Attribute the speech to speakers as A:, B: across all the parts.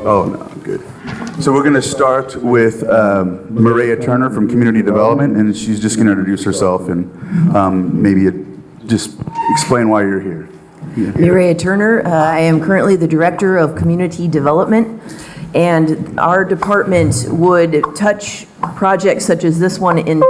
A: Oh, no, good. So we're going to start with Maria Turner from Community Development, and she's just going to introduce herself and maybe just explain why you're here.
B: Maria Turner. I am currently the Director of Community Development, and our department would touch projects such as this one in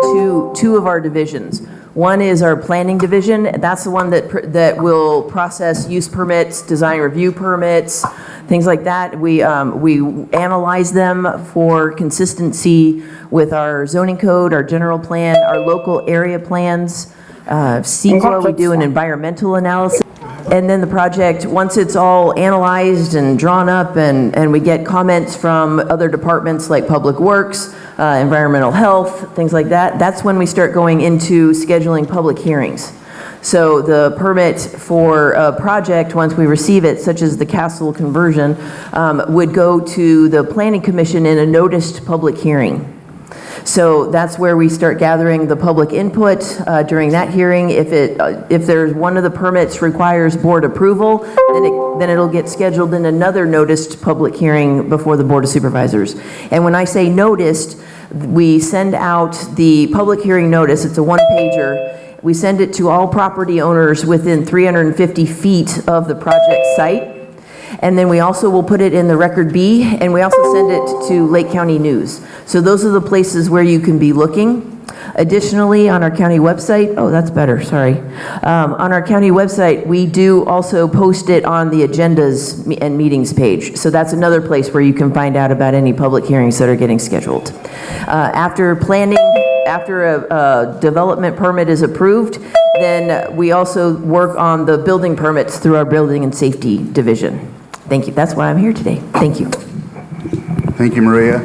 B: two of our divisions. One is our planning division. That's the one that will process use permits, design review permits, things like that. We analyze them for consistency with our zoning code, our general plan, our local area plans. CEQA, we do an environmental analysis. And then the project, once it's all analyzed and drawn up and we get comments from other departments like Public Works, environmental health, things like that, that's when we start going into scheduling public hearings. So the permit for a project, once we receive it, such as the castle conversion, would go to the Planning Commission in a noticed public hearing. So that's where we start gathering the public input during that hearing. If there's one of the permits requires board approval, then it'll get scheduled in another noticed public hearing before the Board of Supervisors. And when I say noticed, we send out the public hearing notice. It's a one-pager. We send it to all property owners within 350 feet of the project site. And then we also will put it in the Record B, and we also send it to Lake County News. So those are the places where you can be looking. Additionally, on our county website, oh, that's better, sorry. On our county website, we do also post it on the agendas and meetings page. So that's another place where you can find out about any public hearings that are getting scheduled. After a development permit is approved, then we also work on the building permits through our Building and Safety Division. Thank you. That's why I'm here today. Thank you.
A: Thank you, Maria.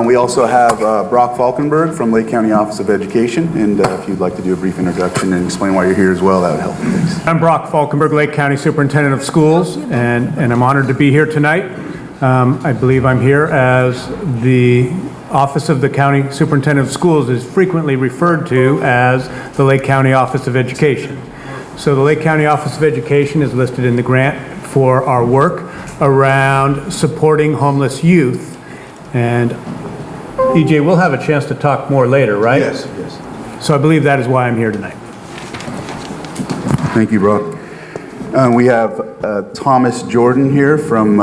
A: We also have Brock Falkenberg from Lake County Office of Education, and if you'd like to do a brief introduction and explain why you're here as well, that would help. Thanks.
C: I'm Brock Falkenberg, Lake County Superintendent of Schools, and I'm honored to be here tonight. I believe I'm here as the Office of the County Superintendent of Schools is frequently referred to as the Lake County Office of Education. So the Lake County Office of Education is listed in the grant for our work around supporting homeless youth. And EJ, we'll have a chance to talk more later, right?
A: Yes, yes.
C: So I believe that is why I'm here tonight.
A: Thank you, Brock. We have Thomas Jordan here from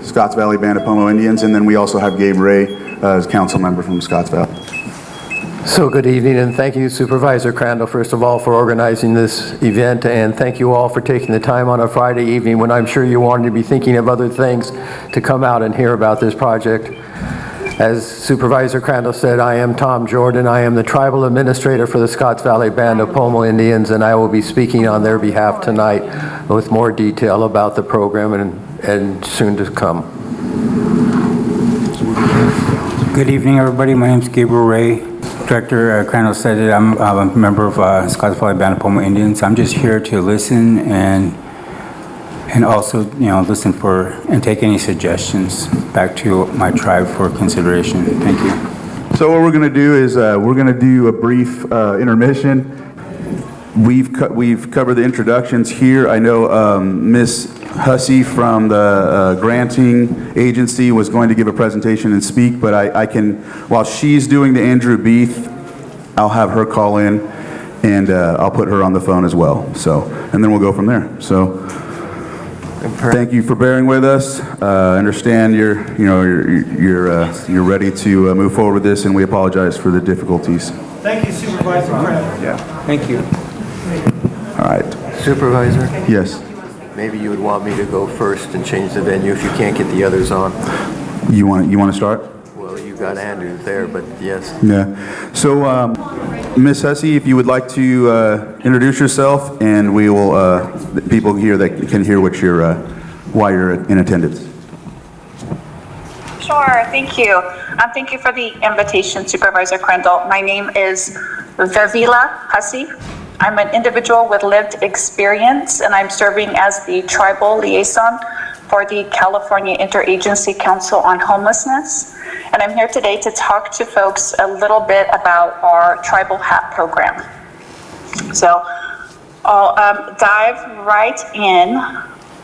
A: Scotts Valley Band of Pomo Indians, and then we also have Gabe Ray as council member from Scotts Valley.
D: So good evening, and thank you, Supervisor Crandall, first of all, for organizing this event, and thank you all for taking the time on a Friday evening when I'm sure you wanted to be thinking of other things to come out and hear about this project. As Supervisor Crandall said, I am Tom Jordan. I am the Tribal Administrator for the Scotts Valley Band of Pomo Indians, and I will be speaking on their behalf tonight with more detail about the program and soon to come.
E: Good evening, everybody. My name is Gabriel Ray. Director Crandall said that I'm a member of Scotts Valley Band of Pomo Indians. I'm just here to listen and also, listen for and take any suggestions back to my tribe for consideration. Thank you.
A: So what we're going to do is we're going to do a brief intermission. We've covered the introductions here. I know Ms. Hussey from the granting agency was going to give a presentation and speak, but I can, while she's doing the Andrew Beath, I'll have her call in, and I'll put her on the phone as well. So, and then we'll go from there. So, thank you for bearing with us. I understand you're ready to move forward with this, and we apologize for the difficulties.
C: Thank you, Supervisor Crandall.
A: Yeah.
E: Thank you.
A: All right.
D: Supervisor,
A: Yes.
D: maybe you would want me to go first and change the venue if you can't get the others on.
A: You want to start?
D: Well, you got Andrew there, but yes.
A: Yeah. So, Ms. Hussey, if you would like to introduce yourself, and we will the people here that can hear what why you're in attendance.
F: Sure. Thank you. Thank you for the invitation, Supervisor Crandall. My name is Vavila Hussey. I'm an individual with lived experience, and I'm serving as the tribal liaison for the California Interagency Council on Homelessness. And I'm here today to talk to folks a little bit about our tribal hat program. So I'll dive right in.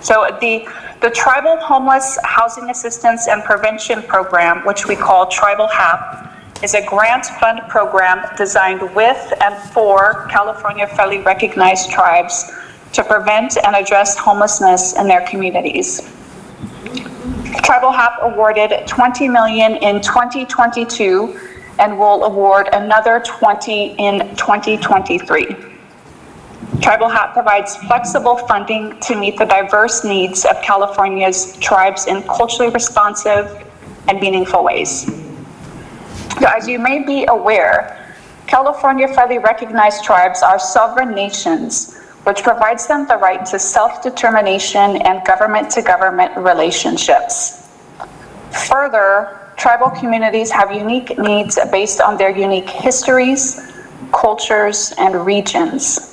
F: So the The Tribal Homeless Housing Assistance and Prevention Program, which we call Tribal HAP, is a grant fund program designed with and for California federally recognized tribes to prevent and address homelessness in their communities. Tribal HAP awarded $20 million in 2022 and will award another $20 in 2023. Tribal HAP provides flexible funding to meet the diverse needs of California's tribes in culturally responsive and meaningful ways. So as you may be aware, California federally recognized tribes are sovereign nations, which provides them the right to self-determination and government-to-government relationships. Further, tribal communities have unique needs based on their unique histories, cultures, and regions.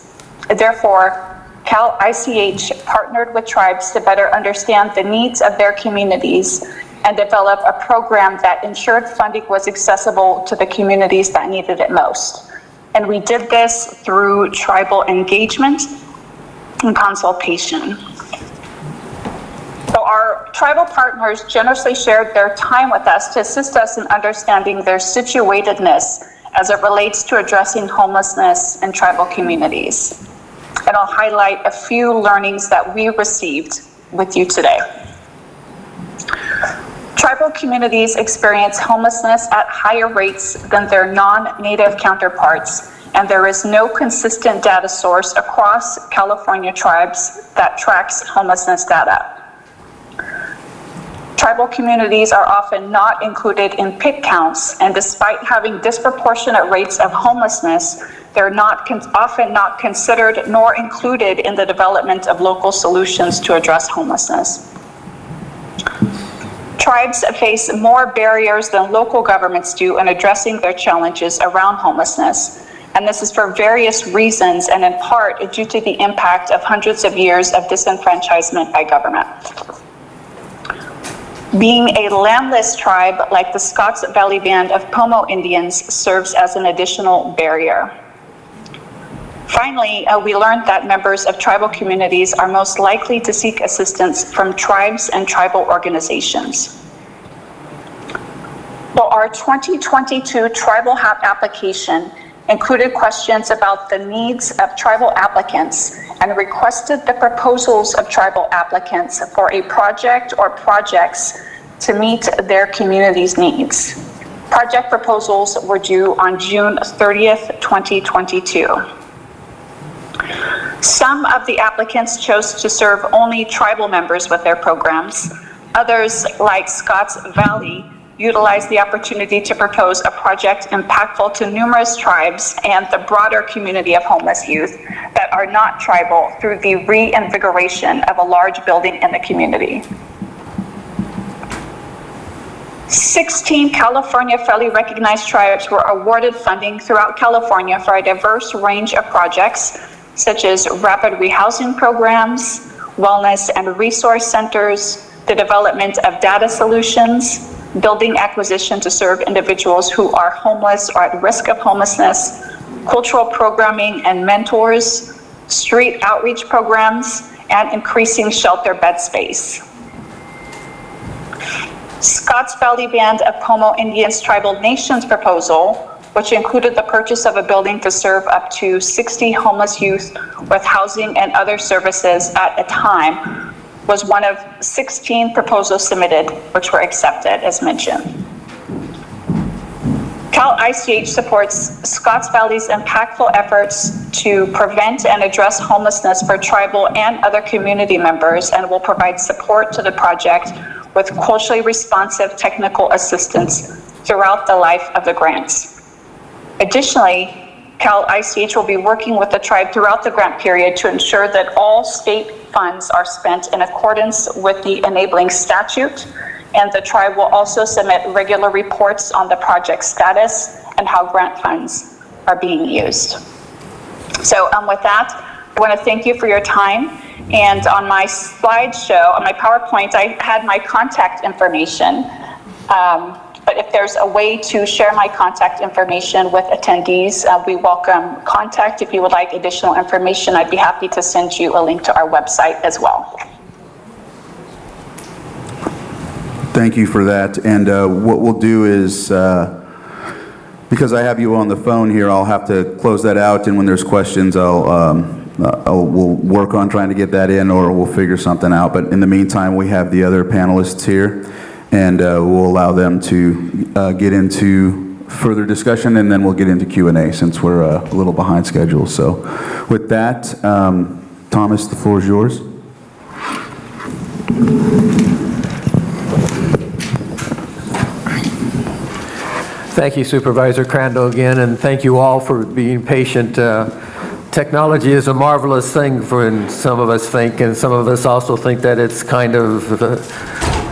F: Therefore, Cal ICH partnered with tribes to better understand the needs of their communities and develop a program that ensured funding was accessible to the communities that needed it most. And we did this through tribal engagement and consultation. So our tribal partners generously shared their time with us to assist us in understanding their situatedness as it relates to addressing homelessness in tribal communities. And I'll highlight a few learnings that we received with you today. Tribal communities experience homelessness at higher rates than their non-native counterparts, and there is no consistent data source across California tribes that tracks homelessness data. Tribal communities are often not included in PIC counts, and despite having disproportionate rates of homelessness, they're often not considered nor included in the development of local solutions to address homelessness. Tribes face more barriers than local governments do in addressing their challenges around homelessness, and this is for various reasons and in part due to the impact of hundreds of years of disenfranchisement by government. Being a landless tribe like the Scotts Valley Band of Pomo Indians serves as an additional barrier. Finally, we learned that members of tribal communities are most likely to seek assistance from tribes and tribal organizations. Well, our 2022 Tribal HAP application included questions about the needs of tribal applicants and requested the proposals of tribal applicants for a project or projects to meet their community's needs. Project proposals were due on June 30th, 2022. Some of the applicants chose to serve only tribal members with their programs. Others, like Scotts Valley, utilized the opportunity to propose a project impactful to numerous tribes and the broader community of homeless youth that are not tribal through the reinvigoration of a large building in the community. 16 California federally recognized tribes were awarded funding throughout California for a diverse range of projects, such as rapid rehousing programs, wellness and resource centers, the development of data solutions, building acquisition to serve individuals who are homeless or at risk of homelessness, cultural programming and mentors, street outreach programs, and increasing shelter bed space. Scotts Valley Band of Pomo Indians Tribal Nations proposal, which included the purchase of a building to serve up to 60 homeless youth with housing and other services at a time, was one of 16 proposals submitted, which were accepted, as mentioned. Cal ICH supports Scotts Valley's impactful efforts to prevent and address homelessness for tribal and other community members, and will provide support to the project with culturally responsive technical assistance throughout the life of the grants. Additionally, Cal ICH will be working with the tribe throughout the grant period to ensure that all state funds are spent in accordance with the enabling statute, and the tribe will also submit regular reports on the project status and how grant funds are being used. So with that, I want to thank you for your time. And on my slideshow, on my PowerPoint, I had my contact information. But if there's a way to share my contact information with attendees, we welcome contact. If you would like additional information, I'd be happy to send you a link to our website as well.
A: Thank you for that. And what we'll do is, because I have you on the phone here, I'll have to close that out, and when there's questions, we'll work on trying to get that in, or we'll figure something out. But in the meantime, we have the other panelists here, and we'll allow them to get into further discussion, and then we'll get into Q&A since we're a little behind schedule. So with that, Thomas, the floor is yours.
D: Thank you, Supervisor Crandall, again, and thank you all for being patient. Technology is a marvelous thing for some of us think, and some of us also think that it's kind of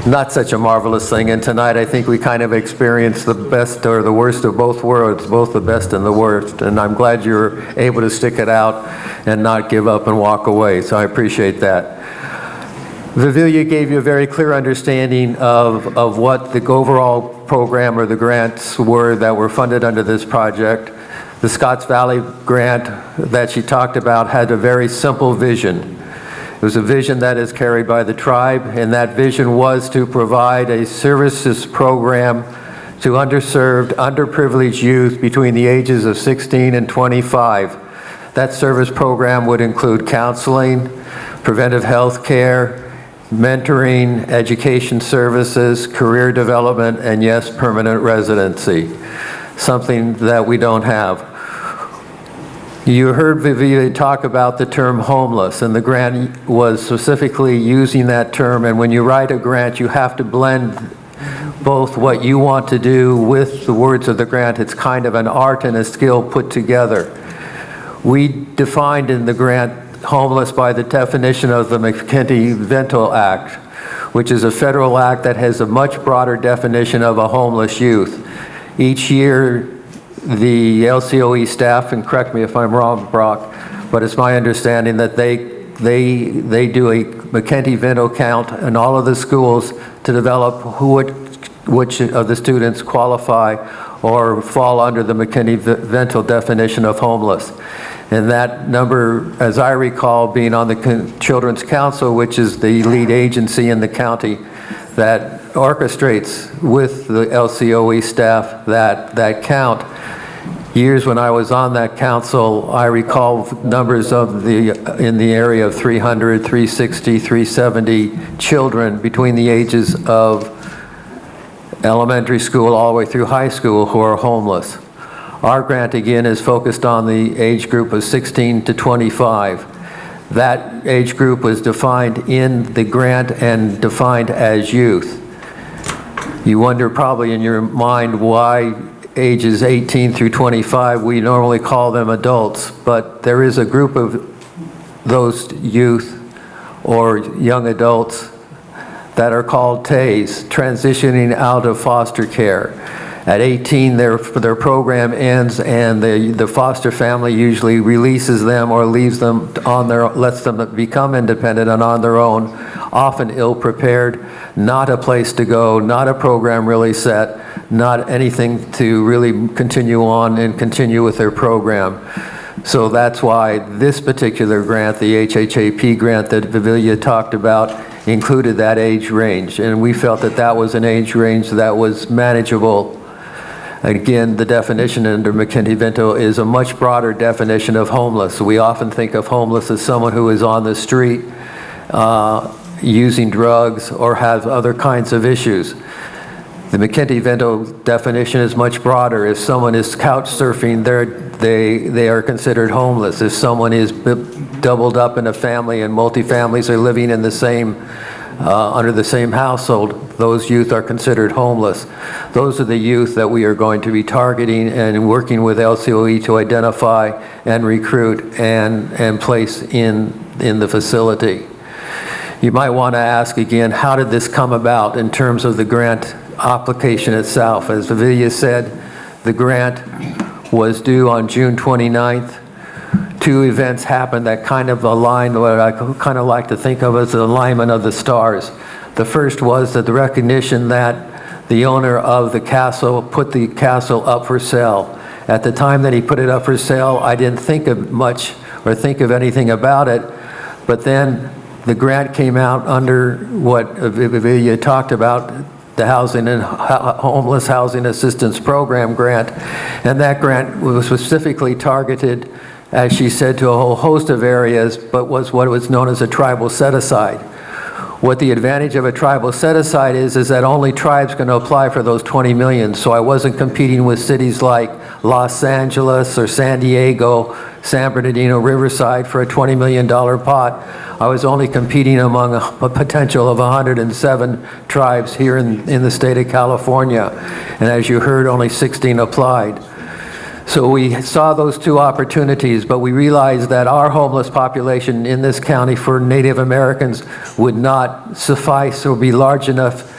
D: not such a marvelous thing. And tonight I think we kind of experienced the best or the worst of both worlds, both the best and the worst. And I'm glad you're able to stick it out and not give up and walk away. So I appreciate that. Vivilia gave you a very clear understanding of what the overall program or the grants were that were funded under this project. The Scotts Valley grant that she talked about had a very simple vision. It was a vision that is carried by the tribe, and that vision was to provide a services program to underserved, underprivileged youth between the ages of 16 and 25. That service program would include counseling, preventive health care, mentoring, education services, career development, and yes, permanent residency, something that we don't have. You heard Vivilia talk about the term homeless, and the grant was specifically using that term, and when you write a grant, you have to blend both what you want to do with the words of the grant. It's kind of an art and a skill put together. We defined in the grant homeless by the definition of the McKinney-Vento Act, which is a federal act that has a much broader definition of a homeless youth. Each year, the LCOE staff, and correct me if I'm wrong, Brock, but it's my understanding that they do a McKinney-Vento count in all of the schools to develop which of the students qualify or fall under the McKinney-Vento definition of homeless. And that number, as I recall, being on the Children's Council, which is the lead agency in the county that orchestrates with the LCOE staff that count. Years when I was on that council, I recall numbers of in the area of 300, 360, 370 children between the ages of elementary school all the way through high school who are homeless. Our grant, again, is focused on the age group of 16 to 25. That age group was defined in the grant and defined as youth. You wonder probably in your mind why ages 18 through 25, we normally call them adults, but there is a group of those youth or young adults that are called TAYs, transitioning out of foster care. At 18, their program ends, and the foster family usually releases them or leaves them on lets them become independent and on their own, often ill-prepared, not a place to go, not a program really set, not anything to really continue on and continue with their program. So that's why this particular grant, the HHAP grant that Vivilia talked about, included that age range. And we felt that that was an age range that was manageable. Again, the definition under McKinney-Vento is a much broader definition of homeless. We often think of homeless as someone who is on the street using drugs or has other kinds of issues. The McKinney-Vento definition is much broader. If someone is couch surfing, they are considered homeless. If someone is doubled up in a family and multi-families are living in the same under the same household, those youth are considered homeless. Those are the youth that we are going to be targeting and working with LCOE to identify and recruit and place in the facility. You might want to ask again, how did this come about in terms of the grant application itself? As Vivilia said, the grant was due on June 29th. Two events happened that kind of aligned what I kind of like to think of as the alignment of the stars. The first was that the recognition that the owner of the castle put the castle up for sale. At the time that he put it up for sale, I didn't think of much or think of anything about it, but then the grant came out under what Vivilia talked about, the Homeless Housing Assistance Program grant. And that grant was specifically targeted, as she said, to a whole host of areas, but was what was known as a tribal set-aside. What the advantage of a tribal set-aside is that only tribes can apply for those 20 million. So I wasn't competing with cities like Los Angeles or San Diego, San Bernardino, Riverside for a $20 million pot. I was only competing among a potential of 107 tribes here in the state of California. And as you heard, only 16 applied. So we saw those two opportunities, but we realized that our homeless population in this county for Native Americans would not suffice or be large enough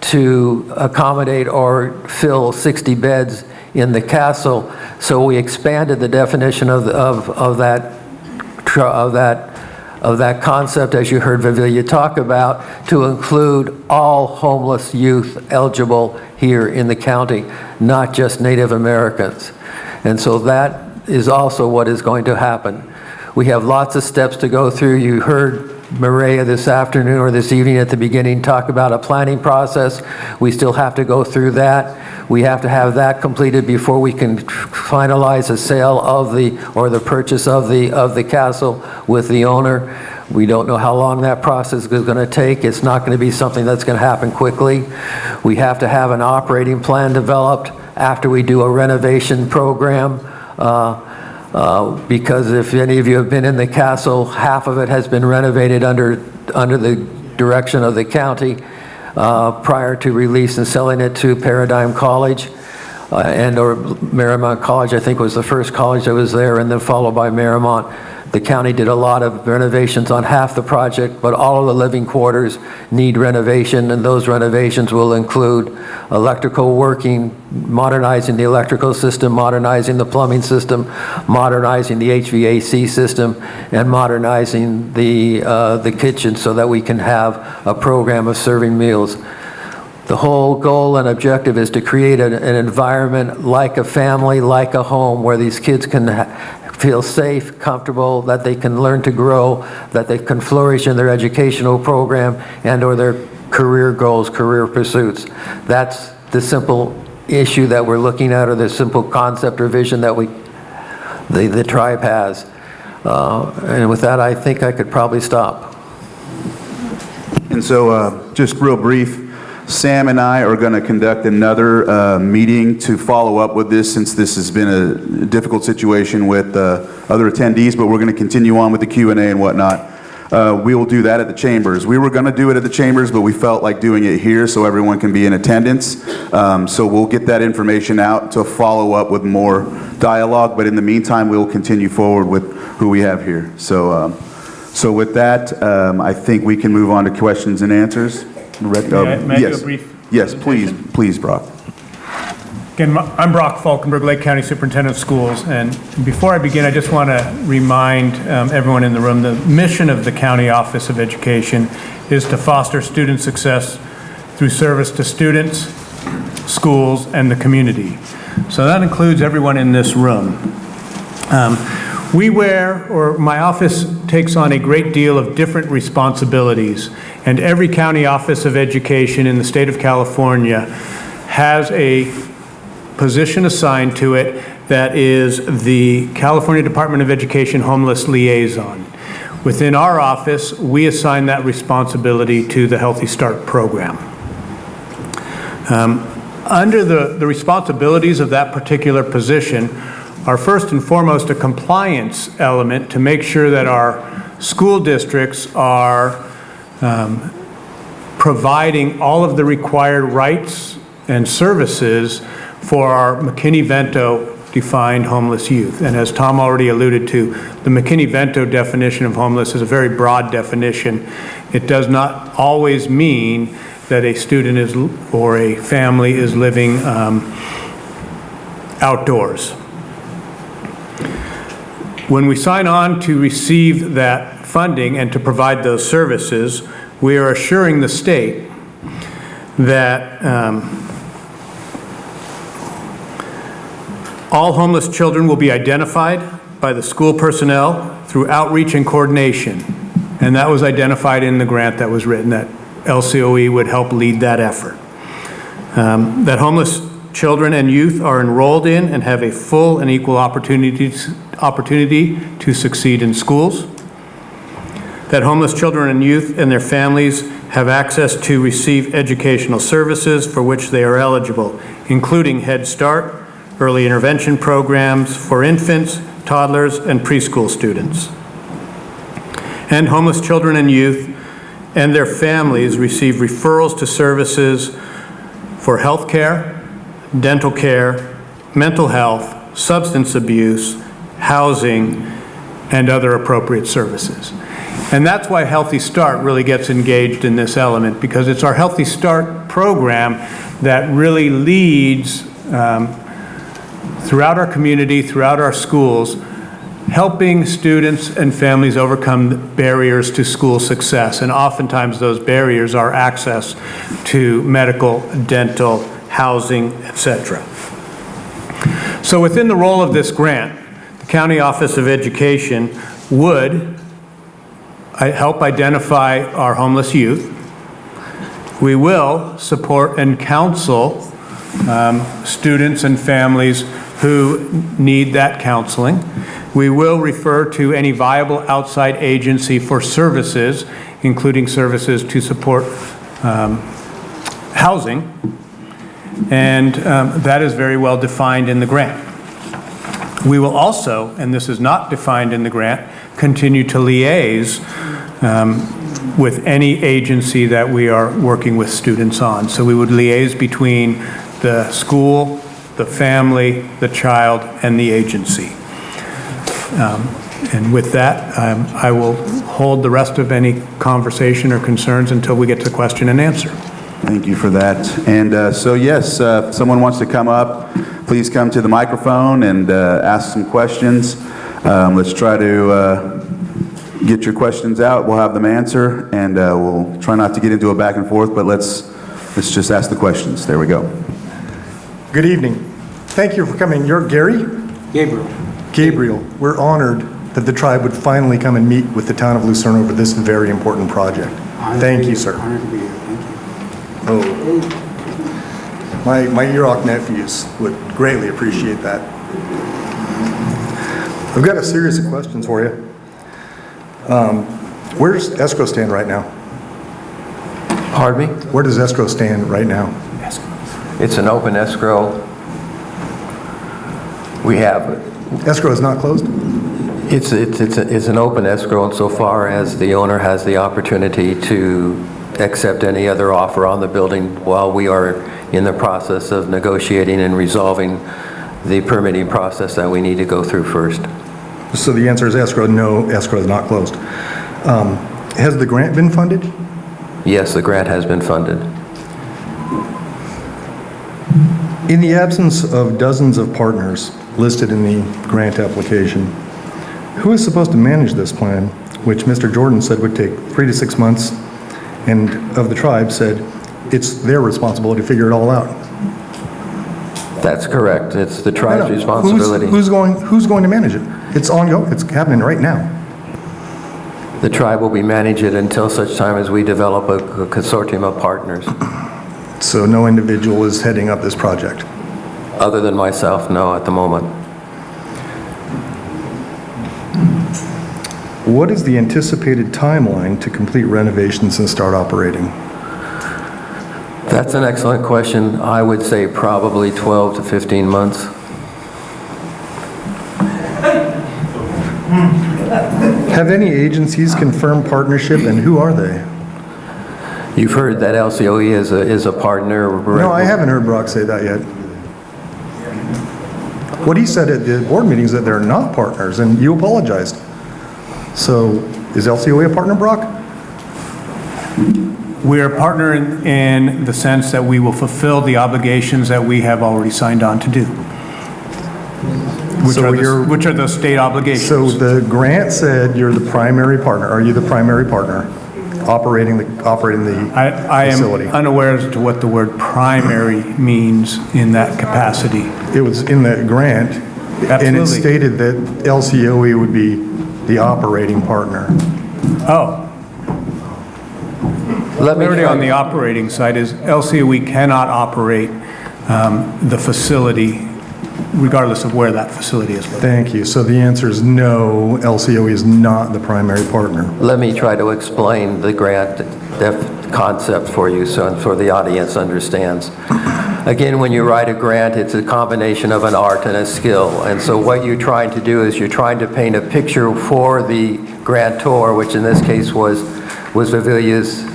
D: to accommodate or fill 60 beds in the castle. So we expanded the definition of that concept, as you heard Vivilia talk about, to include all homeless youth eligible here in the county, not just Native Americans. And so that is also what is going to happen. We have lots of steps to go through. You heard Maria this afternoon or this evening at the beginning talk about a planning process. We still have to go through that. We have to have that completed before we can finalize a sale of the purchase of the castle with the owner. We don't know how long that process is going to take. It's not going to be something that's going to happen quickly. We have to have an operating plan developed after we do a renovation program, because if any of you have been in the castle, half of it has been renovated under the direction of the county prior to release and selling it to Paradigm College or Marymount College, I think was the first college that was there, and then followed by Marymount. The county did a lot of renovations on half the project, but all of the living quarters need renovation, and those renovations will include electrical working, modernizing the electrical system, modernizing the plumbing system, modernizing the HVAC system, and modernizing the kitchen so that we can have a program of serving meals. The whole goal and objective is to create an environment like a family, like a home, where these kids can feel safe, comfortable, that they can learn to grow, that they can flourish in their educational program and or their career goals, career pursuits. That's the simple issue that we're looking at, or the simple concept or vision that the tribe has. And with that, I think I could probably stop.
A: And so, just real brief, Sam and I are going to conduct another meeting to follow up with this, since this has been a difficult situation with other attendees, but we're going to continue on with the Q&A and whatnot. We will do that at the chambers. We were going to do it at the chambers, but we felt like doing it here so everyone can be in attendance. So we'll get that information out to follow up with more dialogue, but in the meantime, we'll continue forward with who we have here. So with that, I think we can move on to questions and answers.
C: May I do a brief?
A: Yes, please, Brock.
C: Again, I'm Brock Falkenberg, Lake County Superintendent of Schools, and before I begin, I just want to remind everyone in the room the mission of the County Office of Education is to foster student success through service to students, schools, and the community. So that includes everyone in this room. My office takes on a great deal of different responsibilities, and every county office of education in the state of California has a position assigned to it that is the California Department of Education Homeless Liaison. Within our office, we assign that responsibility to the Healthy Start program. Under the responsibilities of that particular position are first and foremost a compliance element to make sure that our school districts are providing all of the required rights and services for our McKinney-Vento defined homeless youth. And as Tom already alluded to, the McKinney-Vento definition of homeless is a very broad definition. It does not always mean that a student is or a family is living outdoors. When we sign on to receive that funding and to provide those services, we are assuring the state that all homeless children will be identified by the school personnel through outreach and coordination. And that was identified in the grant that was written, that LCOE would help lead that effort. That homeless children and youth are enrolled in and have a full and equal opportunity to succeed in schools. That homeless children and youth and their families have access to receive educational services for which they are eligible, including Head Start, early intervention programs for infants, toddlers, and preschool students. And homeless children and youth and their families receive referrals to services for health care, dental care, mental health, substance abuse, housing, and other appropriate services. And that's why Healthy Start really gets engaged in this element, because it's our Healthy Start program that really leads throughout our community, throughout our schools, helping students and families overcome the barriers to school success. And oftentimes those barriers are access to medical, dental, housing, etc. So within the role of this grant, the County Office of Education would help identify our homeless youth. We will support and counsel students and families who need that counseling. We will refer to any viable outside agency for services, including services to support housing, and that is very well defined in the grant. We will also, and this is not defined in the grant, continue to liaise with any agency that we are working with students on. So we would liaise between the school, the family, the child, and the agency. And with that, I will hold the rest of any conversation or concerns until we get to question and answer.
A: Thank you for that. And so yes, if someone wants to come up, please come to the microphone and ask some questions. Let's try to get your questions out. We'll have them answer, and we'll try not to get into a back and forth, but let's just ask the questions. There we go.
G: Good evening. Thank you for coming. You're Gary?
E: Gabriel.
G: Gabriel. We're honored that the tribe would finally come and meet with the town of Lucerne over this very important project. Thank you, sir.
E: Honored to be here. Thank you.
G: Oh, my Yurok nephews would greatly appreciate that. I've got a series of questions for you. Where does escrow stand right now?
D: Pardon me?
G: Where does escrow stand right now?
D: It's an open escrow. We have,
G: Escrow is not closed?
D: it's an open escrow insofar as the owner has the opportunity to accept any other offer on the building while we are in the process of negotiating and resolving the permitting process that we need to go through first.
G: So the answer is escrow. No, escrow is not closed. Has the grant been funded?
D: Yes, the grant has been funded.
G: In the absence of dozens of partners listed in the grant application, who is supposed to manage this plan, which Mr. Jordan said would take 3 to 6 months, and of the tribe said it's their responsibility to figure it all out?
D: That's correct. It's the tribe's responsibility.
G: Who's going to manage it? It's ongoing. It's happening right now.
D: The tribe will be managing it until such time as we develop a consortium of partners.
G: So no individual is heading up this project.
D: Other than myself, no, at the moment.
G: What is the anticipated timeline to complete renovations and start operating?
D: That's an excellent question. I would say probably 12 to 15 months.
G: Have any agencies confirmed partnership, and who are they?
D: You've heard that LCOE is a partner.
G: No, I haven't heard Brock say that yet. What he said at the board meeting is that they're not partners, and you apologized. So is LCOE a partner, Brock?
C: We are a partner in the sense that we will fulfill the obligations that we have already signed on to do. Which are those state obligations?
G: So the grant said you're the primary partner. Are you the primary partner operating the
C: I
G: facility?
C: am unaware as to what the word primary means in that capacity.
G: It was in the grant, and it
C: Absolutely.
G: stated that LCOE would be the operating partner.
C: Oh.
D: Let me
C: Clarity
D: try-
C: on the operating side is LCOE cannot operate the facility regardless of where that facility is located.
G: Thank you. So the answer is no, LCOE is not the primary partner.
D: Let me try to explain the grant concept for you so the audience understands. Again, when you write a grant, it's a combination of an art and a skill. And so what you're trying to do is you're trying to paint a picture for the grantor, which in this case was Vivilla's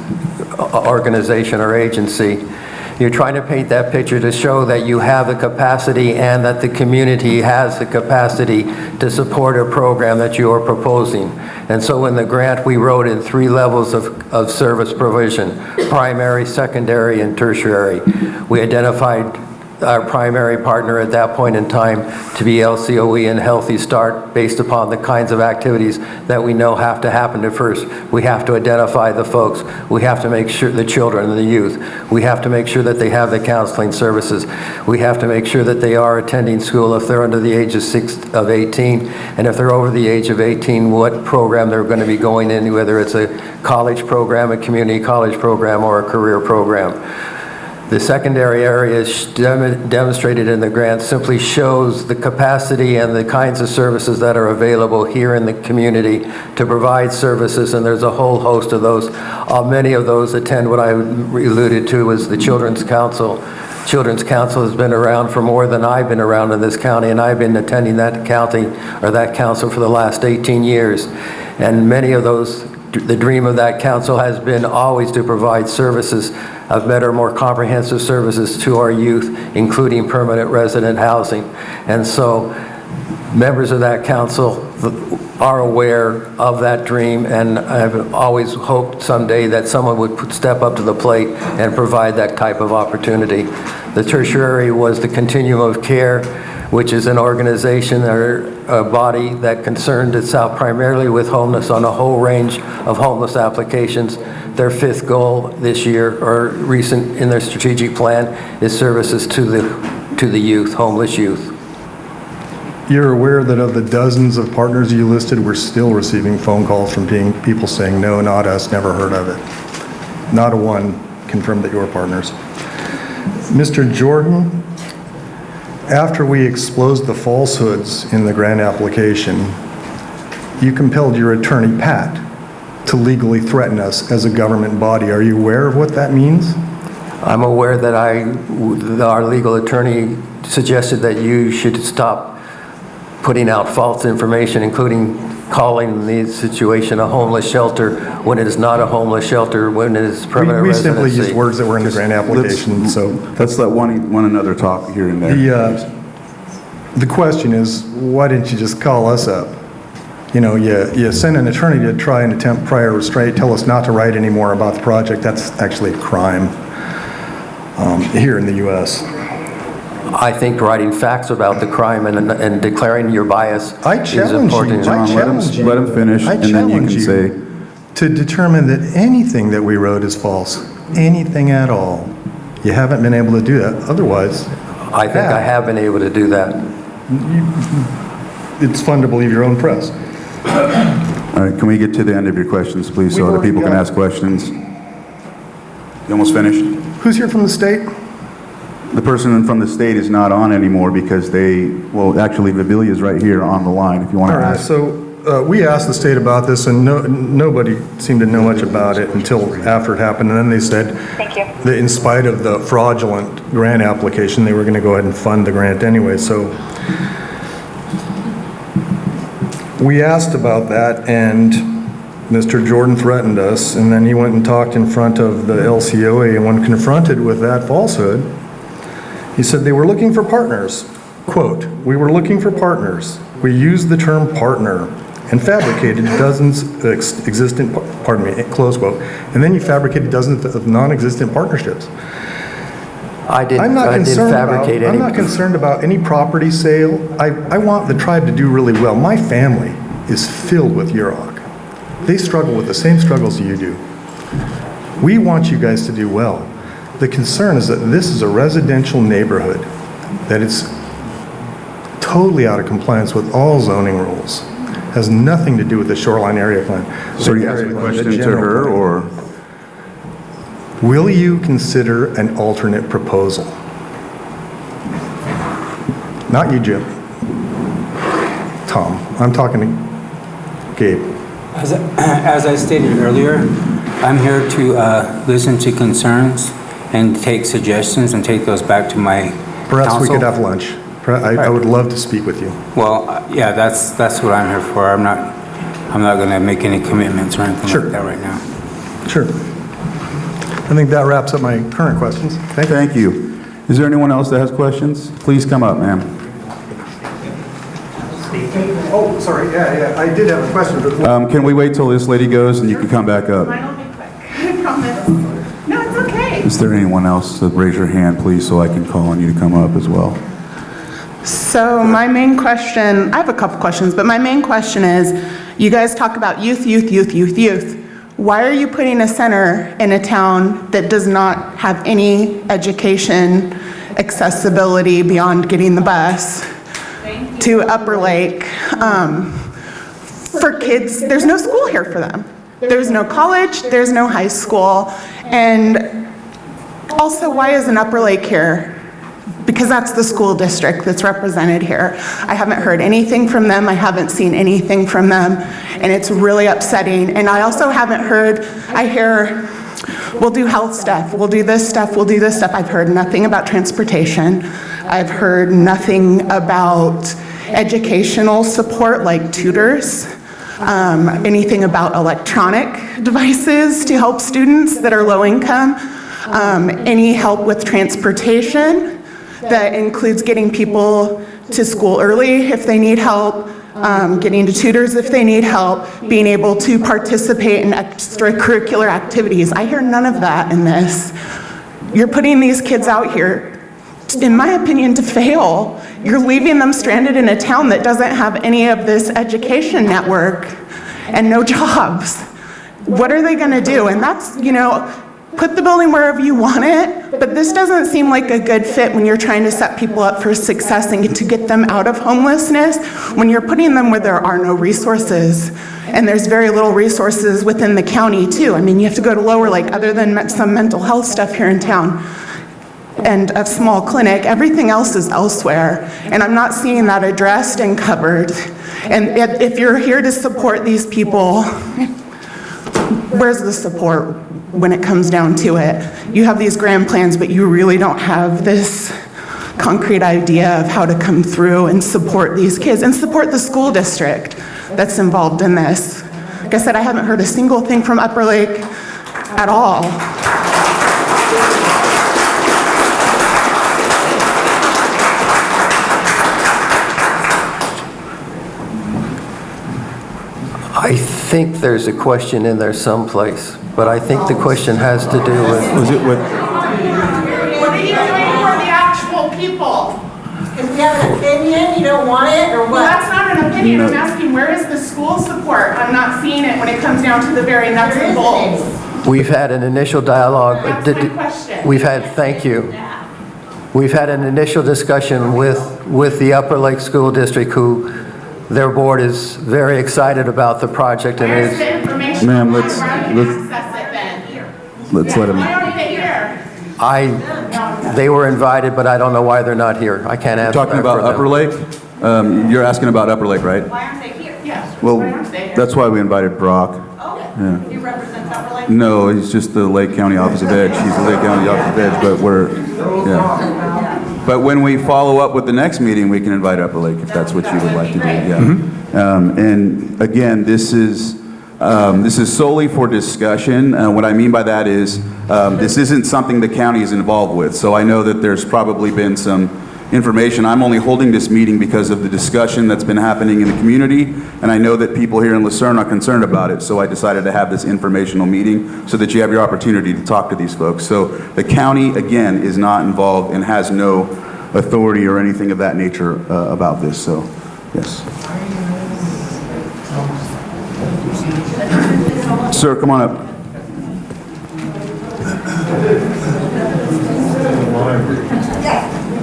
D: organization or agency. You're trying to paint that picture to show that you have the capacity and that the community has the capacity to support a program that you are proposing. And so in the grant, we wrote in 3 levels of service provision: primary, secondary, and tertiary. We identified our primary partner at that point in time to be LCOE and Healthy Start based upon the kinds of activities that we know have to happen at first. We have to identify the folks. We have to make sure the children and the youth. We have to make sure that they have the counseling services. We have to make sure that they are attending school if they're under the age of 18. And if they're over the age of 18, what program they're going to be going in, whether it's a college program, a community college program, or a career program. The secondary area is demonstrated in the grant simply shows the capacity and the kinds of services that are available here in the community to provide services, and there's a whole host of those. Many of those attend what I alluded to as the Children's Council. Children's Council has been around for more than I've been around in this county, and I've been attending that county or that council for the last 18 years. And many of those, the dream of that council has been always to provide services of better, more comprehensive services to our youth, including permanent resident housing. And so members of that council are aware of that dream, and I've always hoped someday that someone would step up to the plate and provide that type of opportunity. The tertiary was the Continuum of Care, which is an organization or a body that concerned itself primarily with homeless on a whole range of homeless applications. Their 5th goal this year, or recent in their strategic plan, is services to the youth, homeless youth.
G: You're aware that of the dozens of partners you listed, we're still receiving phone calls from people saying, no, not us, never heard of it. Not a one confirmed that you're partners. Mr. Jordan, after we exposed the falsehoods in the grant application, you compelled your attorney, Pat, to legally threaten us as a government body. Are you aware of what that means?
D: I'm aware that our legal attorney suggested that you should stop putting out false information, including calling the situation a homeless shelter when it is not a homeless shelter, when it is permanent
G: We
D: residency.
G: simply used words that were in the grant application, so.
A: Let's let one another talk here and there.
G: The question is, why didn't you just call us up? You know, you send an attorney to try and attempt prior restraint, tell us not to write any more about the project. That's actually a crime here in the U.S.
D: I think writing facts about the crime and declaring your bias
G: I
D: is
G: challenge
D: important.
G: you. I
A: John,
G: challenge you.
A: let him finish,
G: I
A: and then you can
G: challenge
A: say.
G: to determine that anything that we wrote is false, anything at all. You haven't been able to do that. Otherwise,
D: I think I have been able to do that.
G: it's fun to believe your own press.
A: All right, can we get to the end of your questions, please, so
G: We've
A: other people can
G: already
A: ask questions? You almost finished?
G: Who's here from the state?
A: The person from the state is not on anymore because actually, Vivilia is right here on the line if you want
G: All
A: to
G: right,
A: ask.
G: so we asked the state about this, and nobody seemed to know much about it until after it happened. And then they said
F: Thank you.
G: that in spite of the fraudulent grant application, they were going to go ahead and fund the grant anyway. So we asked about that, and Mr. Jordan threatened us, and then he went and talked in front of the LCOE, and when confronted with that falsehood, he said they were looking for partners. Quote, "We were looking for partners. We used the term partner and fabricated dozens of existent, close quote. And then you fabricated dozens of non-existent partnerships."
D: I didn't
G: I'm not
D: fabricate any.
G: concerned about any property sale. I want the tribe to do really well. My family is filled with Yurok. They struggle with the same struggles you do. We want you guys to do well. The concern is that this is a residential neighborhood that is totally out of compliance with all zoning rules. Has nothing to do with the shoreline area plan.
A: So are you asking a question to her, or?
G: will you consider an alternate proposal? Not you, Jim. Tom, I'm talking to Gabe.
E: As I stated earlier, I'm here to listen to concerns and take suggestions and take those back to my
G: Perhaps we
E: council.
G: could have lunch. I would love to speak with you.
E: Well, yeah, that's what I'm here for. I'm not going to make any commitments or anything
G: Sure.
E: like that right now.
G: Sure. I think that wraps up my current questions. Thank you.
A: Thank you. Is there anyone else that has questions? Please come up, ma'am.
G: Oh, sorry, yeah, I did have a question.
A: Can we wait till this lady goes and you can come back up?
H: Mine will be quick, I promise. No, it's okay.
A: Is there anyone else? Raise your hand, please, so I can call on you to come up as well.
H: So my main question, I have a couple questions, but my main question is, you guys talk about youth, youth, youth, youth, youth. Why are you putting a center in a town that does not have any education accessibility beyond getting the bus to Upper Lake? For kids, there's no school here for them. There's no college, there's no high school, and also, why isn't Upper Lake here? Because that's the school district that's represented here. I haven't heard anything from them, I haven't seen anything from them, and it's really upsetting. And I also haven't heard, I hear, we'll do health stuff, we'll do this stuff, we'll do this stuff. I've heard nothing about transportation. I've heard nothing about educational support like tutors, anything about electronic devices to help students that are low income, any help with transportation that includes getting people to school early if they need help, getting to tutors if they need help, being able to participate in extracurricular activities. I hear none of that in this. You're putting these kids out here, in my opinion, to fail. You're leaving them stranded in a town that doesn't have any of this education network and no jobs. What are they gonna do? And that's, put the building wherever you want it, but this doesn't seem like a good fit when you're trying to set people up for success and to get them out of homelessness, when you're putting them where there are no resources. And there's very little resources within the county too. I mean, you have to go to Lower Lake, other than some mental health stuff here in town, and a small clinic, everything else is elsewhere. And I'm not seeing that addressed and covered. And if you're here to support these people, where's the support when it comes down to it? You have these grand plans, but you really don't have this concrete idea of how to come through and support these kids and support the school district that's involved in this. Like I said, I haven't heard a single thing from Upper Lake at all.
D: I think there's a question in there someplace, but I think the question has to do with...
A: Was it with,
H: What are you doing for the actual people?
I: If we have an opinion, you don't want it, or
H: Well,
I: what?
H: that's not an opinion.
A: No.
H: I'm asking, where is the school support? I'm not seeing it when it comes down to the very nuts and bolts.
D: We've had an initial dialogue.
H: That's my question.
D: Thank you. We've had an initial discussion with the Upper Lake School District, who their board is very excited about the project and
H: Where's
D: is...
H: the information?
A: Ma'am,
H: Why
A: let's-
H: aren't you
A: let's-
H: access it then?
A: let's let him,
H: Why aren't they here?
D: They were invited, but I don't know why they're not here. I can't answer that
A: talking about
D: for them.
A: Upper Lake? You're asking about Upper Lake, right?
I: Why aren't they here?
H: Yes.
A: Well,
H: Why aren't they here?
A: that's why we invited Brock.
I: Oh, he represents Upper Lake?
A: No, he's just the Lake County Opposite Edge. He's the Lake County Opposite Edge, but But when we follow up with the next meeting, we can invite Upper Lake if that's what you would like to do, yeah. And again, this is solely for discussion. What I mean by that is, this isn't something the county is involved with. So I know that there's probably been some information. I'm only holding this meeting because of the discussion that's been happening in the community, and I know that people here in Lucerne are concerned about it, so I decided to have this informational meeting so that you have your opportunity to talk to these folks. So the county, again, is not involved and has no authority or anything of that nature about this, so, yes. Sir, come on up.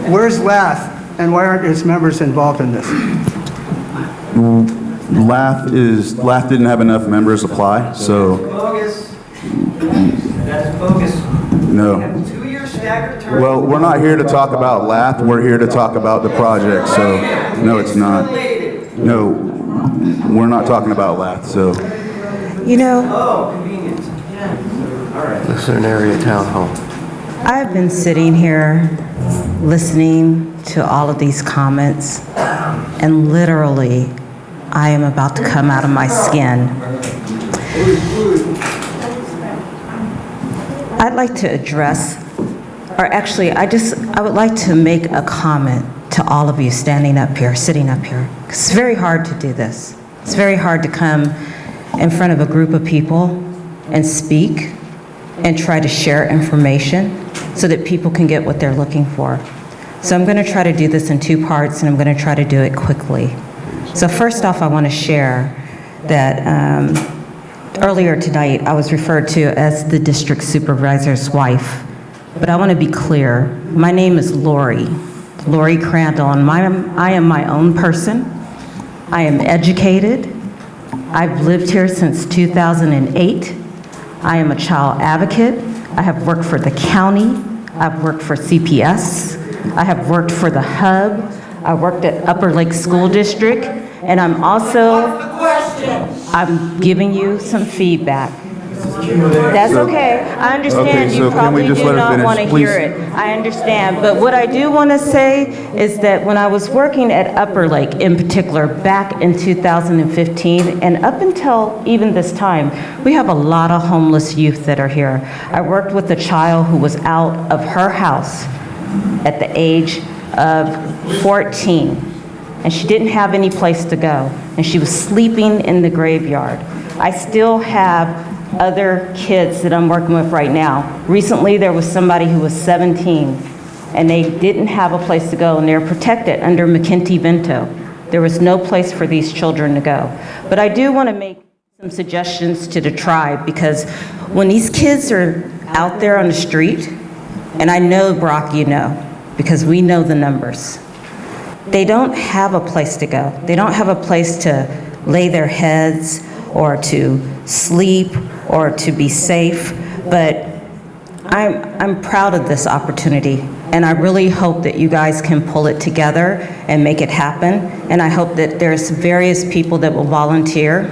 J: Where's LATH, and why aren't its members involved in this?
A: LATH didn't have enough members apply, so
J: Bogus. That's bogus.
A: No.
K: Two-year staggered term.
A: Well, we're not here to talk about Lath, we're here to talk about the project, so, no, it's not. No, we're not talking about Lath, so.
K: Oh, convenient. All right.
D: Lucerne Area Town Hall.
L: I've been sitting here listening to all of these comments, and literally, I am about to come out of my skin. I'd like to address, or actually, I would like to make a comment to all of you standing up here, sitting up here. It's very hard to do this. It's very hard to come in front of a group of people and speak and try to share information so that people can get what they're looking for. So I'm going to try to do this in two parts, and I'm going to try to do it quickly. So first off, I want to share that earlier tonight, I was referred to as the district supervisor's wife. But I want to be clear. My name is Lori Crandall, and I am my own person. I am educated. I've lived here since 2008. I am a child advocate. I have worked for the county. I've worked for CPS. I have worked for the Hub. I worked at Upper Lake School District, and I'm giving you some feedback. That's okay. I understand
A: Okay, so
L: you
A: can we
L: probably
A: just
L: do
A: let her
L: not
A: finish,
L: want to
A: please?
L: hear it. I understand. But what I do want to say is that when I was working at Upper Lake in particular back in 2015 and up until even this time, we have a lot of homeless youth that are here. I worked with a child who was out of her house at the age of 14, and she didn't have any place to go, and she was sleeping in the graveyard. I still have other kids that I'm working with right now. Recently, there was somebody who was 17, and they didn't have a place to go, and they're protected under McKinty-Vento. There was no place for these children to go. But I do want to make some suggestions to the tribe, because when these kids are out there on the street, and I know, Brock, you know, because we know the numbers, they don't have a place to go. They don't have a place to lay their heads or to sleep or to be safe. But I'm proud of this opportunity, and I really hope that you guys can pull it together and make it happen. And I hope that there's various people that will volunteer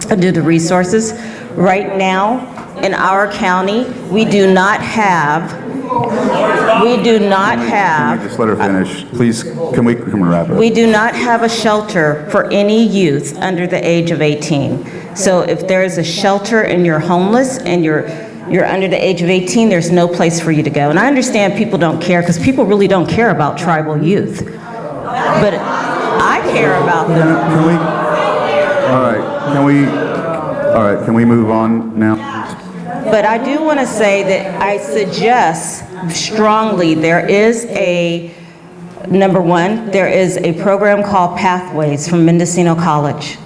L: and do the resources. Right now, in our county, we do not have.
A: Can we just let her finish? Please, can we wrap it up?
L: We do not have a shelter for any youth under the age of 18. So if there is a shelter and you're homeless and you're under the age of 18, there's no place for you to go. And I understand people don't care, because people really don't care about tribal youth. But I care about them.
A: Can we move on now?
L: But I do want to say that I suggest strongly there is number one, there is a program called Pathways from Mendocino College.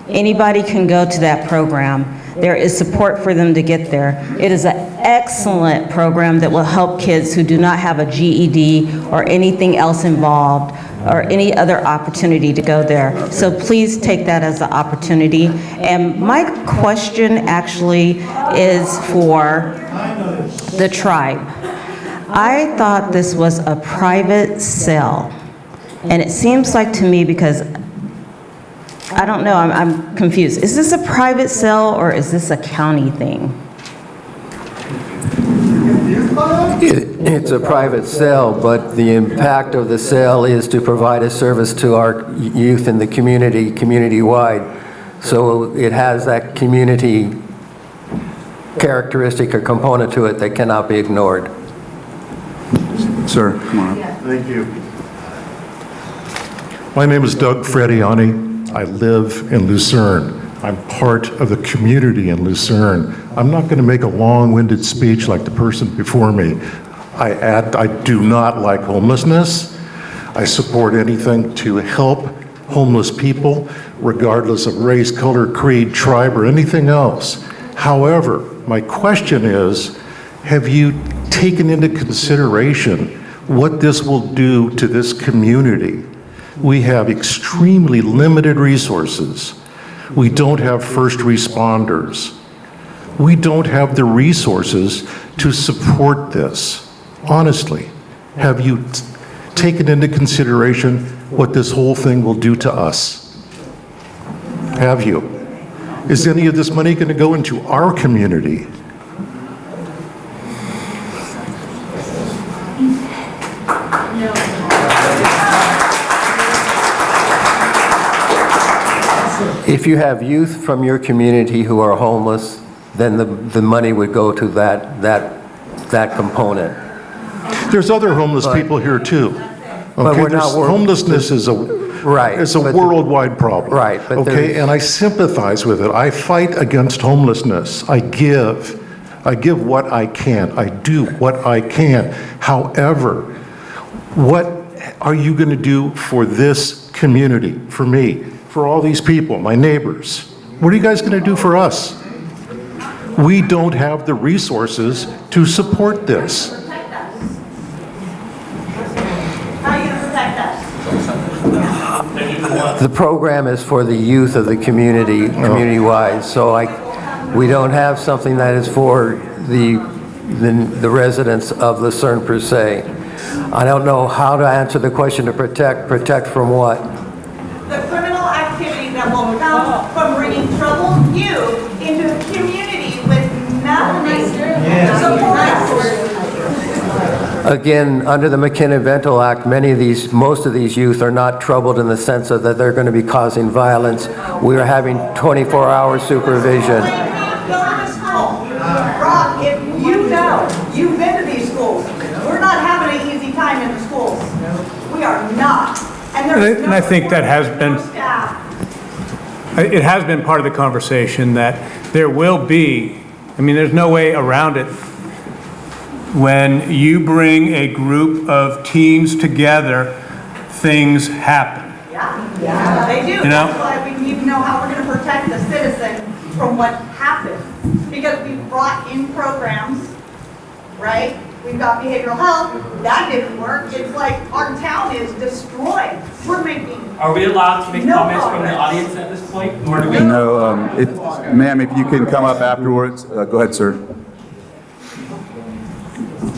L: Anybody can go to that program. There is support for them to get there. It is an excellent program that will help kids who do not have a GED or anything else involved or any other opportunity to go there. So please take that as an opportunity. And my question actually is for the tribe. I thought this was a private sale. And it seems like to me, because I don't know, I'm confused. Is this a private sale or is this a county thing?
D: It's a private sale, but the impact of the sale is to provide a service to our youth in the community, community-wide. So it has that community characteristic or component to it that cannot be ignored.
A: Sir, come on up.
M: Thank you. My name is Doug Frediani. I live in Lucerne. I'm part of the community in Lucerne. I'm not going to make a long-winded speech like the person before me. I do not like homelessness. I support anything to help homeless people, regardless of race, color, creed, tribe, or anything else. However, my question is, have you taken into consideration what this will do to this community? We have extremely limited resources. We don't have first responders. We don't have the resources to support this. Honestly, have you taken into consideration what this whole thing will do to us? Have you? Is any of this money going to go into our community?
D: If you have youth from your community who are homeless, then the money would go to that component.
M: There's other homeless people here too.
D: But
M: Okay,
D: we're not
M: homelessness is a
D: Right,
M: it's a
D: but
M: worldwide problem.
D: Right, but
M: okay,
D: there's-
M: and I sympathize with it. I fight against homelessness. I give what I can. I do what I can. However, what are you going to do for this community, for me, for all these people, my neighbors? What are you guys going to do for us? We don't have the resources to support this.
I: How are you going to protect us?
D: The program is for the youth of the community, community-wide, so we don't have something that is for the residents of Lucerne per se. I don't know how to answer the question to protect from what?
I: The criminal activity that will come from bringing troubled youth into a community with nothing to support us.
D: Again, under the McKinnon-Vento Act, most of these youth are not troubled in the sense of that they're going to be causing violence. We are having 24-hour supervision.
I: Go to school. Rob, if you know, you've been to these schools, we're not having an easy time in the schools. We are not.
C: And I think that has been, it has been part of the conversation that there will be, there's no way around it. When you bring a group of teens together, things happen.
I: Yeah, they do.
C: You know?
I: That's why we need to know how we're going to protect the citizen from what happened. Because we've brought in programs, right? We've got behavioral health. That didn't work. It's like our town is destroyed. We're making.
N: Are we allowed to make
I: No
N: comments from the
I: progress.
N: audience at this point? Or do we?
A: No, ma'am, if you can come up afterwards, go ahead, sir.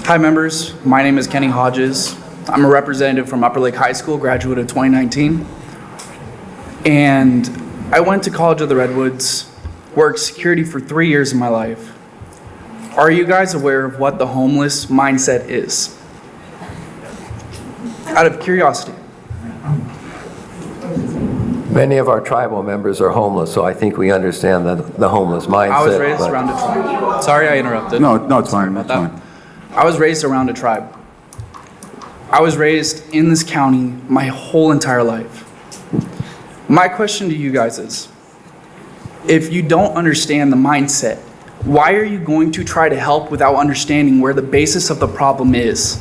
O: Hi members, my name is Kenny Hodges. I'm a representative from Upper Lake High School, graduate of 2019. And I went to College of the Redwoods, worked security for 3 years of my life. Are you guys aware of what the homeless mindset is? Out of curiosity.
D: Many of our tribal members are homeless, so I think we understand the homeless mindset.
O: I was raised
D: but-
O: around a tribe. Sorry I interrupted.
A: No, it's fine, it's fine.
O: I was raised around a tribe. I was raised in this county my whole entire life. My question to you guys is, if you don't understand the mindset, why are you going to try to help without understanding where the basis of the problem is?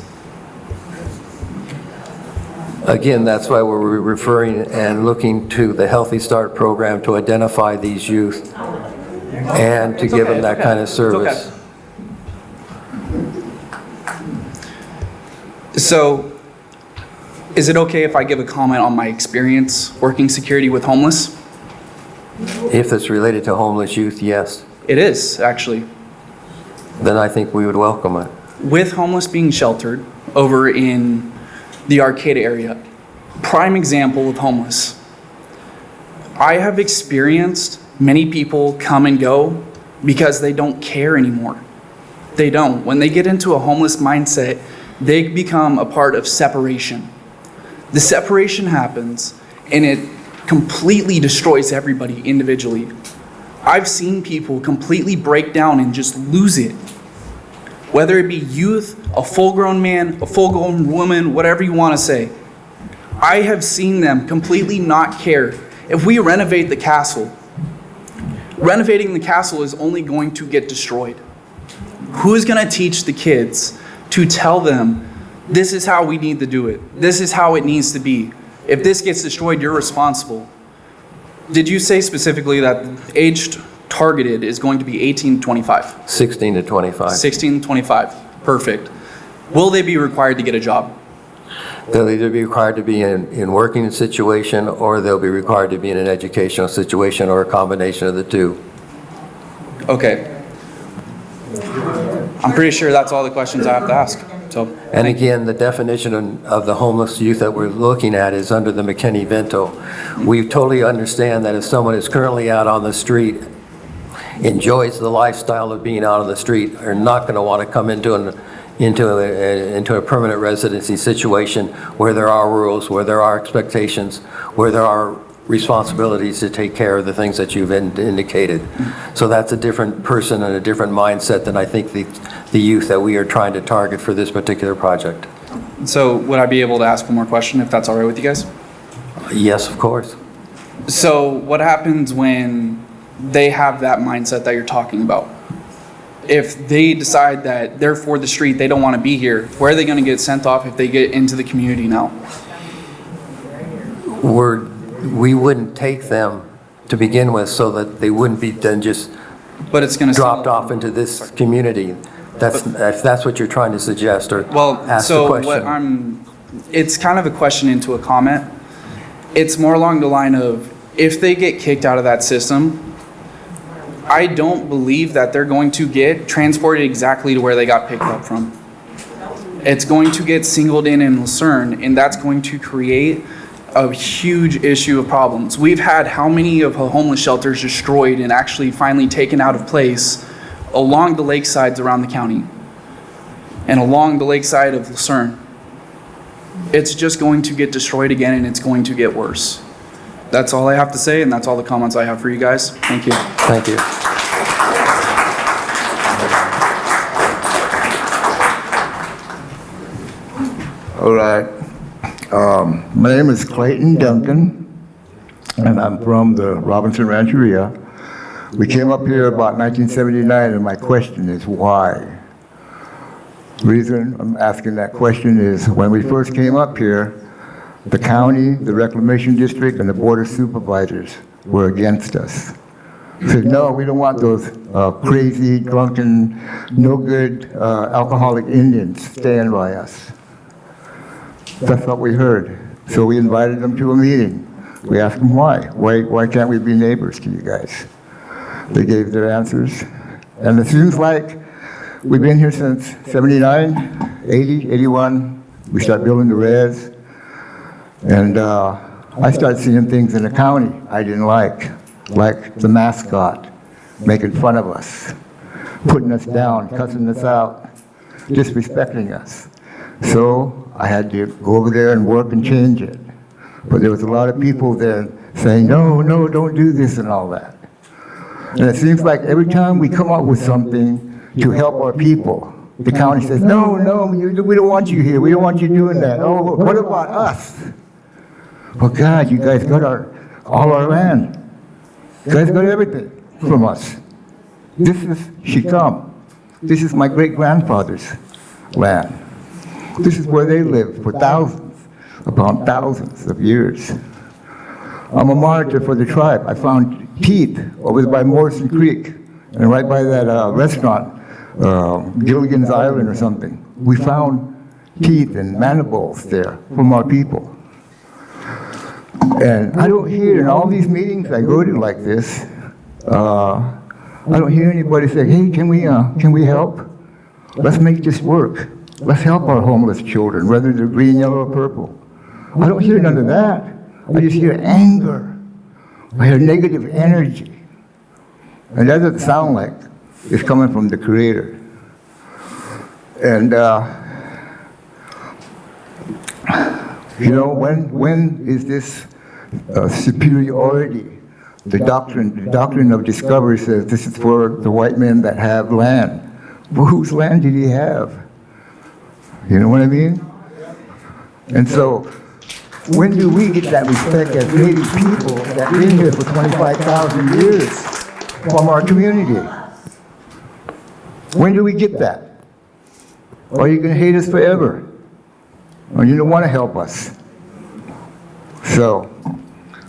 D: Again, that's why we're referring and looking to the Healthy Start program to identify these youth and to give them that kind of service.
O: So, is it okay if I give a comment on my experience working security with homeless?
D: If it's related to homeless youth, yes.
O: It is, actually.
D: Then I think we would welcome it.
O: With homeless being sheltered over in the Arcata area, prime example of homeless. I have experienced many people come and go because they don't care anymore. They don't. When they get into a homeless mindset, they become a part of separation. The separation happens and it completely destroys everybody individually. I've seen people completely break down and just lose it. Whether it be youth, a full-grown man, a full-grown woman, whatever you want to say. I have seen them completely not care. If we renovate the castle, renovating the castle is only going to get destroyed. Who is going to teach the kids to tell them, this is how we need to do it. This is how it needs to be. If this gets destroyed, you're responsible. Did you say specifically that age targeted is going to be 18 to 25?
D: 16 to 25.
O: 16 to 25. Perfect. Will they be required to get a job?
D: They'll either be required to be in working situation or they'll be required to be in an educational situation or a combination of the two.
O: Okay. I'm pretty sure that's all the questions I have to ask. So,
D: And again, the definition of the homeless youth that we're looking at is under the McKinney-Vento. We totally understand that if someone is currently out on the street, enjoys the lifestyle of being out on the street, are not going to want to come into a permanent residency situation where there are rules, where there are expectations, where there are responsibilities to take care of the things that you've indicated. So that's a different person and a different mindset than I think the youth that we are trying to target for this particular project.
O: so would I be able to ask one more question if that's all right with you guys?
D: Yes, of course.
O: So what happens when they have that mindset that you're talking about? If they decide that they're for the street, they don't want to be here, where are they going to get sent off if they get into the community now?
D: We wouldn't take them to begin with so that they wouldn't be then just
O: But it's going to
D: dropped off into this community. If that's what you're trying to suggest or ask the
O: so
D: question.
O: it's kind of a question into a comment. It's more along the line of, if they get kicked out of that system, I don't believe that they're going to get transported exactly to where they got picked up from. It's going to get singled in Lucerne, and that's going to create a huge issue of problems. We've had how many of the homeless shelters destroyed and actually finally taken out of place along the lakesides around the county and along the lakeside of Lucerne. It's just going to get destroyed again, and it's going to get worse. That's all I have to say, and that's all the comments I have for you guys. Thank you.
D: Thank you.
P: All right. My name is Clayton Duncan, and I'm from the Robinson Rancheria. We came up here about 1979, and my question is why? The reason I'm asking that question is when we first came up here, the county, the reclamation district, and the board of supervisors were against us. Said, no, we don't want those crazy, drunken, no good alcoholic Indians staying by us. That's what we heard. So we invited them to a meeting. We asked them why. Why can't we be neighbors to you guys? They gave their answers. And it seems like we've been here since 79, 80, 81. We started building the res. And I started seeing things in the county I didn't like the mascot making fun of us, putting us down, cussing us out, disrespecting us. So I had to go over there and work and change it. But there was a lot of people there saying, no, don't do this and all that. And it seems like every time we come up with something to help our people, the county says, no, we don't want you here. We don't want you doing that. Oh, what about us? Well, God, you guys got all our land. You guys got everything from us. This is Shikam. This is my great-grandfather's land. This is where they lived for thousands upon thousands of years. I'm a monitor for the tribe. I found teeth over by Morrison Creek and right by that restaurant, Gilligan's Island or something. We found teeth and mandibles there from our people. And I don't hear in all these meetings I go to like this, I don't hear anybody say, hey, can we help? Let's make this work. Let's help our homeless children, whether they're green, yellow, or purple. I don't hear none of that. I just hear anger. I hear negative energy. And that doesn't sound like it's coming from the Creator. And, you know, when is this superiority? The doctrine of discovery says this is for the white men that have land. Well, whose land did he have? You know what I mean? And so, when do we get that respect as Native people that have been here for 25,000 years from our community? When do we get that? Or are you going to hate us forever? Or you don't want to help us? So,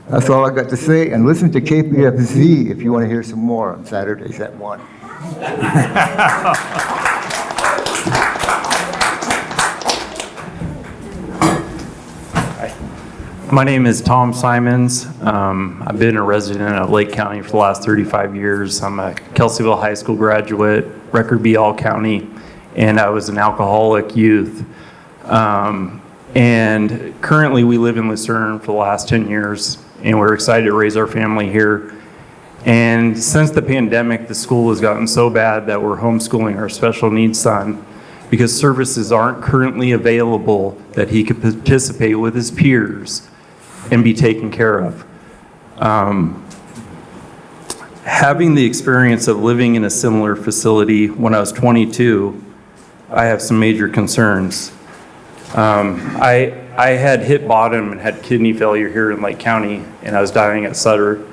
P: that's all I got to say. And listen to KPFZ if you want to hear some more on Saturdays at 1.
Q: My name is Tom Simons. I've been a resident of Lake County for the last 35 years. I'm a Kelseyville High School graduate, record B all county, and I was an alcoholic youth. And currently we live in Lucerne for the last 10 years, and we're excited to raise our family here. And since the pandemic, the school has gotten so bad that we're homeschooling our special needs son because services aren't currently available that he could participate with his peers and be taken care of. Having the experience of living in a similar facility when I was 22, I have some major concerns. I had hit bottom and had kidney failure here in Lake County, and I was dying at Sutter.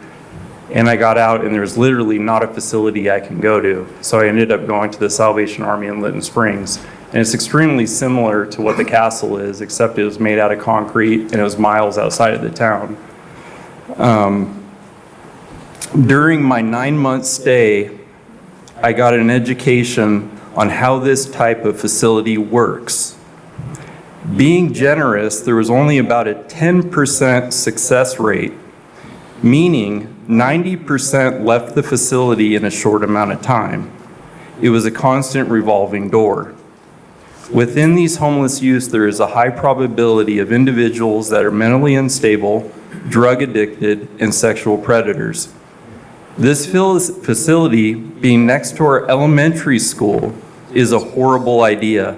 Q: And I got out, and there was literally not a facility I can go to. So I ended up going to the Salvation Army in Lytton Springs. And it's extremely similar to what the castle is, except it was made out of concrete, and it was miles outside of the town. During my 9-month stay, I got an education on how this type of facility works. Being generous, there was only about a 10% success rate, meaning 90% left the facility in a short amount of time. It was a constant revolving door. Within these homeless youth, there is a high probability of individuals that are mentally unstable, drug addicted, and sexual predators. This facility, being next to our elementary school, is a horrible idea.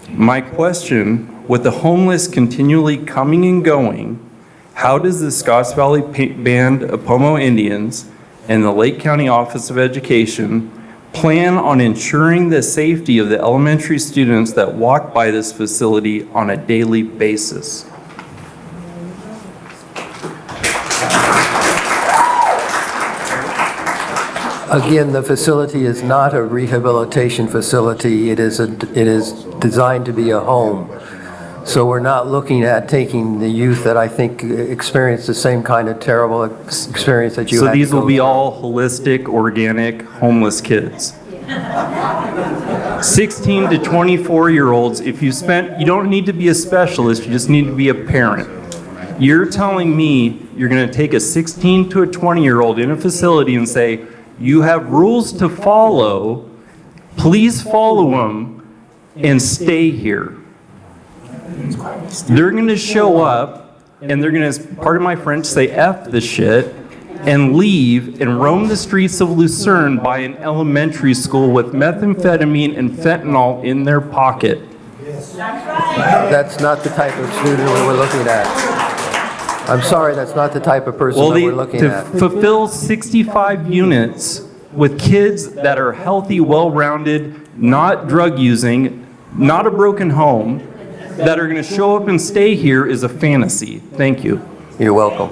Q: My question, with the homeless continually coming and going, how does the Scotts Valley Band of Pomo Indians and the Lake County Office of Education plan on ensuring the safety of the elementary students that walk by this facility on a daily basis?
D: Again, the facility is not a rehabilitation facility. It is designed to be a home. So we're not looking at taking the youth that I think experienced the same kind of terrible experience that you had.
Q: So these will be all holistic, organic, homeless kids. 16 to 24-year-olds, if you don't need to be a specialist, you just need to be a parent. You're telling me you're going to take a 16 to a 20-year-old in a facility and say, you have rules to follow, please follow them and stay here. They're going to show up and they're going to, pardon my French, say F the shit and leave and roam the streets of Lucerne by an elementary school with methamphetamine and fentanyl in their pocket.
D: That's not the type of student we're looking at. I'm sorry, that's not the type of person that we're looking at.
Q: To fulfill 65 units with kids that are healthy, well-rounded, not drug using, not a broken home, that are going to show up and stay here is a fantasy. Thank you.
D: You're welcome.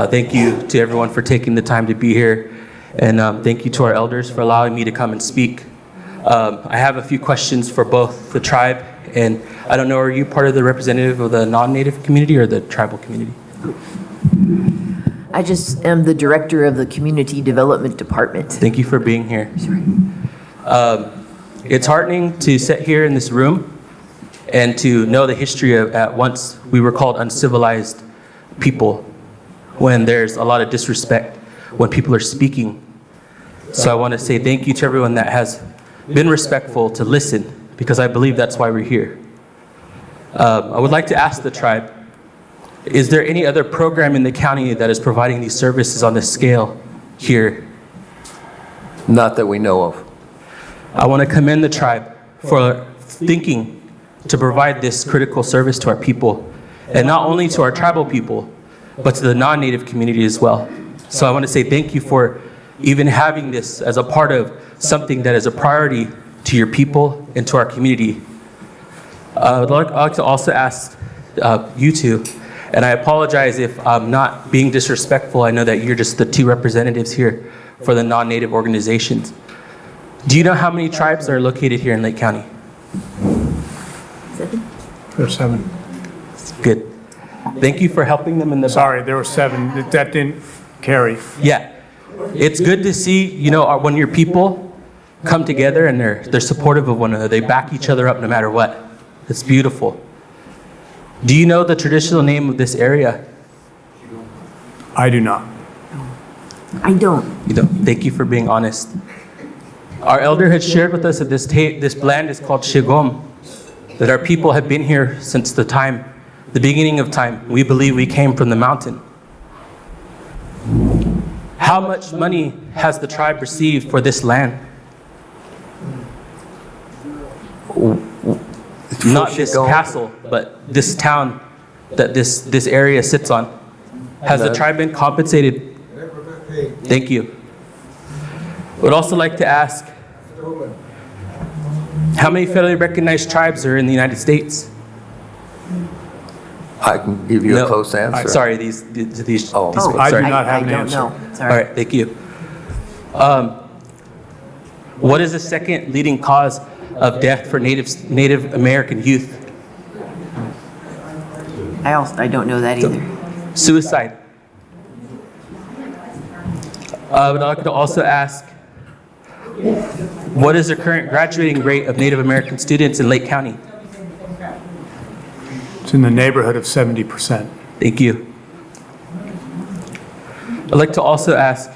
N: Thank you to everyone for taking the time to be here, and thank you to our elders for allowing me to come and speak. I have a few questions for both the tribe, and I don't know, are you part of the representative of the non-native community or the tribal community?
B: I just am the director of the Community Development Department.
N: Thank you for being here. It's heartening to sit here in this room and to know the history of at once we were called uncivilized people when there's a lot of disrespect when people are speaking. So I want to say thank you to everyone that has been respectful to listen, because I believe that's why we're here. I would like to ask the tribe, is there any other program in the county that is providing these services on this scale here?
D: Not that we know of.
N: I want to commend the tribe for thinking to provide this critical service to our people, and not only to our tribal people, but to the non-native community as well. So I want to say thank you for even having this as a part of something that is a priority to your people and to our community. I'd like to also ask you two, and I apologize if I'm not being disrespectful. I know that you're just the two representatives here for the non-native organizations. Do you know how many tribes are located here in Lake County?
B: 7.
C: There's 7.
N: Good. Thank you for helping them in the...
C: Sorry, there were 7. That didn't carry.
N: Yeah. It's good to see, you know, when your people come together and they're supportive of one another. They back each other up no matter what. It's beautiful. Do you know the traditional name of this area?
C: I do not.
B: I don't.
N: You don't. Thank you for being honest. Our elder had shared with us that this land is called Shigom, that our people have been here since the beginning of time. We believe we came from the mountain. How much money has the tribe received for this land? Not this castle, but this town that this area sits on. Has the tribe been compensated? Thank you. Would also like to ask, how many federally recognized tribes are in the United States?
D: I can give you a close answer.
N: Sorry,
C: I do not have an answer.
N: All right, thank you. What is the second leading cause of death for Native American youth?
B: I don't know that either.
N: Suicide. But I could also ask, what is the current graduating rate of Native American students in Lake County?
C: It's in the neighborhood of 70%.
N: Thank you. I'd like to also ask,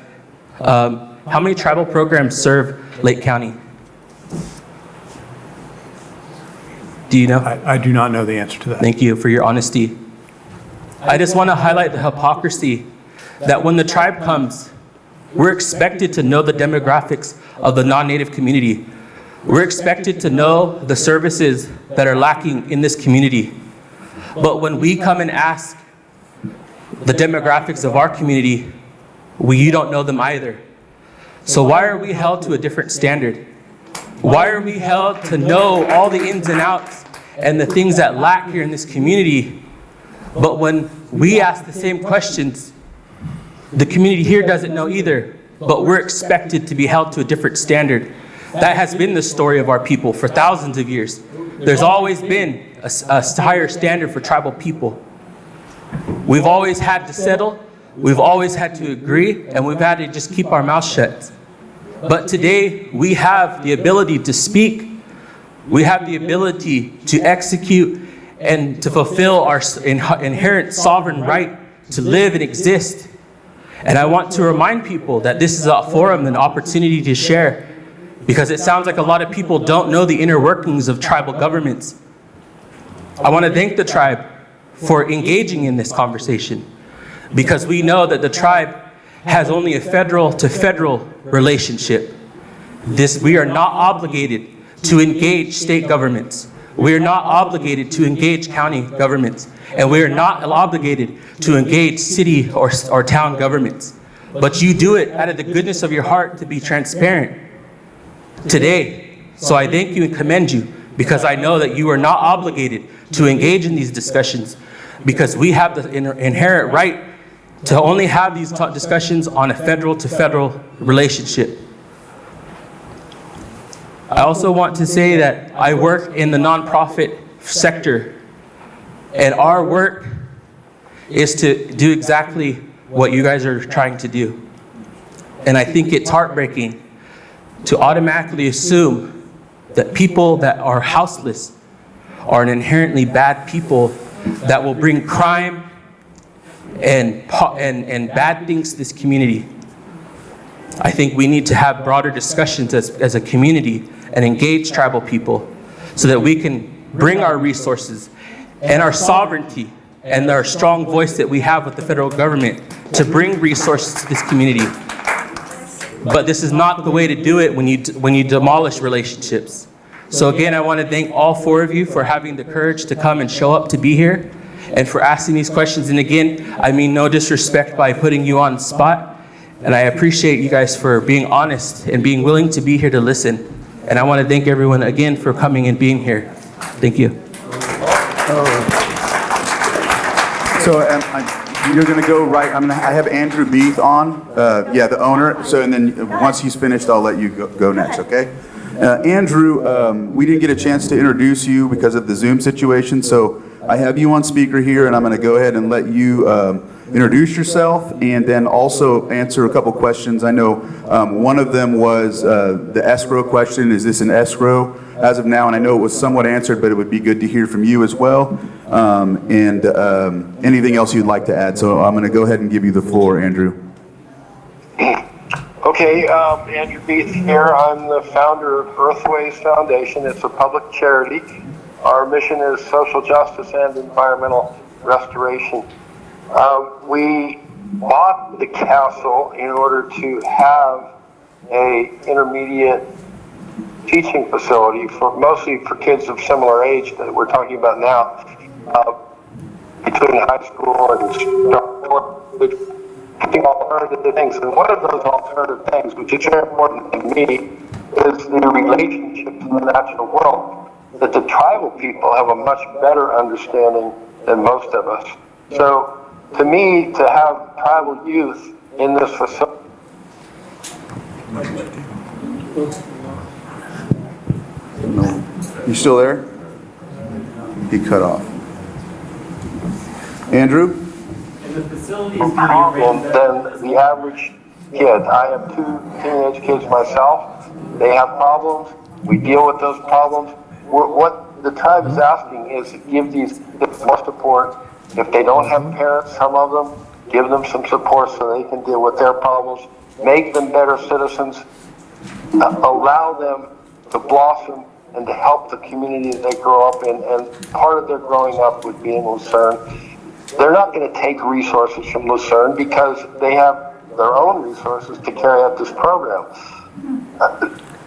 N: how many tribal programs serve Lake County? Do you know?
C: I do not know the answer to that.
N: Thank you for your honesty. I just want to highlight the hypocrisy that when the tribe comes, we're expected to know the demographics of the non-Native community. We're expected to know the services that are lacking in this community. But when we come and ask the demographics of our community, you don't know them either. So why are we held to a different standard? Why are we held to know all the ins and outs and the things that lack here in this community? But when we ask the same questions, the community here doesn't know either, but we're expected to be held to a different standard. That has been the story of our people for thousands of years. There's always been a higher standard for tribal people. We've always had to settle, we've always had to agree, and we've had to just keep our mouths shut. But today, we have the ability to speak, we have the ability to execute, and to fulfill our inherent sovereign right to live and exist. And I want to remind people that this is a forum, an opportunity to share, because it sounds like a lot of people don't know the inner workings of tribal governments. I want to thank the tribe for engaging in this conversation, because we know that the tribe has only a federal to federal relationship. We are not obligated to engage state governments. We are not obligated to engage county governments. And we are not obligated to engage city or town governments. But you do it out of the goodness of your heart to be transparent today. So I thank you and commend you, because I know that you are not obligated to engage in these discussions, because we have the inherent right to only have these discussions on a federal to federal relationship. I also want to say that I work in the nonprofit sector, and our work is to do exactly what you guys are trying to do. And I think it's heartbreaking to automatically assume that people that are houseless are an inherently bad people that will bring crime and bad things to this community. I think we need to have broader discussions as a community and engage tribal people so that we can bring our resources and our sovereignty and our strong voice that we have with the federal government to bring resources to this community. But this is not the way to do it when you demolish relationships. So again, I want to thank all four of you for having the courage to come and show up to be here and for asking these questions. And again, I mean no disrespect by putting you on the spot. And I appreciate you guys for being honest and being willing to be here to listen. And I want to thank everyone again for coming and being here. Thank you.
A: So you're going to go right. I have Andrew Beath on, the owner. So, and then once he's finished, I'll let you go next, okay? Andrew, we didn't get a chance to introduce you because of the Zoom situation. So I have you on speaker here, and I'm going to go ahead and let you introduce yourself and then also answer a couple questions. I know one of them was the escrow question. Is this an escrow as of now? And I know it was somewhat answered, but it would be good to hear from you as well. And anything else you'd like to add. So I'm going to go ahead and give you the floor, Andrew.
R: Okay, Andrew Beath here. I'm the founder of Earthways Foundation. It's a public charity. Our mission is social justice and environmental restoration. We bought the castle in order to have a intermediate teaching facility for mostly for kids of similar age that we're talking about now, between high school and alternative things. And one of those alternative things, which is very important to me, is the relationship to the natural world, that the tribal people have a much better understanding than most of us. So to me, to have tribal youth in this facility.
A: No. You still there? He cut off. Andrew?
R: Problem than the average kid. I have 2 teenage kids myself. They have problems. We deal with those problems. What the tribe is asking is to give these kids more support. If they don't have parents, some of them, give them some support so they can deal with their problems. Make them better citizens. Allow them to blossom and to help the community that they grow up in. And part of their growing up would be in Lucerne. They're not going to take resources from Lucerne because they have their own resources to carry out this program.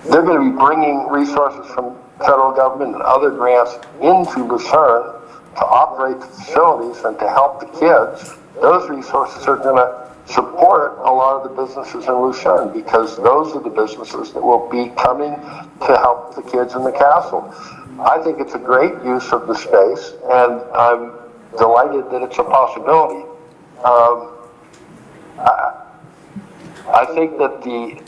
R: They're going to be bringing resources from federal government and other grants into Lucerne to operate the facilities and to help the kids. Those resources are going to support a lot of the businesses in Lucerne because those are the businesses that will be coming to help the kids in the castle. I think it's a great use of the space, and I'm delighted that it's a possibility. I think that the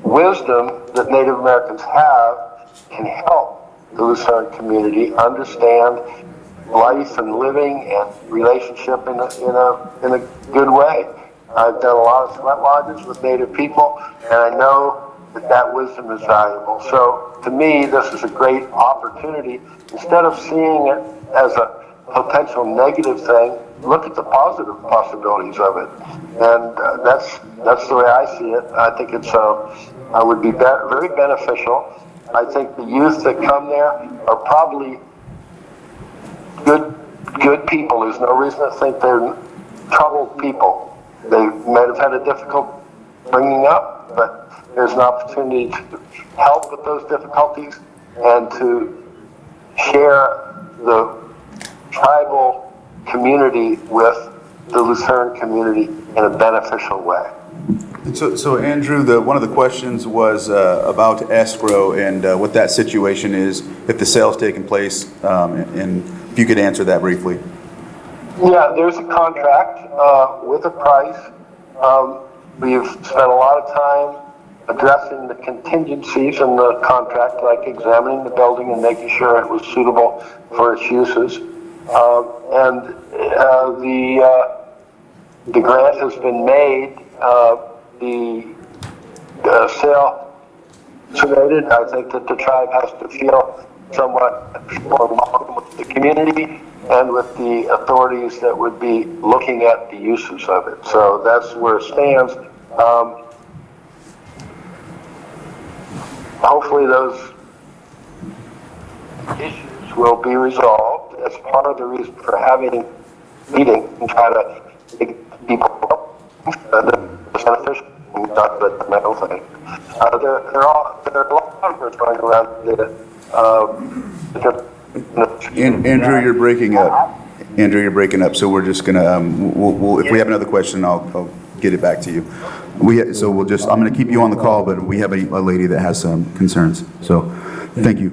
R: wisdom that Native Americans have can help the Lucerne community understand life and living and relationship in a good way. I've done a lot of sweat lodges with Native people, and I know that wisdom is valuable. So to me, this is a great opportunity. Instead of seeing it as a potential negative thing, look at the positive possibilities of it, and that's the way I see it. I think it's would be very beneficial. I think the youth that come there are probably good people. There's no reason to think they're troubled people. They might have had a difficult bringing up, but there's an opportunity to help with those difficulties and to share the tribal community with the Lucerne community in a beneficial way.
A: So Andrew, one of the questions was about escrow and what that situation is if the sale's taking place, and if you could answer that briefly.
R: Yeah, there's a contract with a price. We've spent a lot of time addressing the contingencies in the contract, like examining the building and making sure it was suitable for its uses. And the grant has been made. The sale submitted. I think that the tribe has to feel somewhat more welcome with the community and with the authorities that would be looking at the uses of it. So that's where it stands. Hopefully those issues will be resolved. That's part of the reason for having a meeting and try to make people beneficial, not the mental thing. There are a lot of groups running around
A: Andrew, you're breaking up. Andrew, you're breaking up. So we're just gonna if we have another question, I'll get it back to you. I'm going to keep you on the call, but we have a lady that has some concerns. So, thank you.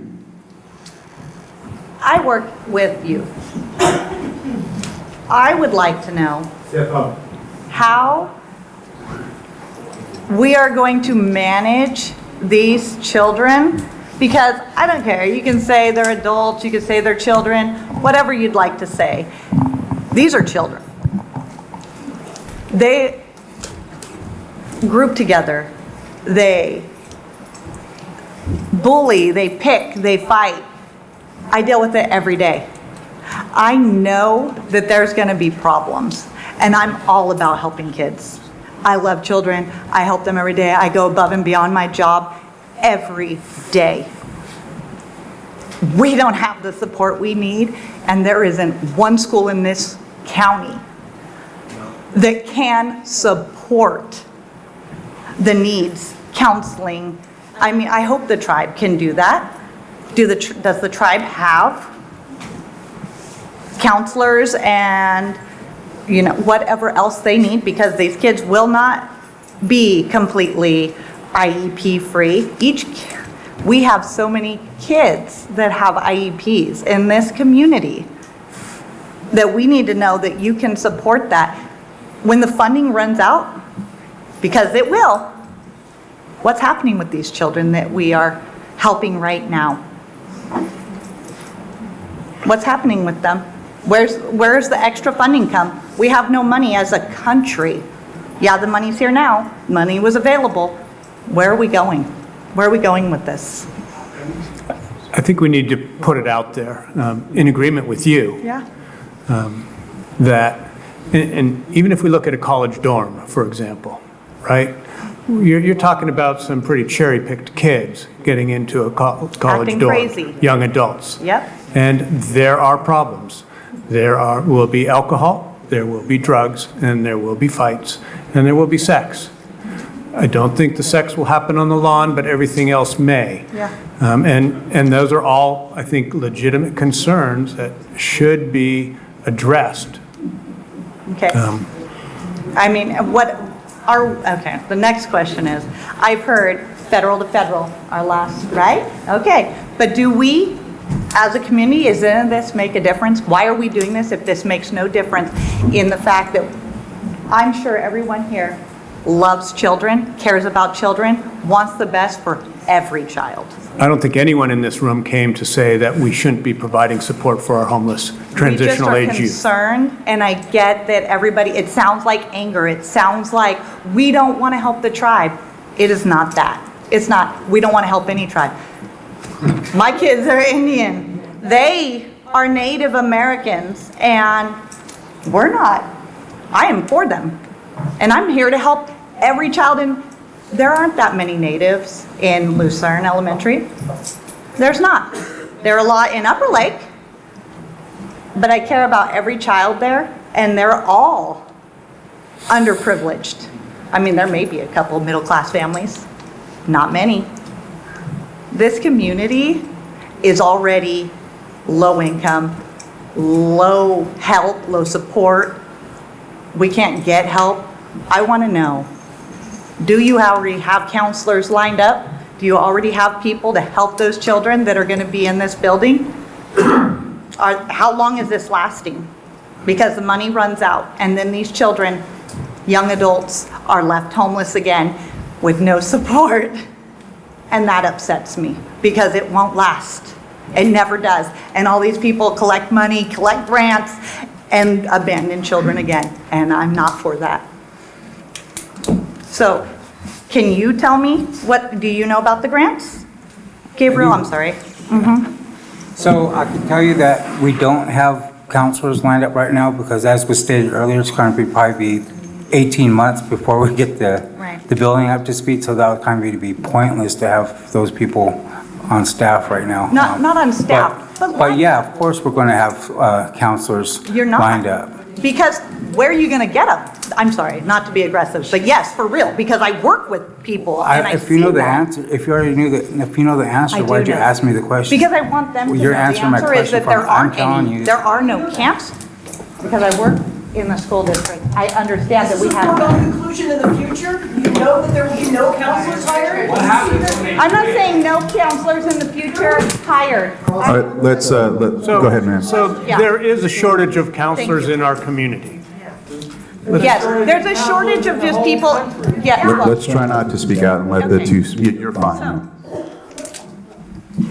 I: I work with youth. I would like to know how we are going to manage these children Because I don't care, you can say they're adults, you can say they're children, whatever you'd like to say. These are children. They group together, they bully, they pick, they fight. I deal with it every day. I know that there's going to be problems, and I'm all about helping kids. I love children. I help them every day. I go above and beyond my job every day. We don't have the support we need, and there isn't one school in this county that can support the needs, counseling. I mean, I hope the tribe can do that. Does the tribe have counselors and, you know, whatever else they need? Because these kids will not be completely IEP free. We have so many kids that have IEPs in this community that we need to know that you can support that. When the funding runs out, because it will, what's happening with these children that we are helping right now? What's happening with them? Where's the extra funding come? We have no money as a country. Yeah, the money's here now. Money was available. Where are we going? Where are we going with this?
C: I think we need to put it out there, in agreement with you,
I: Yeah.
C: that, and even if we look at a college dorm, for example, right? You're talking about some pretty cherry-picked kids getting into a college
I: Acting
C: dorm.
I: crazy.
C: Young adults.
I: Yep.
C: And there are problems. Will be alcohol, there will be drugs, and there will be fights, and there will be sex. I don't think the sex will happen on the lawn, but everything else may.
I: Yeah.
C: And those are all, I think, legitimate concerns that should be addressed.
I: Okay. I mean, okay, the next question is, I've heard federal to federal, our last, right? Okay, but do we, as a community, doesn't this make a difference? Why are we doing this if this makes no difference in the fact that I'm sure everyone here loves children, cares about children, wants the best for every child?
C: I don't think anyone in this room came to say that we shouldn't be providing support for our homeless transitional age
I: We
C: youth.
I: just are concerned, and I get that everybody, it sounds like anger, it sounds like we don't want to help the tribe. It is not that. It's not, we don't want to help any tribe. My kids are Indian. They are Native Americans, and we're not. I am for them. And I'm here to help every child in, there aren't that many natives in Lucerne Elementary. There's not. There are a lot in Upper Lake, but I care about every child there, and they're all underprivileged. I mean, there may be a couple of middle-class families, not many. This community is already low income, low help, low support. We can't get help. I want to know, do you already have counselors lined up? Do you already have people to help those children that are going to be in this building? How long is this lasting? Because the money runs out, and then these children, young adults, are left homeless again with no support. And that upsets me, because it won't last. It never does. And all these people collect money, collect grants, and abandon children again. And I'm not for that. So, can you tell me, what do you know about the grants? Gabriel, I'm sorry.
E: So I can tell you that we don't have counselors lined up right now because, as was stated earlier, it's going to be probably 18 months before we get the building up to speed. So that would kind of be pointless to have those people on staff right now.
I: Not on staff,
E: But yeah, of course, we're going to have counselors
I: You're not.
E: lined up.
I: Because where are you going to get them? I'm sorry, not to be aggressive, but yes, for real, because I work with people and I
E: If
I: see
E: you know the
I: that.
E: answer, if you already knew if you know the answer,
I: I do
E: why'd you
I: know.
E: ask me the question?
I: Because I want them to know.
E: You're
I: The
E: answering my
I: answer is
E: question
I: that there
E: from, I'm
I: aren't
E: telling
I: any.
E: you.
I: There are no camps, because I work in the school district. I understand that we
K: Support
I: have.
K: on inclusion in the future? You know that there will be no counselors hired?
I: I'm not saying no counselors in the future hired.
A: All right, go ahead, ma'am.
C: So
I: Yeah.
C: there is a shortage of counselors in our community.
I: Yes, there's a shortage of just people, yeah.
A: Let's try not to speak out and let the two, you're fine.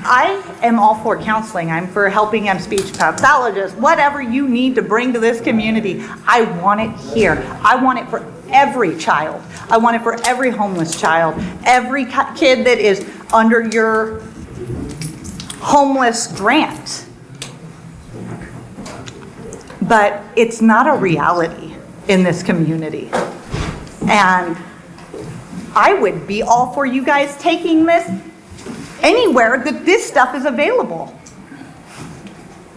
I: I am all for counseling. I'm for helping them speech pathologists, whatever you need to bring to this community. I want it here. I want it for every child. I want it for every homeless child, every kid that is under your homeless grant. But it's not a reality in this community. And I would be all for you guys taking this anywhere that this stuff is available.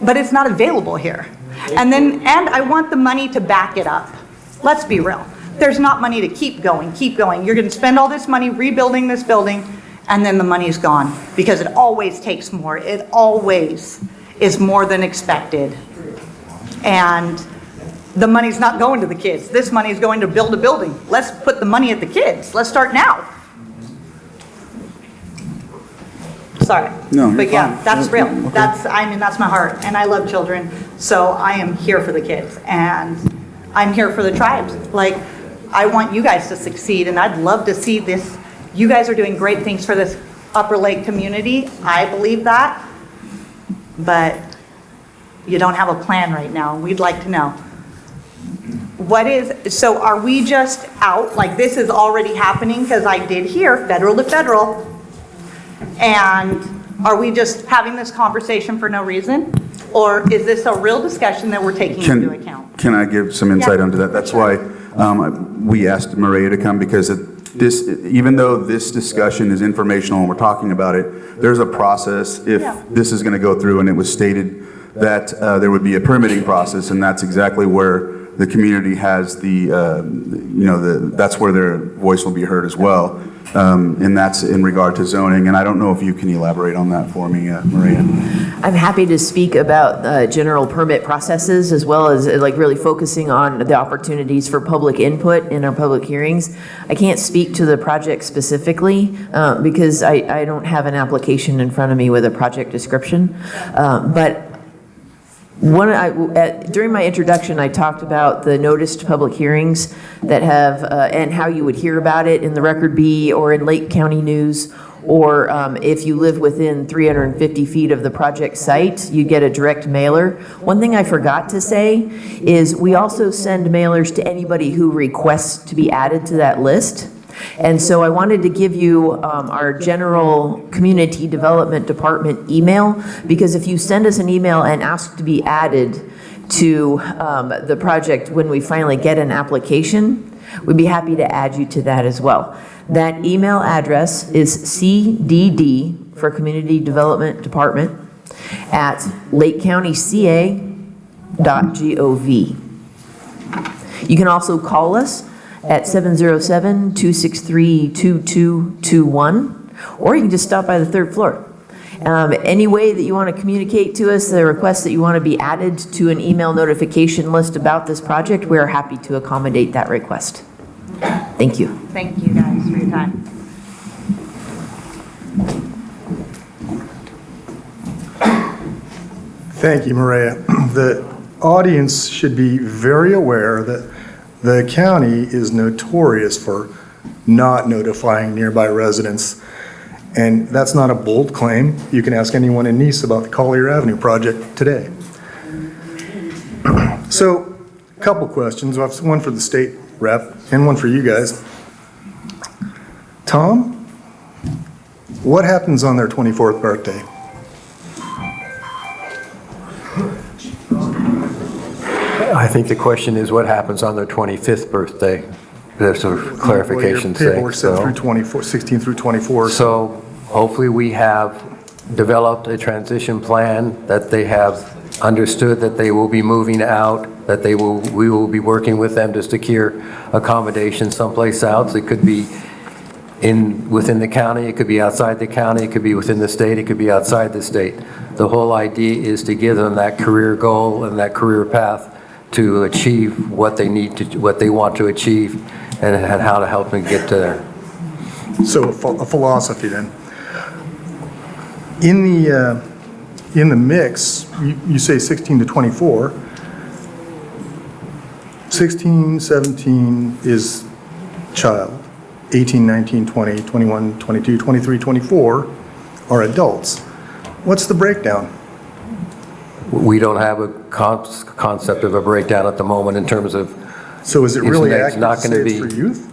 I: But it's not available here. And I want the money to back it up. Let's be real. There's not money to keep going. You're going to spend all this money rebuilding this building, and then the money's gone because it always takes more. It always is more than expected. And the money's not going to the kids. This money's going to build a building. Let's put the money at the kids. Let's start now. Sorry.
A: No,
I: but
A: you're
I: yeah,
A: fine.
I: that's real.
A: Okay.
I: That's my heart. And I love children. So I am here for the kids. And I'm here for the tribes. Like, I want you guys to succeed. And I'd love to see this. You guys are doing great things for this Upper Lake community. I believe that. But you don't have a plan right now. We'd like to know. So are we just out, like this is already happening? Because I did hear federal to federal. And are we just having this conversation for no reason? Or is this a real discussion that we're taking into account?
A: Can I give some insight
I: Yeah.
A: onto that? That's why we asked Maria to come, because even though this discussion is informational and we're talking about it, there's a process if this is going to go through, and it was stated that there would be a permitting process, and that's exactly where the community has that's where their voice will be heard as well. And that's in regard to zoning. And I don't know if you can elaborate on that for me, Maria.
B: I'm happy to speak about general permit processes, as well as like really focusing on the opportunities for public input in our public hearings. I can't speak to the project specifically because I don't have an application in front of me with a project description. But during my introduction, I talked about the noticed public hearings that have, and how you would hear about it in the Record B or in Lake County News, or if you live within 350 feet of the project site, you get a direct mailer. One thing I forgot to say is we also send mailers to anybody who requests to be added to that list. And so I wanted to give you our general community development department email, because if you send us an email and ask to be added to the project when we finally get an application, we'd be happy to add you to that as well. That email address is CDD for Community Development Department at lakecountyca.gov. You can also call us at 707-263-2221, or you can just stop by the third floor. Any way that you want to communicate to us the request that you want to be added to an email notification list about this project, we are happy to accommodate that request. Thank you.
I: Thank you guys for your time.
G: Thank you, Maria. The audience should be very aware that the county is notorious for not notifying nearby residents. And that's not a bold claim. You can ask anyone in Nice about the Collier Avenue project today. So, a couple questions. I have one for the state rep and one for you guys. Tom, what happens on their 24th birthday?
D: I think the question is what happens on their 25th birthday. There's a clarification sake.
G: Paperwork said through 24, 16 through 24.
D: So hopefully we have developed a transition plan, that they have understood that they will be moving out, that we will be working with them to secure accommodation someplace else. It could be within the county, it could be outside the county, it could be within the state, it could be outside the state. The whole idea is to give them that career goal and that career path to achieve what they need to, what they want to achieve, and how to help them get to there.
G: So a philosophy then. In the mix, you say 16 to 24. 16, 17 is child. 18, 19, 20, 21, 22, 23, 24 are adults. What's the breakdown?
D: We don't have a concept of a breakdown at the moment in terms of.
G: So is it really
D: it's
G: accurate
D: not
G: to say
D: gonna
G: it's
D: be.
G: for youth?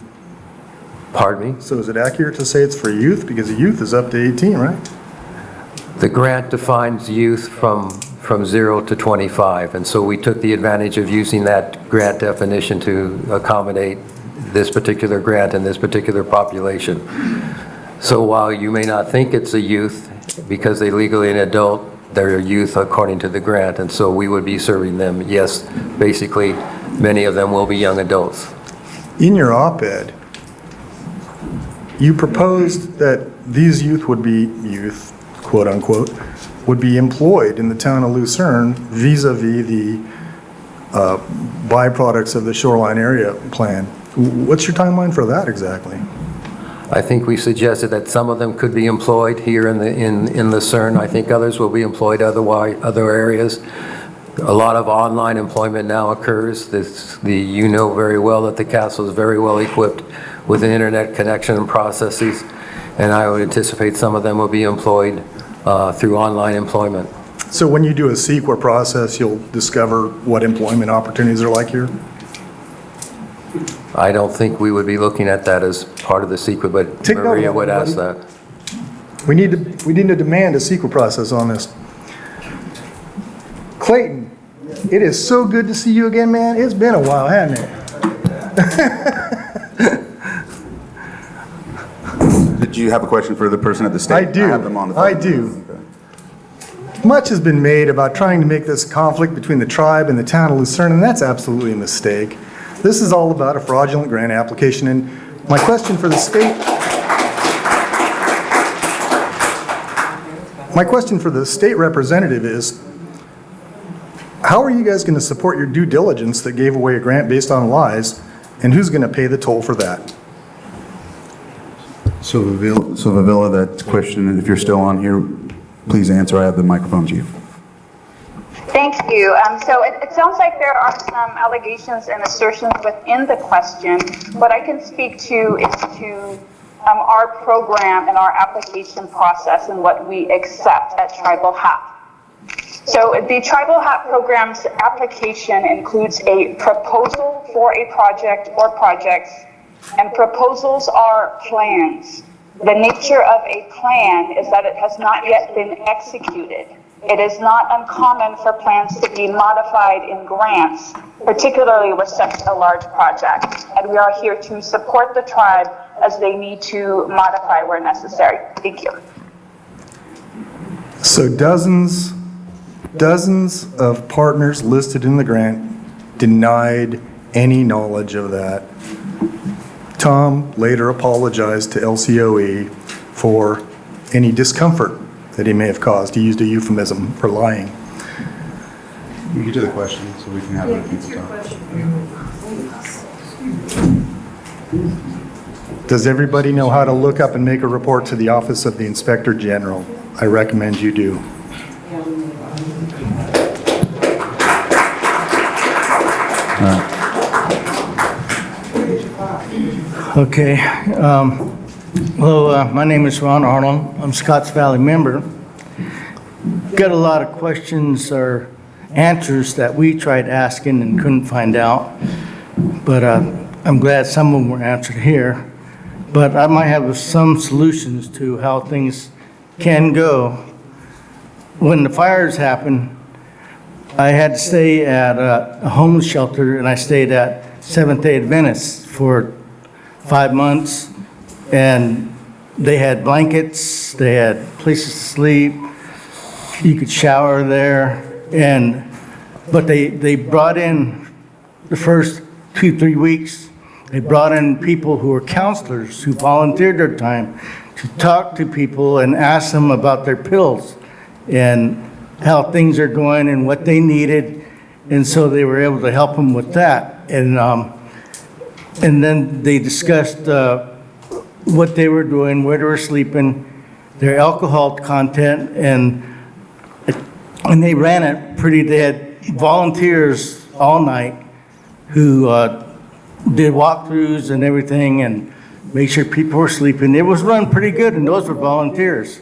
D: Pardon me?
G: So is it accurate to say it's for youth? Because the youth is up to 18, right?
D: The grant defines youth from 0 to 25, and so we took the advantage of using that grant definition to accommodate this particular grant and this particular population. So while you may not think it's a youth, because they legally an adult, they're a youth according to the grant, and so we would be serving them. Yes, basically, many of them will be young adults.
G: In your op-ed, you proposed that these youth would be youth, quote unquote, would be employed in the town of Lucerne vis-a-vis the byproducts of the shoreline area plan. What's your timeline for that exactly?
D: I think we suggested that some of them could be employed here in Lucerne. I think others will be employed other areas. A lot of online employment now occurs. You know very well that the castle is very well equipped with an internet connection and processes, and I would anticipate some of them will be employed through online employment.
G: So when you do a CEQA process, you'll discover what employment opportunities are like here?
D: I don't think we would be looking at that as part of the secret, but
G: Take note of
D: Maria
G: that,
D: would ask that.
G: We need to demand a CEQA process on this. Clayton, it is so good to see you again, man. It's been a while, hasn't it?
A: Did you have a question for the person at the stage?
G: I do.
A: have them on the phone.
G: I do. Much has been made about trying to make this conflict between the tribe and the town of Lucerne, and that's absolutely a mistake. This is all about a fraudulent grant application, and my question for the state representative is, how are you guys going to support your due diligence that gave away a grant based on lies, and who's going to pay the toll for that?
A: So Vavila, that question, if you're still on here, please answer. I have the microphone to you.
F: Thank you. So it sounds like there are some allegations and assertions within the question. What I can speak to is to our program and our application process and what we accept at Tribal HAP. So the Tribal HAP program's application includes a proposal for a project or projects, and proposals are plans. The nature of a plan is that it has not yet been executed. It is not uncommon for plans to be modified in grants, particularly with such a large project. And we are here to support the tribe as they need to modify where necessary. Thank you.
G: So dozens of partners listed in the grant denied any knowledge of that. Tom later apologized to LCOE for any discomfort that he may have caused. He used a euphemism for lying.
A: You get to the question so we can have it.
G: Does everybody know how to look up and make a report to the Office of the Inspector General? I recommend you do.
J: Okay. My name is Ron Arnold. I'm Scotts Valley member. Got a lot of questions or answers that we tried asking and couldn't find out, but I'm glad some of them were answered here. But I might have some solutions to how things can go. When the fires happened, I had to stay at a homeless shelter, and I stayed at Seventh-day Adventist for 5 months, and they had blankets, they had places to sleep, you could shower there, but they brought in, the first 2-3 weeks, they brought in people who were counselors who volunteered their time to talk to people and ask them about their pills and how things are going and what they needed, and so they were able to help them with that. And then they discussed what they were doing, where they were sleeping, their alcohol content, and they ran it pretty. They had volunteers all night who did walkthroughs and everything and made sure people were sleeping. It was run pretty good, and those were volunteers.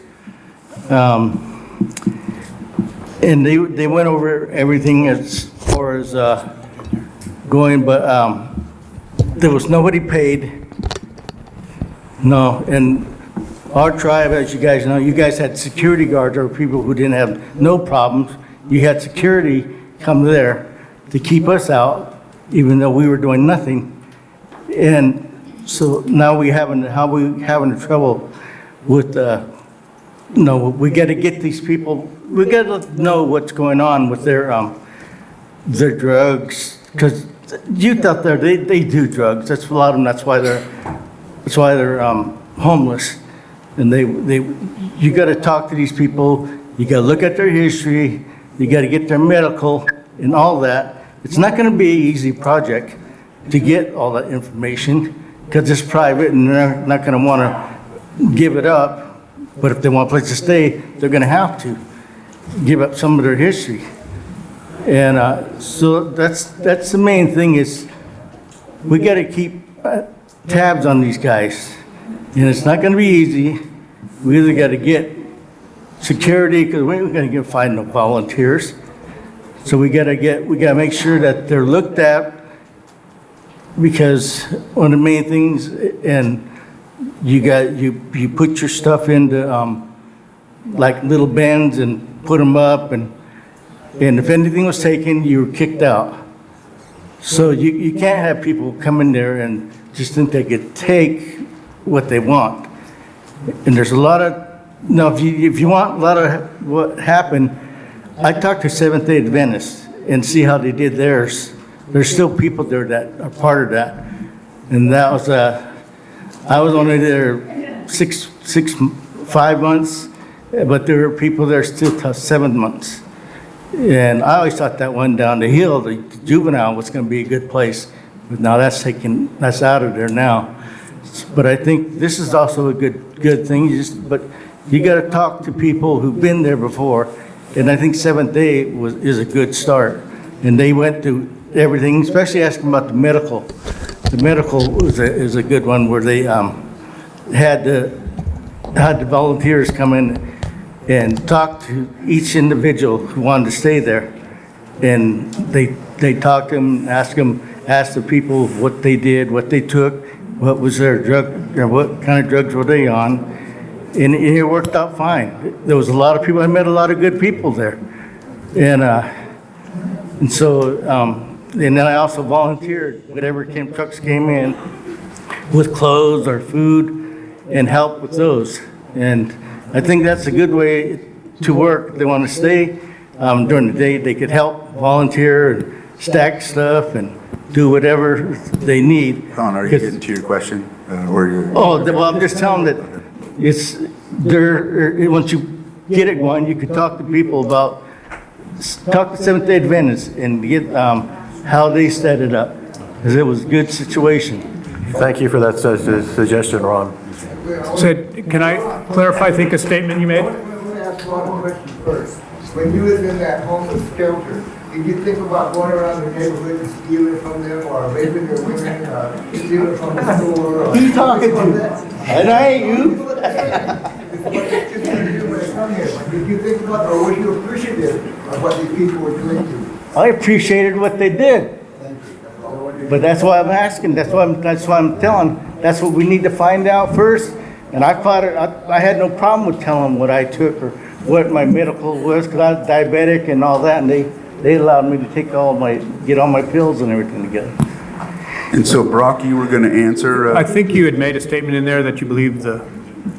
J: and they went over everything as far as going, but there was nobody paid. No, and our tribe, as you guys know, you guys had security guards or people who didn't have no problems. You had security come there to keep us out, even though we were doing nothing. And so now we having trouble with, we got to get these people, we got to know what's going on with their drugs, because youth out there, they do drugs. That's a lot of them. That's why they're homeless. And you got to talk to these people. You got to look at their history. You got to get their medical and all that. It's not going to be an easy project to get all that information because it's private and they're not going to want to give it up. But if they want a place to stay, they're going to have to give up some of their history. And so that's the main thing is we got to keep tabs on these guys. And it's not going to be easy. We either got to get security because we ain't going to find no volunteers. So we got to make sure that they're looked at, because one of the main things, and you put your stuff into like little bins and put them up, and if anything was taken, you were kicked out. So you can't have people come in there and just think they could take what they want. And there's a lot of, if you want a lot of what happened, I talked to Seventh-day Adventists and see how they did theirs. There's still people there that are part of that. And that was, I was only there 5 months, but there were people there still 7 months. And I always thought that one down the hill, the juvenile, was going to be a good place. But now that's out of there now. But I think this is also a good thing. But you got to talk to people who've been there before. And I think Seventh Day is a good start. And they went through everything, especially asking about the medical. The medical is a good one where they had the volunteers come in and talk to each individual who wanted to stay there. And they talked to them, asked the people what they did, what they took, what was their drug, or what kind of drugs were they on. And it worked out fine. There was a lot of people, I met a lot of good people there. And so, and then I also volunteered, whatever trucks came in with clothes or food and help with those. And I think that's a good way to work. If they want to stay during the day, they could help volunteer and stack stuff and do whatever they need.
A: Colin, are you getting to your question?
J: Well, I'm just telling that it's there. Once you get it going, you can talk to people about, talk to Seventh-day Adventists and get how they set it up, because it was a good situation.
D: Thank you for that suggestion, Ron.
C: Sid, can I clarify, I think, a statement you made?
S: Let me ask one question first. When you was in that homeless shelter, did you think about going around the neighborhood and stealing from them, or raping their women, stealing from the store?
J: Who you talking to? And I ain't you.
S: Did you think about, or were you appreciative of what these people were doing to you?
J: I appreciated what they did. But that's why I'm asking, that's why I'm telling, that's what we need to find out first. And I had no problem with telling them what I took or what my medical was, because I was diabetic and all that, and they allowed me to get all my pills and everything together.
A: And so, Brock, you were going to answer?
C: I think you had made a statement in there that you believe the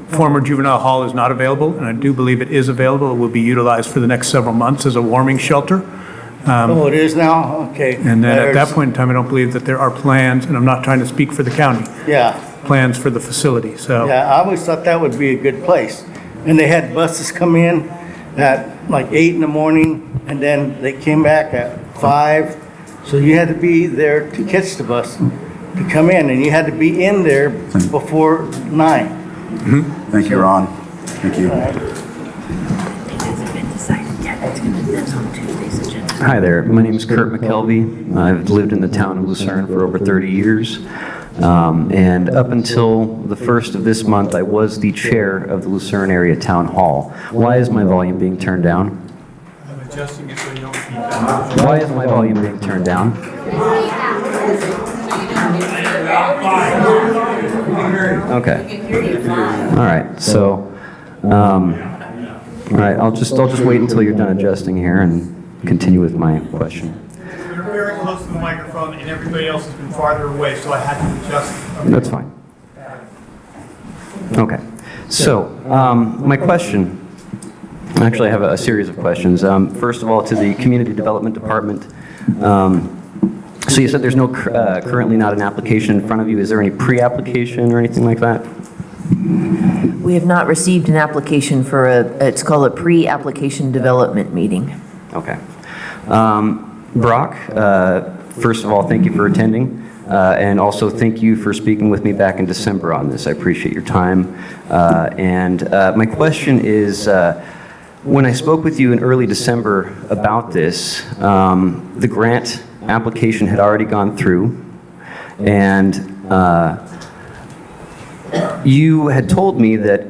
C: former juvenile hall is not available, and I do believe it is available. It will be utilized for the next several months as a warming shelter.
J: It is now? Okay.
C: And then at that point in time, I don't believe that there are plans, and I'm not trying to speak for the county.
J: Yeah.
C: Plans for the facility, so.
J: Yeah, I always thought that would be a good place. And they had buses come in at like 8 in the morning, and then they came back at 5. So you had to be there to catch the bus to come in, and you had to be in there before 9.
A: Mm-hmm. Thank you, Ron. Thank you.
T: Hi there, my name is Kurt McKelvey. I've lived in the town of Lucerne for over 30 years. And up until the first of this month, I was the chair of the Lucerne Area Town Hall. Why is my volume being turned down?
C: I'm adjusting it so you don't feedback.
T: Why is my volume being turned down? Okay. All right. So, all right. I'll just wait until you're done adjusting here and continue with my question.
C: You're very close to the microphone, and everybody else has been farther away, so I had to adjust.
T: That's fine. Okay. So, my question. Actually, I have a series of questions. First of all, to the Community Development Department. So you said there's no currently not an application in front of you. Is there any pre-application or anything like that?
B: We have not received an application for it's called a pre-application development meeting.
T: Okay. Brock, first of all, thank you for attending. And also thank you for speaking with me back in December on this. I appreciate your time. And my question is, when I spoke with you in early December about this, the grant application had already gone through, and you had told me that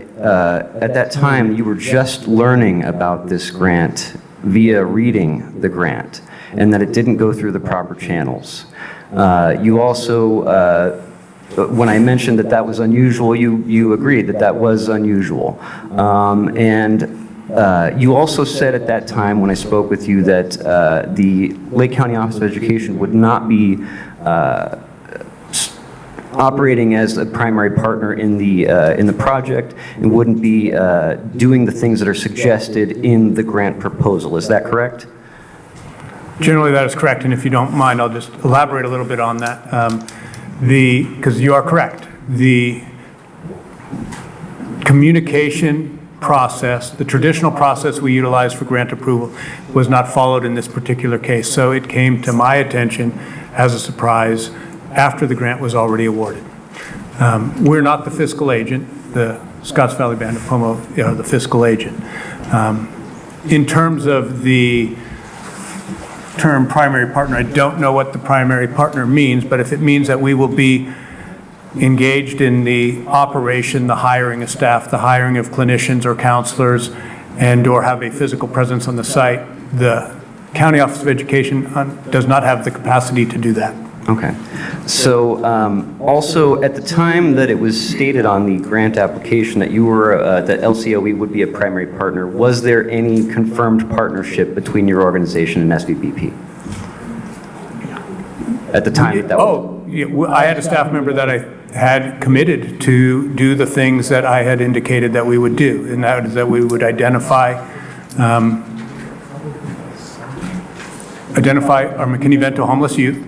T: at that time you were just learning about this grant via reading the grant, and that it didn't go through the proper channels. You also, when I mentioned that that was unusual, you agreed that that was unusual. You also said at that time when I spoke with you that the Lake County Office of Education would not be operating as a primary partner in the project and wouldn't be doing the things that are suggested in the grant proposal. Is that correct?
C: Generally, that is correct, and if you don't mind, I'll just elaborate a little bit on that. Because you are correct. The communication process, the traditional process we utilize for grant approval, was not followed in this particular case. So it came to my attention as a surprise after the grant was already awarded. We're not the fiscal agent. The Scotts Valley Band of Pomo are the fiscal agent. In terms of the term primary partner, I don't know what the primary partner means, but if it means that we will be engaged in the operation, the hiring of staff, the hiring of clinicians or counselors, and or have a physical presence on the site, the County Office of Education does not have the capacity to do that.
T: Okay. So also at the time that it was stated on the grant application that you were, that LCOE would be a primary partner, was there any confirmed partnership between your organization and SVBP? At the time that was...
C: Yeah, I had a staff member that I had committed to do the things that I had indicated that we would do, and that is that we would identify our McKinney-Vento homeless youth,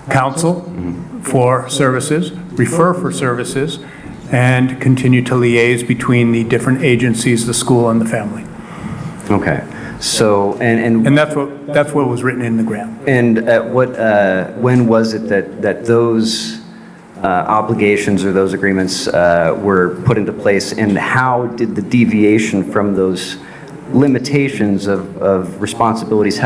C: counsel for services, refer for services, and continue to liaise between the different agencies, the school and the family.
T: Okay. So,
C: and that's what was written in the grant.
T: And at when was it that those obligations or those agreements were put into place, and how did the deviation from those limitations of responsibilities,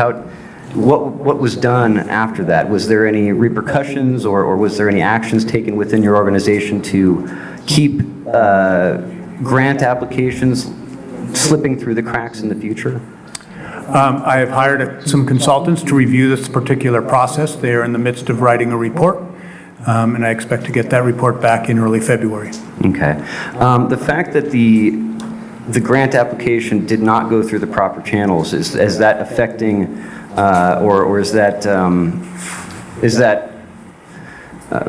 T: what was done after that? Was there any repercussions or was there any actions taken within your organization to keep grant applications slipping through the cracks in the future?
C: I have hired some consultants to review this particular process. They are in the midst of writing a report, and I expect to get that report back in early February.
T: Okay. The fact that the grant application did not go through the proper channels, is that affecting, or is that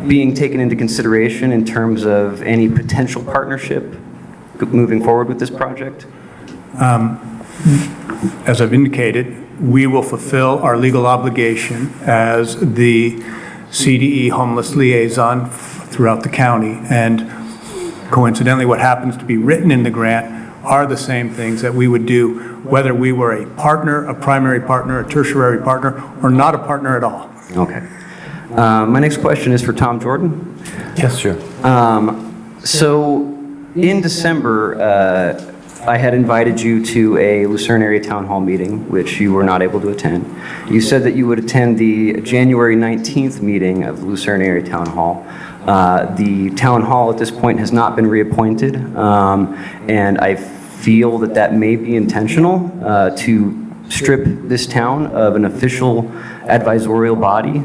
T: being taken into consideration in terms of any potential partnership moving forward with this project?
C: As I've indicated, we will fulfill our legal obligation as the CDE homeless liaison throughout the county. And coincidentally, what happens to be written in the grant are the same things that we would do whether we were a partner, a primary partner, a tertiary partner, or not a partner at all.
T: Okay. My next question is for Tom Jordan.
D: Yes, sure.
T: So in December, I had invited you to a Lucerne area town hall meeting, which you were not able to attend. You said that you would attend the January 19th meeting of the Lucerne area town hall. The town hall at this point has not been reappointed, and I feel that that may be intentional to strip this town of an official advisorial body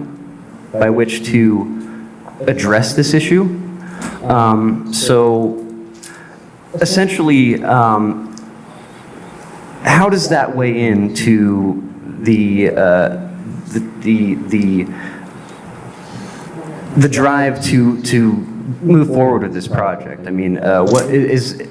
T: by which to address this issue. So essentially, how does that weigh into the drive to move forward with this project? I mean, what is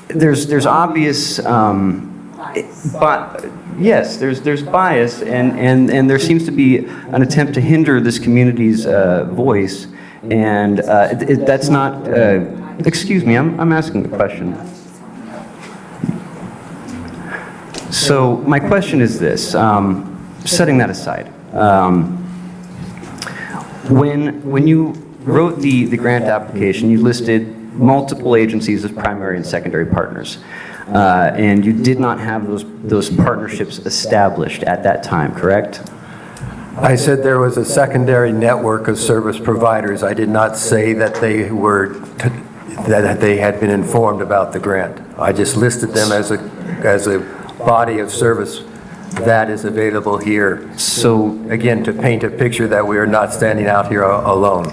T: there's obvious, but yes, there's bias, and there seems to be an attempt to hinder this community's voice, and that's not. Excuse me, I'm asking a question. So my question is this, setting that aside, when you wrote the grant application, you listed multiple agencies as primary and secondary partners, and you did not have those partnerships established at that time, correct?
D: I said there was a secondary network of service providers. I did not say that they were, that they had been informed about the grant. I just listed them as a body of service that is available here. So again, to paint a picture that we are not standing out here alone.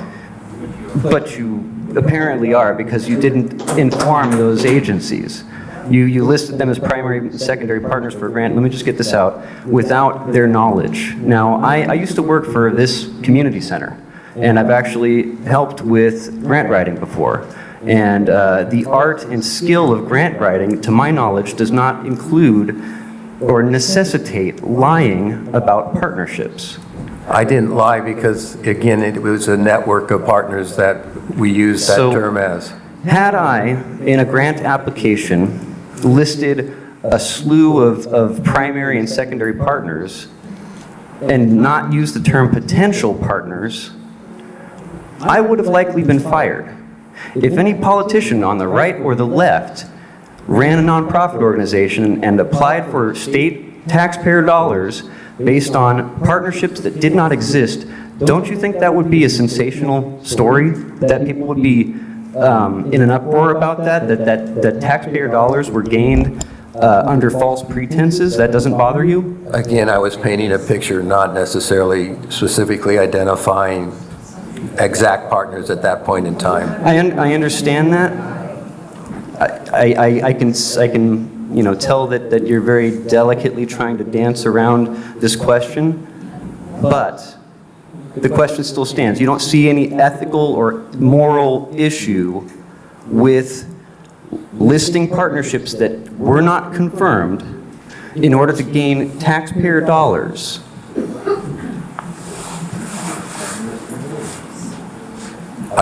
T: But you apparently are, because you didn't inform those agencies. You listed them as primary and secondary partners for a grant. Let me just get this out. Without their knowledge. Now, I used to work for this community center, and I've actually helped with grant writing before. And the art and skill of grant writing, to my knowledge, does not include or necessitate lying about partnerships.
D: I didn't lie because, again, it was a network of partners that we use that term as.
T: Had I, in a grant application, listed a slew of primary and secondary partners and not used the term potential partners, I would have likely been fired. If any politician on the right or the left ran a nonprofit organization and applied for state taxpayer dollars based on partnerships that did not exist, don't you think that would be a sensational story? That people would be in an uproar about that taxpayer dollars were gained under false pretenses? That doesn't bother you?
D: Again, I was painting a picture, not necessarily specifically identifying exact partners at that point in time.
T: I understand that. I can tell that you're very delicately trying to dance around this question, but the question still stands. You don't see any ethical or moral issue with listing partnerships that were not confirmed in order to gain taxpayer dollars.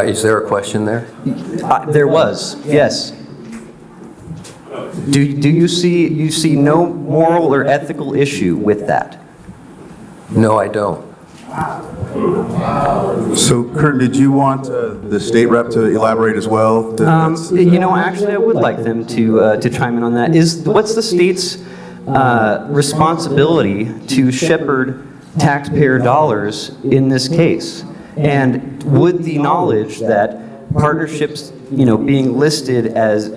D: Is there a question there?
T: There was, yes. Do you see no moral or ethical issue with that?
D: No, I don't.
A: So, Kurt, did you want the state rep to elaborate as well?
T: Actually, I would like them to chime in on that. What's the state's responsibility to shepherd taxpayer dollars in this case? And would the knowledge that partnerships, being listed as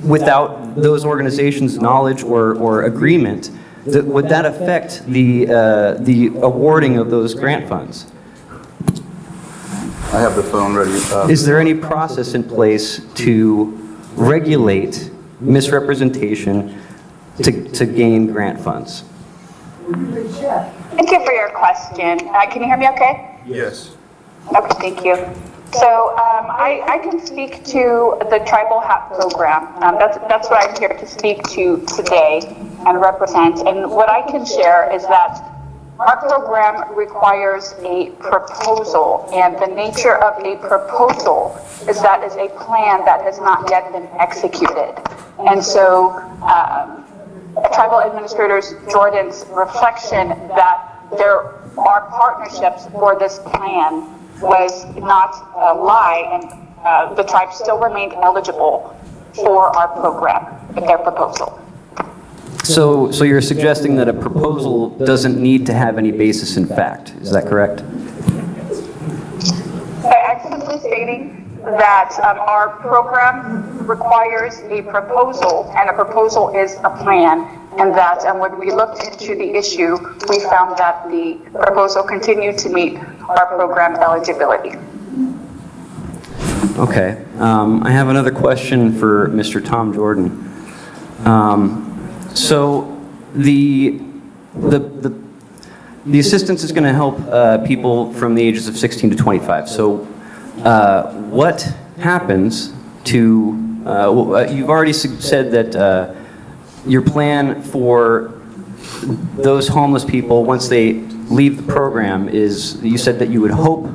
T: without those organizations' knowledge or agreement, would that affect the awarding of those grant funds?
A: I have the phone ready.
T: Is there any process in place to regulate misrepresentation to gain grant funds?
F: Thank you for your question. Can you hear me okay?
A: Yes.
F: Okay, thank you. So I can speak to the Tribal Hat Program. That's what I'm here to speak to today and represent. And what I can share is that our program requires a proposal, and the nature of a proposal is that is a plan that has not yet been executed. And so Tribal Administrators Jordan's reflection that there are partnerships for this plan was not a lie, and the tribe still remained eligible for our program with their proposal.
T: So you're suggesting that a proposal doesn't need to have any basis in fact, is that correct?
F: I simply stating that our program requires a proposal, and a proposal is a plan, and that when we looked into the issue, we found that the proposal continued to meet our program eligibility.
T: Okay. I have another question for Mr. Tom Jordan. So the assistance is going to help people from the ages of 16 to 25. So what happens to, you've already said that your plan for those homeless people, once they leave the program, is, you said that you would hope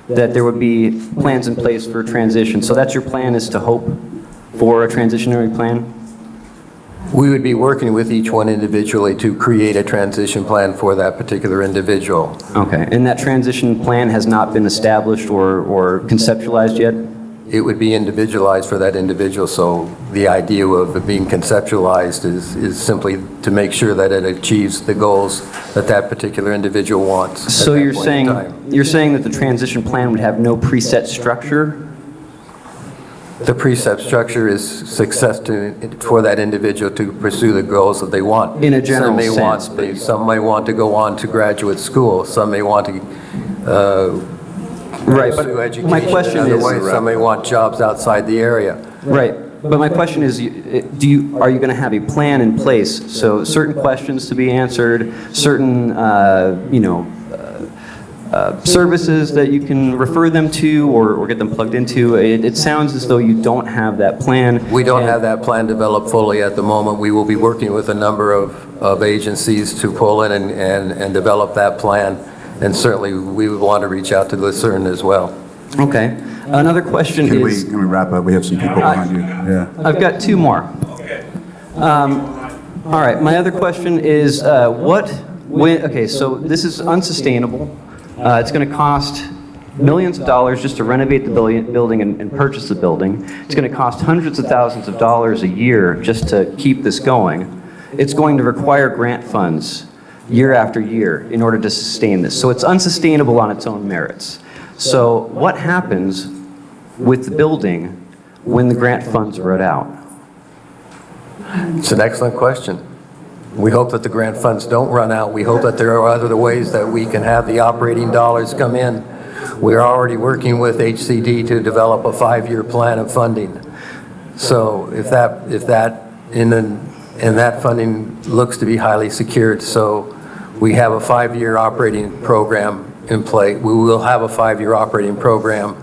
T: that there would be plans in place for transition. So that's your plan, is to hope for a transitionary plan?
D: We would be working with each one individually to create a transition plan for that particular individual.
T: Okay, and that transition plan has not been established or conceptualized yet?
D: It would be individualized for that individual, so the idea of it being conceptualized is simply to make sure that it achieves the goals that that particular individual wants.
T: So you're saying that the transition plan would have no preset structure?
D: The precept structure is success for that individual to pursue the goals that they want.
T: In a general sense.
D: Some may want to go on to graduate school. Some may want to pursue education.
T: My question is,
D: some may want jobs outside the area.
T: Right. But my question is, are you going to have a plan in place? So certain questions to be answered, certain, services that you can refer them to or get them plugged into. It sounds as though you don't have that plan.
D: We don't have that plan developed fully at the moment. We will be working with a number of agencies to pull in and develop that plan. And certainly we would want to reach out to Lucerne as well.
T: Okay. Another question
A: Can
T: is...
A: we wrap up? We have some people behind you. Yeah.
T: I've got two more. All right. My other question is, okay, so this is unsustainable. It's going to cost millions of dollars just to renovate the building and purchase the building. It's going to cost hundreds of thousands of dollars a year just to keep this going. It's going to require grant funds year after year in order to sustain this. So it's unsustainable on its own merits. So what happens with the building when the grant funds run out?
D: It's an excellent question. We hope that the grant funds don't run out. We hope that there are other ways that we can have the operating dollars come in. We're already working with HCD to develop a 5-year plan of funding. So if that funding looks to be highly secured, so we have a 5-year operating program in play. We will have a 5-year operating program,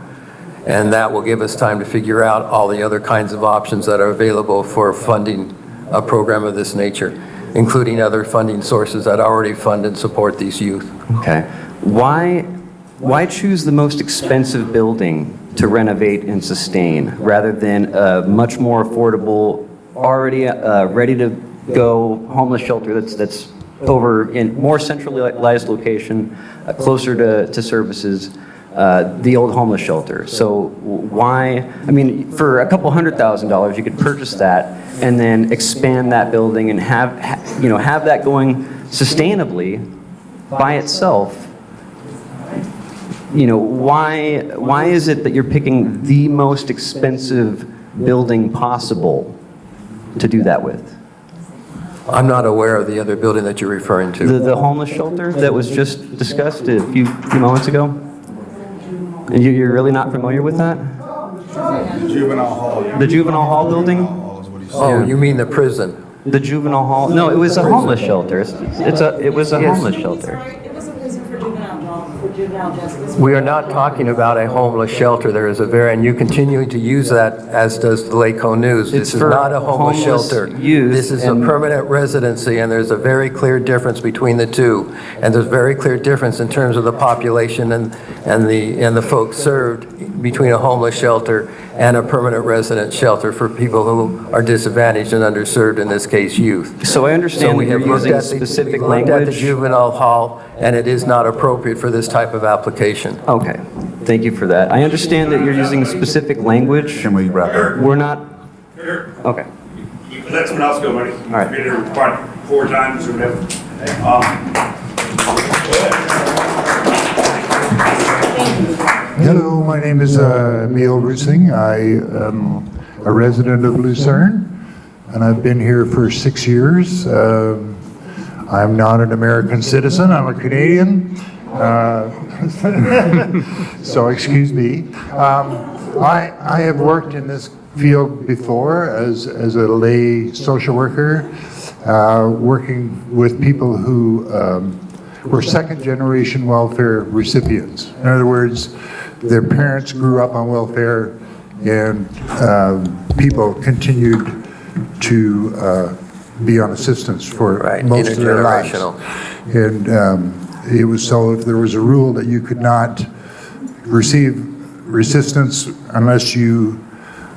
D: and that will give us time to figure out all the other kinds of options that are available for funding a program of this nature, including other funding sources that already fund and support these youth.
T: Okay. Why choose the most expensive building to renovate and sustain rather than a much more affordable, already ready to go homeless shelter that's over in more centralized location, closer to services, the old homeless shelter? So why, I mean, for a couple $100,000, you could purchase that and then expand that building and have that going sustainably by itself. Why is it that you're picking the most expensive building possible to do that with?
D: I'm not aware of the other building that you're referring to.
T: The homeless shelter that was just discussed a few moments ago? And you're really not familiar with that?
A: The juvenile hall.
T: The juvenile hall building?
D: Oh, you mean the prison?
T: The juvenile hall? No, it was a homeless shelter. It was a homeless shelter.
K: It was a prison for juvenile justice.
D: We are not talking about a homeless shelter. There is and you continue to use that, as does the Laco News. This is not a homeless shelter. This is a permanent residency, and there's a very clear difference between the two. And there's a very clear difference in terms of the population and the folks served between a homeless shelter and a permanent resident shelter for people who are disadvantaged and underserved, in this case, youth.
T: So I understand that you're using specific language.
D: We looked at the juvenile hall, and it is not appropriate for this type of application.
T: Okay, thank you for that. I understand that you're using specific language.
A: Can we wrap up?
T: We're not, okay.
U: Let someone else go, buddy.
T: All right.
U: Been here quite 4 times or whatever.
M: Hello, my name is Emil Rusing. I am a resident of Lucerne, and I've been here for 6 years. I'm not an American citizen, I'm a Canadian. So excuse me. I have worked in this field before as a lay social worker, working with people who were second-generation welfare recipients. In other words, their parents grew up on welfare, and people continued to be on assistance for most of their lives. And it was so if there was a rule that you could not receive assistance unless you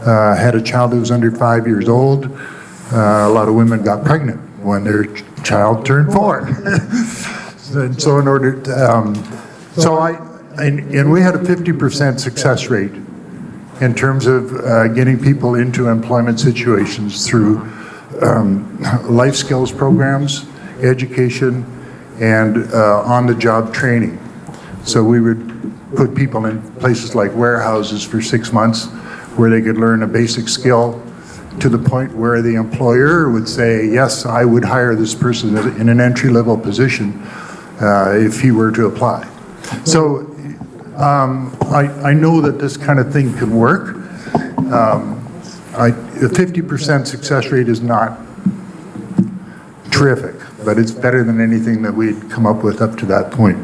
M: had a child that was under 5 years old, a lot of women got pregnant when their child turned 4. And so in order to, and we had a 50% success rate in terms of getting people into employment situations through life skills programs, education, and on-the-job training. So we would put people in places like warehouses for 6 months where they could learn a basic skill to the point where the employer would say, yes, I would hire this person in an entry-level position if he were to apply. So I know that this kind of thing can work. A 50% success rate is not terrific, but it's better than anything that we'd come up with up to that point.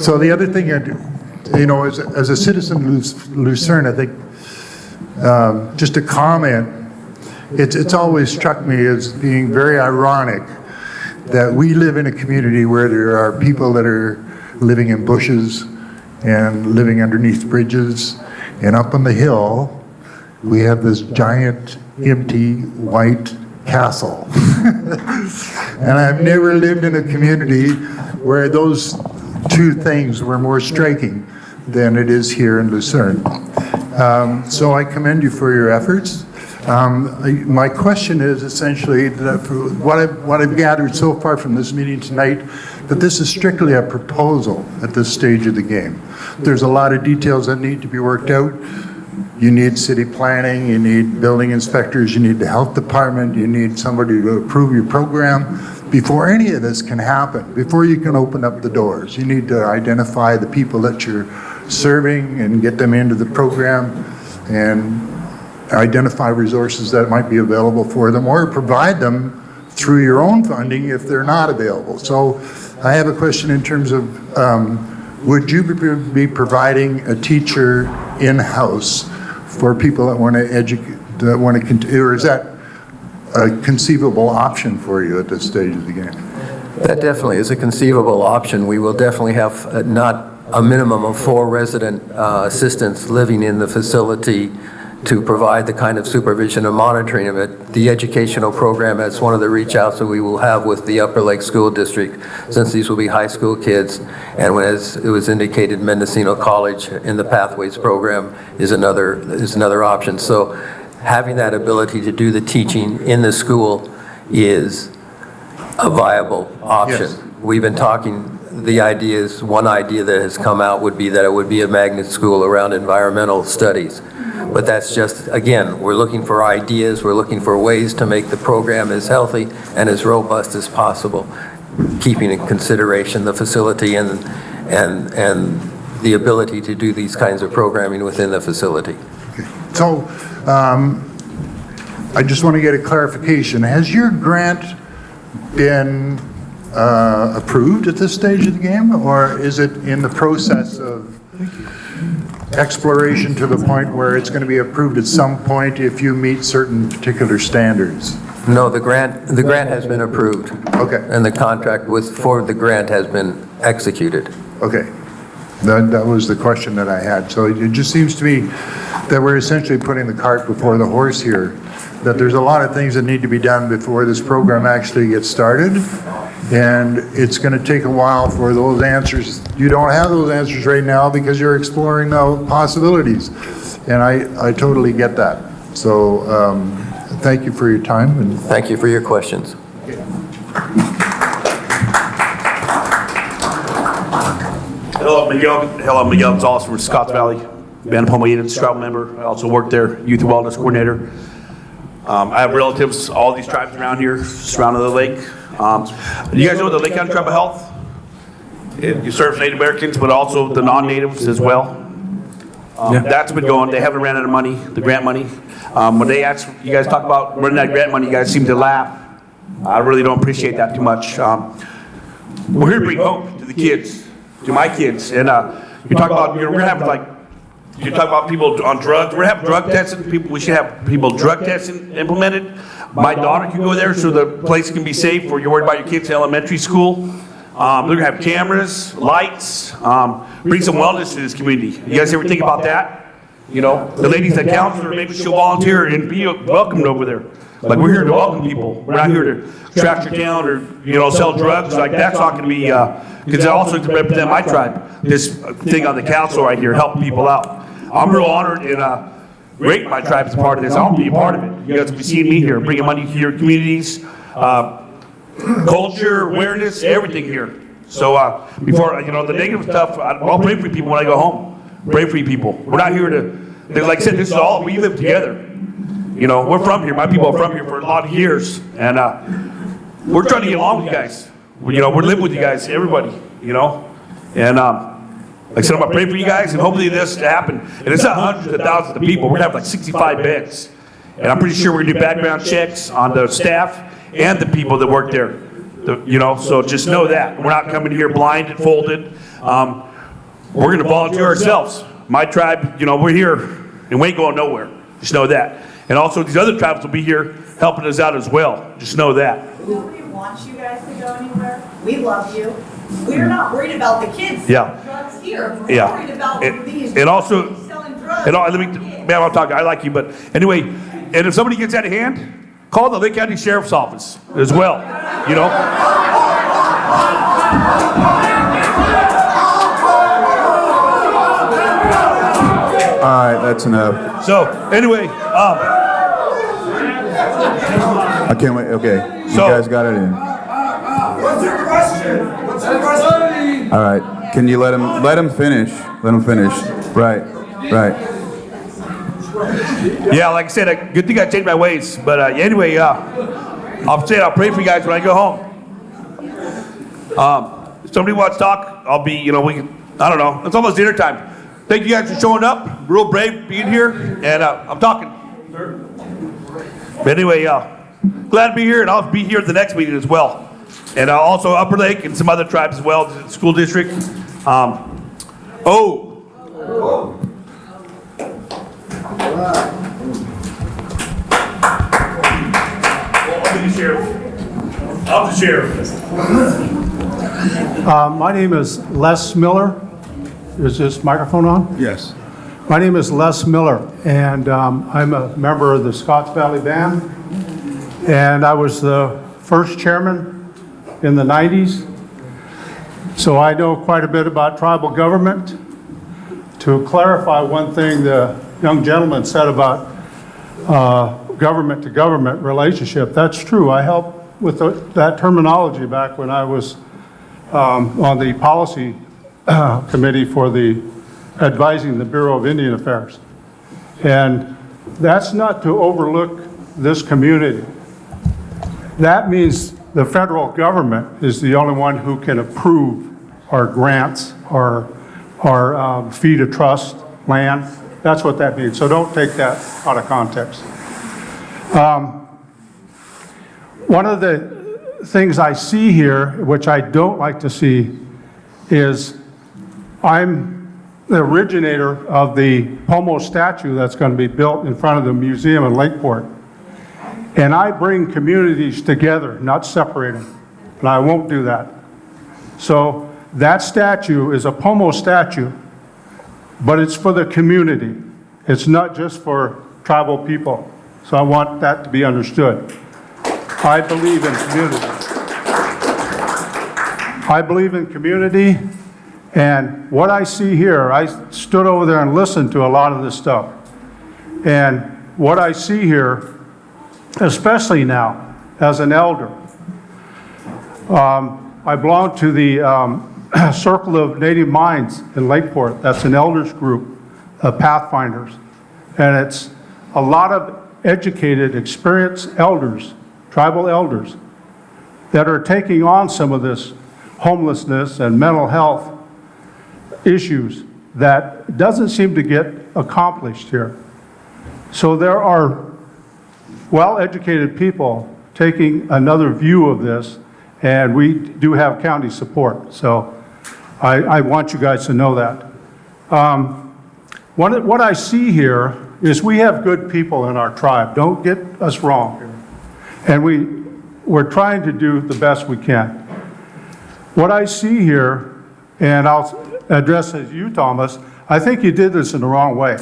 M: So the other thing, as a citizen of Lucerne, I think, just a comment, it's always struck me as being very ironic that we live in a community where there are people that are living in bushes and living underneath bridges, and up on the hill we have this giant empty white castle. And I've never lived in a community where those two things were more striking than it is here in Lucerne. So I commend you for your efforts. My question is essentially that what I've gathered so far from this meeting tonight, that this is strictly a proposal at this stage of the game. There's a lot of details that need to be worked out. You need city planning, you need building inspectors, you need the health department, you need somebody to approve your program. Before any of this can happen, before you can open up the doors, you need to identify the people that you're serving and get them into the program, and identify resources that might be available for them, or provide them through your own funding if they're not available. So I have a question in terms of, would you be providing a teacher in-house for people that want to educate, or is that a conceivable option for you at this stage of the game?
D: That definitely is a conceivable option. We will definitely have not a minimum of 4 resident assistants living in the facility to provide the kind of supervision and monitoring of it. The educational program, that's one of the reach outs that we will have with the Upper Lake School District, since these will be high school kids. And as it was indicated, Mendocino College in the Pathways program is another option. So having that ability to do the teaching in the school is a viable option.
M: Yes.
D: We've been talking, one idea that has come out would be that it would be a magnet school around environmental studies. But that's just, again, we're looking for ideas, we're looking for ways to make the program as healthy and as robust as possible, keeping in consideration the facility and the ability to do these kinds of programming within the facility.
M: So I just want to get a clarification. Has your grant been approved at this stage of the game, or is it in the process of exploration to the point where it's going to be approved at some point if you meet certain particular standards?
D: No, the grant has been approved.
M: Okay.
D: And the contract for the grant has been executed.
M: Okay. That was the question that I had. So it just seems to me that we're essentially putting the cart before the horse here, that there's a lot of things that need to be done before this program actually gets started. And it's going to take a while for those answers. You don't have those answers right now because you're exploring the possibilities. And I totally get that. So thank you for your time. And
D: thank you for your questions.
U: Hello, Miguel. Hello, Miguel Gonzalez from Scotts Valley, Banapoma Indians tribal member. I also work there, youth and wellness coordinator. I have relatives, all these tribes around here, surrounding the lake. You guys know the Lake County Tribal Health? It serves Native Americans, but also the non-natives as well. That's been going. They haven't ran out of money, the grant money. When they ask, you guys talk about running that grant money, you guys seem to laugh. I really don't appreciate that too much. We're here to bring hope to the kids, to my kids. And you talk about, we're gonna have like, you talk about people on drugs. We're gonna have drug testing. We should have people drug testing implemented. My daughter can go there so the place can be safe or you're worried about your kids in elementary school. They're gonna have cameras, lights, bring some wellness to this community. You guys ever think about that? You know, the ladies that counselor, maybe she'll volunteer and be welcomed over there. Like, we're here to welcome people. We're not here to trash your town or, you know, sell drugs. Like, that's not gonna be, because I also to represent my tribe. This thing on the council right here, helping people out. I'm real honored and great my tribe is a part of this. I want to be a part of it. You guys will be seeing me here, bringing money to your communities, culture, awareness, everything here. So before, you know, the negative stuff, I'll pray for people when I go home. Pray for you people. We're not here to, like I said, this is all, we live together. You know, we're from here. My people are from here for a lot of years. And we're trying to get along with you guys. You know, we're living with you guys, everybody, you know. And like I said, I'm going to pray for you guys and hopefully this to happen. And it's not hundreds of thousands of people. We're going to have like 65 beds. And I'm pretty sure we're going to do background checks on the staff and the people that work there. You know, so just know that. We're not coming here blinded, folded. We're going to volunteer ourselves. My tribe, you know, we're here and we ain't going nowhere. Just know that. And also these other tribes will be here helping us out as well. Just know that.
I: Nobody wants you guys to go anywhere. We love you. We're not worried about the kids selling drugs here. We're worried about these
U: and also,
I: selling drugs.
U: and let me, ma'am, I'm talking, I like you, but anyway, and if somebody gets out of hand, call the Lake County Sheriff's Office as well, you know?
A: All right, that's enough.
U: So, anyway,
A: I can't wait, okay, you guys got it in.
U: what's your question? What's your question?
A: All right, can you let him finish? Let him finish. Right.
U: Yeah, like I said, good thing I changed my ways. But anyway, I'll pray for you guys when I go home. If somebody wants to talk, I'll be, you know, I don't know. It's almost dinner time. Thank you guys for showing up. Real brave being here. And I'm talking. But anyway, glad to be here. And I'll be here at the next meeting as well. And also Upper Lake and some other tribes as well, the school district. I'm the sheriff.
C: My name is Les Miller. Is this microphone on?
A: Yes.
C: My name is Les Miller, and I'm a member of the Scotts Valley Band. And I was the first chairman in the 90s. So I know quite a bit about tribal government. To clarify one thing the young gentleman said about government to government relationship, that's true. I helped with that terminology back when I was on the policy committee for advising the Bureau of Indian Affairs. And that's not to overlook this community. That means the federal government is the only one who can approve our grants, our fee to trust land. That's what that means. So don't take that out of context. One of the things I see here, which I don't like to see, is I'm the originator of the Pomo statue that's going to be built in front of the museum in Lakeport. And I bring communities together, not separate them. And I won't do that. So that statue is a Pomo statue, but it's for the community. It's not just for tribal people. So I want that to be understood. I believe in community. I believe in community, and what I see here, I stood over there and listened to a lot of this stuff. And what I see here, especially now, as an elder, I belong to the
H: Circle of Native Minds in Lakeport. That's an elders group of Pathfinders. And it's a lot of educated, experienced elders, tribal elders, that are taking on some of this homelessness and mental health issues that doesn't seem to get accomplished here. So there are well-educated people taking another view of this, and we do have county support. So I want you guys to know that. What I see here is we have good people in our tribe. Don't get us wrong here. And we're trying to do the best we can. What I see here, and I'll address as you, Thomas, I think you did this in the wrong way.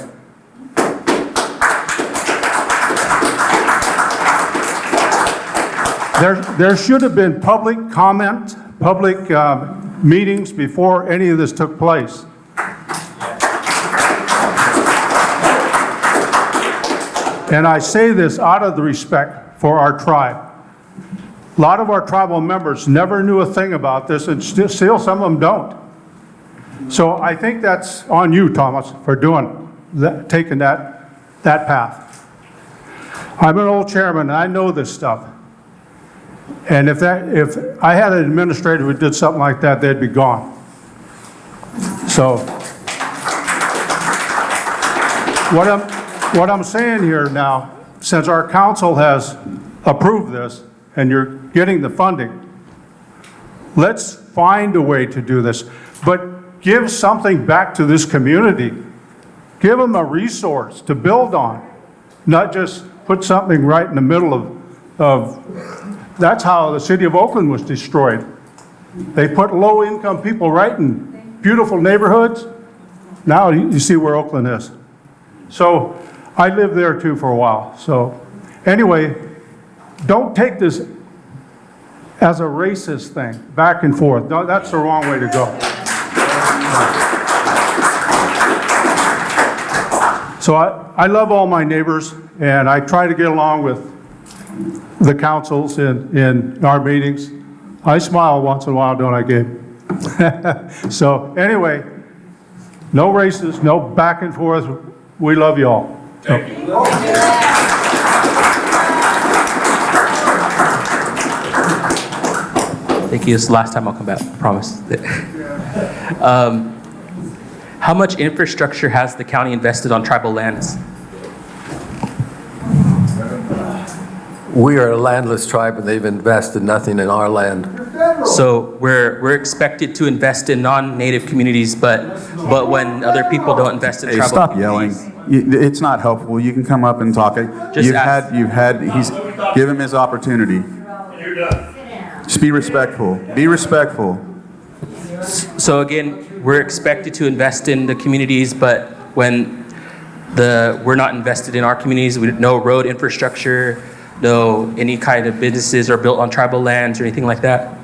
H: There should have been public comment, public meetings before any of this took place. And I say this out of the respect for our tribe. A lot of our tribal members never knew a thing about this, and still some of them don't. So I think that's on you, Thomas, for doing that, taking that path. I'm an old chairman, and I know this stuff. And if I had an administrator who did something like that, they'd be gone. So what I'm saying here now, since our council has approved this and you're getting the funding, let's find a way to do this. But give something back to this community. Give them a resource to build on, not just put something right in the middle of that's how the city of Oakland was destroyed. They put low-income people right in beautiful neighborhoods. Now you see where Oakland is. So I lived there too for a while. So anyway, don't take this as a racist thing, back and forth. No, that's the wrong way to go. So I love all my neighbors, and I try to get along with the councils in our meetings. I smile once in a while, don't I, Gabe? So anyway, no races, no back and forth. We love you all.
N: Thank you. This is the last time I'll come back, I promise. How much infrastructure has the county invested on tribal lands?
D: We are a landless tribe, and they've invested nothing in our land.
N: So we're expected to invest in non-native communities, but when other people don't invest in tribal
A: stop
N: communities.
A: yelling. It's not helpful. You can come up and talk. He's give him his opportunity. Just be respectful. Be respectful.
N: So again, we're expected to invest in the communities, but when we're not invested in our communities, no road infrastructure, no any kind of businesses are built on tribal lands or anything like that.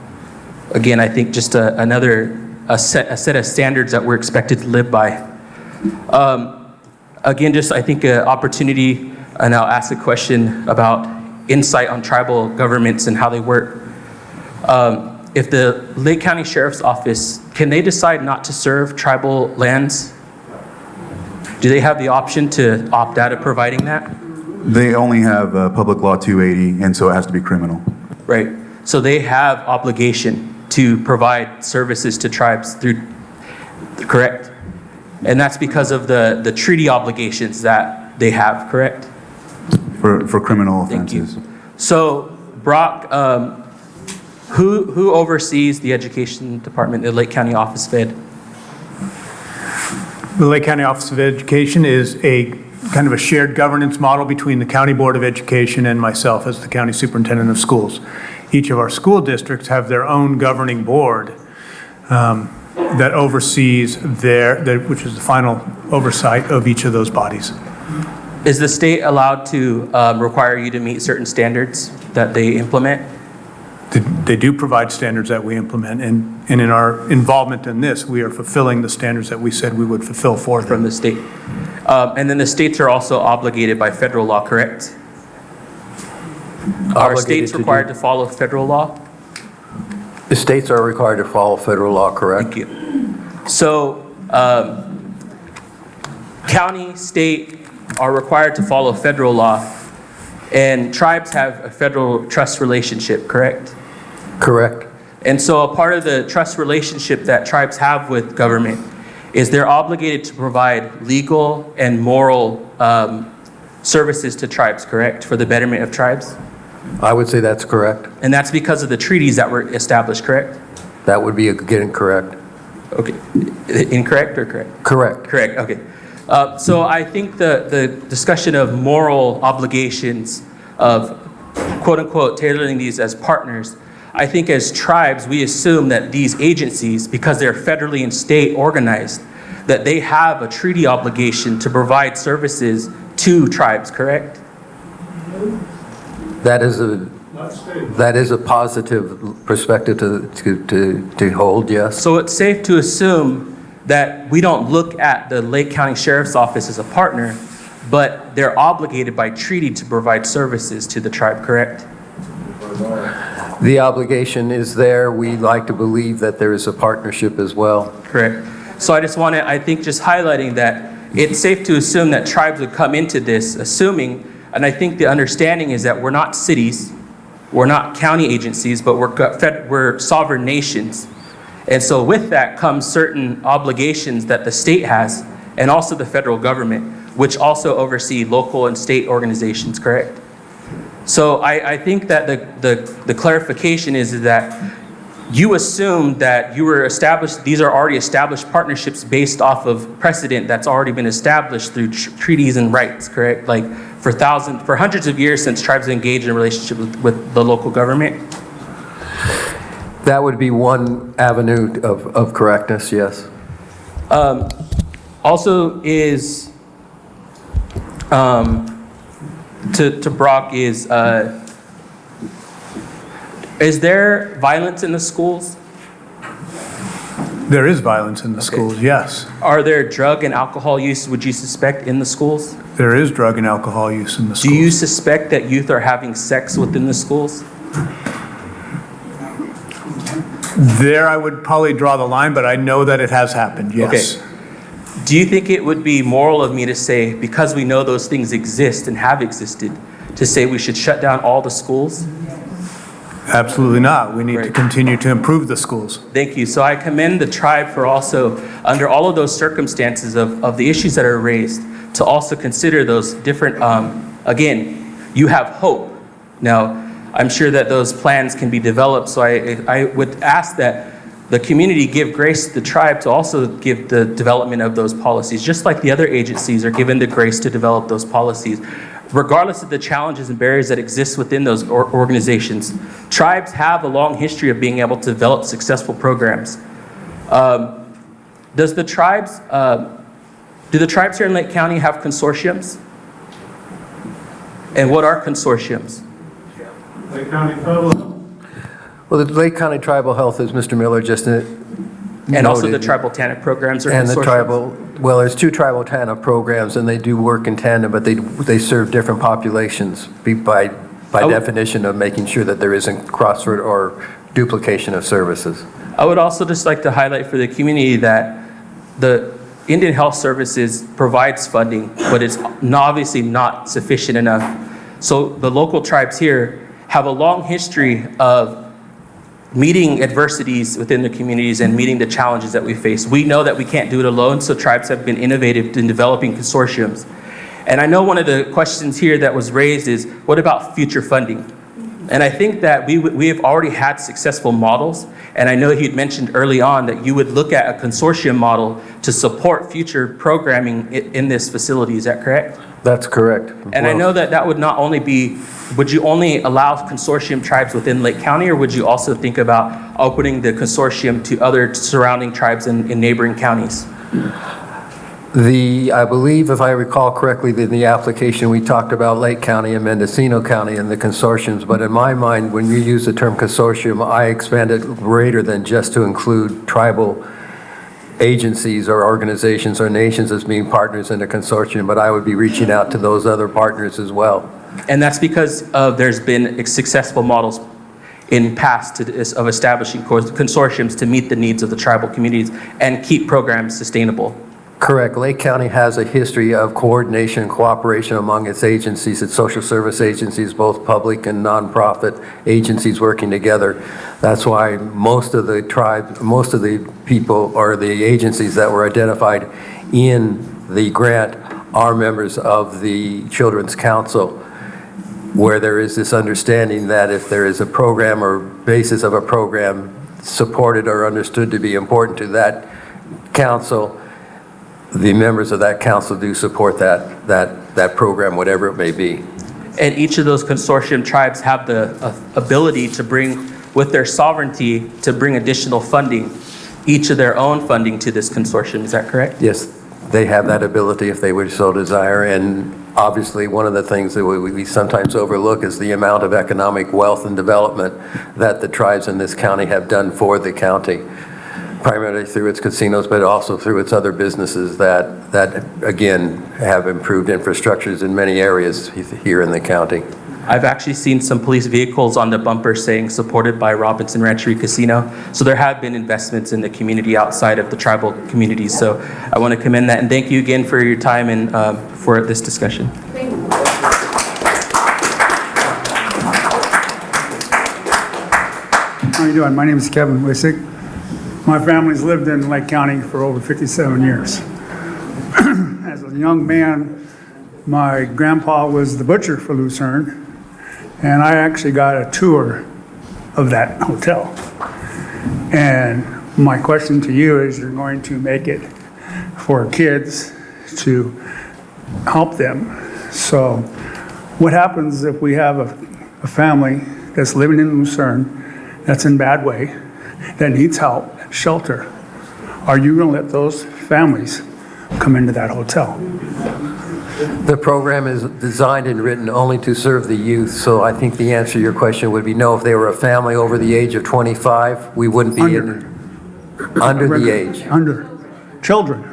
N: Again, I think just a set of standards that we're expected to live by. Again, just I think an opportunity, and I'll ask a question about insight on tribal governments and how they work. If the Lake County Sheriff's Office, can they decide not to serve tribal lands? Do they have the option to opt out of providing that?
A: They only have Public Law 280, and so it has to be criminal.
N: Right. So they have obligation to provide services to tribes through, correct? And that's because of the treaty obligations that they have, correct?
A: For criminal offenses.
N: Thank you. So, Brock, who oversees the education department, the Lake County Office of Ed?
C: The Lake County Office of Education is a kind of a shared governance model between the County Board of Education and myself as the County Superintendent of Schools. Each of our school districts have their own governing board that oversees which is the final oversight of each of those bodies.
N: Is the state allowed to require you to meet certain standards that they implement?
C: They do provide standards that we implement, and in our involvement in this, we are fulfilling the standards that we said we would fulfill for them.
N: From the state. And then the states are also obligated by federal law, correct? Are states required to follow federal law?
D: The states are required to follow federal law, correct?
N: Thank you. So, county, state are required to follow federal law, and tribes have a federal trust relationship, correct?
D: Correct.
N: And so a part of the trust relationship that tribes have with government is they're obligated to provide legal and moral services to tribes, correct? For the betterment of tribes?
D: I would say that's correct.
N: And that's because of the treaties that were established, correct?
D: That would be again correct.
N: Okay. Incorrect or correct?
D: Correct.
N: Correct, okay. So I think the discussion of moral obligations of quote-unquote tailoring these as partners, I think as tribes, we assume that these agencies, because they're federally and state organized, that they have a treaty obligation to provide services to tribes, correct?
D: That is a positive perspective to hold, yes.
N: So it's safe to assume that we don't look at the Lake County Sheriff's Office as a partner, but they're obligated by treaty to provide services to the tribe, correct?
D: The obligation is there. We like to believe that there is a partnership as well.
N: Correct. So I just want to, I think just highlighting that it's safe to assume that tribes would come into this assuming, and I think the understanding is that we're not cities, we're not county agencies, but we're sovereign nations. And so with that comes certain obligations that the state has, and also the federal government, which also oversee local and state organizations, correct? So I think that the clarification is that you assume that you were established, these are already established partnerships based off of precedent that's already been established through treaties and rights, correct? Like for hundreds of years since tribes engaged in a relationship with the local government?
D: That would be one avenue of correctness, yes.
N: Also is, to Brock is there violence in the schools?
C: There is violence in the schools, yes.
N: Are there drug and alcohol use, would you suspect, in the schools?
C: There is drug and alcohol use in the schools.
N: Do you suspect that youth are having sex within the schools?
C: There I would probably draw the line, but I know that it has happened, yes.
N: Okay. Do you think it would be moral of me to say, because we know those things exist and have existed, to say we should shut down all the schools?
C: Absolutely not. We need to continue to improve the schools.
N: Thank you. So I commend the tribe for also, under all of those circumstances of the issues that are raised, to also consider those different, again, you have hope. Now, I'm sure that those plans can be developed, so I would ask that the community give grace to the tribe to also give the development of those policies, just like the other agencies are given the grace to develop those policies. Regardless of the challenges and barriers that exist within those organizations, tribes have a long history of being able to develop successful programs. Do the tribes here in Lake County have consortiums? And what are consortiums?
C: Lake County Tribal Health.
D: Well, the Lake County Tribal Health, as Mr. Miller just noted.
N: And also the tribal TANF programs are
D: And
N: consortiums?
D: the tribal, well, there's two tribal TANF programs, and they do work in tandem, but they serve different populations by definition of making sure that there isn't crossroad or duplication of services.
N: I would also just like to highlight for the community that the Indian Health Services provides funding, but it's obviously not sufficient enough. So the local tribes here have a long history of meeting adversities within the communities and meeting the challenges that we face. We know that we can't do it alone, so tribes have been innovative in developing consortiums. And I know one of the questions here that was raised is, what about future funding? And I think that we have already had successful models, and I know you'd mentioned early on that you would look at a consortium model to support future programming in this facility, is that correct?
D: That's correct.
N: And I know that that would not only be, would you only allow consortium tribes within Lake County, or would you also think about opening the consortium to other surrounding tribes in neighboring counties?
D: I believe, if I recall correctly, in the application, we talked about Lake County and Mendocino County and the consortiums, but in my mind, when you use the term consortium, I expand it greater than just to include tribal agencies or organizations or nations as being partners in a consortium, but I would be reaching out to those other partners as well.
N: And that's because there's been successful models in past of establishing consortiums to meet the needs of the tribal communities and keep programs sustainable.
D: Correct. Lake County has a history of coordination and cooperation among its agencies, its social service agencies, both public and nonprofit agencies working together. That's why most of the people or the agencies that were identified in the grant are members of the Children's Council, where there is this understanding that if there is a program or basis of a program supported or understood to be important to that council, the members of that council do support that program, whatever it may be.
N: And each of those consortium tribes have the ability to bring, with their sovereignty, to bring additional funding, each of their own funding to this consortium. Is that correct?
D: Yes, they have that ability if they would so desire. And obviously, one of the things that we sometimes overlook is the amount of economic wealth and development that the tribes in this county have done for the county, primarily through its casinos, but also through its other businesses that again, have improved infrastructures in many areas here in the county.
N: I've actually seen some police vehicles on the bumper saying supported by Robinson Rancheria Casino. So there have been investments in the community outside of the tribal communities. So I want to commend that and thank you again for your time and for this discussion.
L: How you doing? My name is Kevin Wissick. My family's lived in Lake County for over 57 years. As a young man, my grandpa was the butcher for Lucerne, and I actually got a tour of that hotel. And my question to you is, you're going to make it for kids to help them. So what happens if we have a family that's living in Lucerne that's in bad way, that needs help, shelter? Are you going to let those families come into that hotel?
D: The program is designed and written only to serve the youth, so I think the answer to your question would be no. If they were a family over the age of 25, we wouldn't be under the age.
L: Under. Children,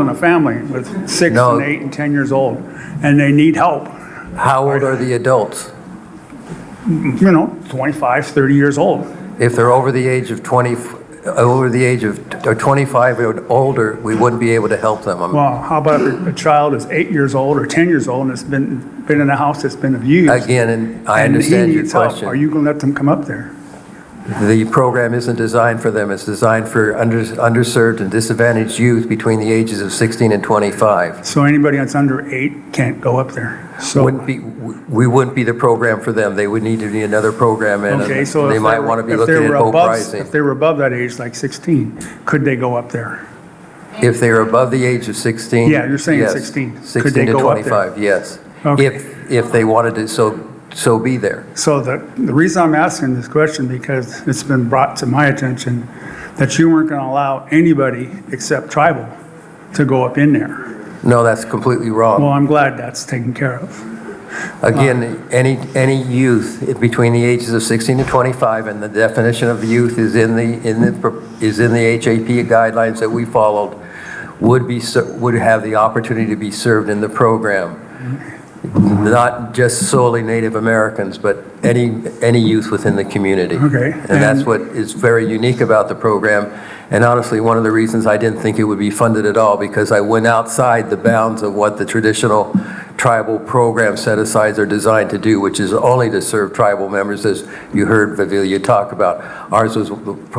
L: a family with 6 and 8 and 10 years old, and they need help.
D: How old are the adults?
L: 25, 30 years old.
D: If they're over the age of 25 or older, we wouldn't be able to help them.
L: Well, how about if a child is 8 years old or 10 years old and has been in a house that's been abused?
D: Again, and I understand your question.
L: Are you going to let them come up there?
D: The program isn't designed for them. It's designed for underserved and disadvantaged youth between the ages of 16 and 25.
L: So anybody that's under 8 can't go up there? So
D: we wouldn't be the program for them. They would need to be another program, and
L: so
D: they might want to be looking at boat pricing.
L: If they were above that age, like 16, could they go up there?
D: If they are above the age of 16?
L: Yeah, you're saying
D: yes.
L: 16.
D: 16
L: could they
D: to
L: go
D: 25,
L: up there?
D: yes.
L: Okay.
D: If they wanted to so be there.
L: So the reason I'm asking this question, because it's been brought to my attention that you weren't going to allow anybody except tribal to go up in there.
D: No, that's completely wrong.
L: Well, I'm glad that's taken care of.
D: Again, any youth between the ages of 16 and 25, and the definition of youth is in the HAP guidelines that we followed, would have the opportunity to be served in the program. Not just solely Native Americans, but any youth within the community.
L: Okay.
D: And that's what is very unique about the program. And honestly, one of the reasons I didn't think it would be funded at all, because I went outside the bounds of what the traditional tribal program set-asides are designed to do, which is only to serve tribal members, as you heard Vivilia talk about. Ours was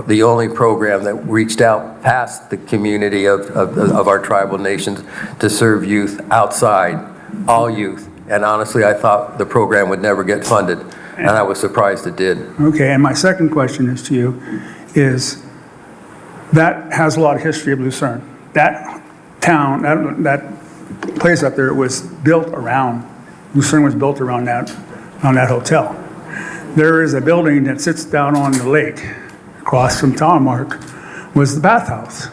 D: the only program that reached out past the community of our tribal nations to serve youth outside, all youth. And honestly, I thought the program would never get funded, and I was surprised it did.
L: Okay, and my second question is to you, is that has a lot of history of Lucerne. That town, that place up there was built around, Lucerne was built around that hotel. There is a building that sits down on the lake across from Telemark, was the bathhouse.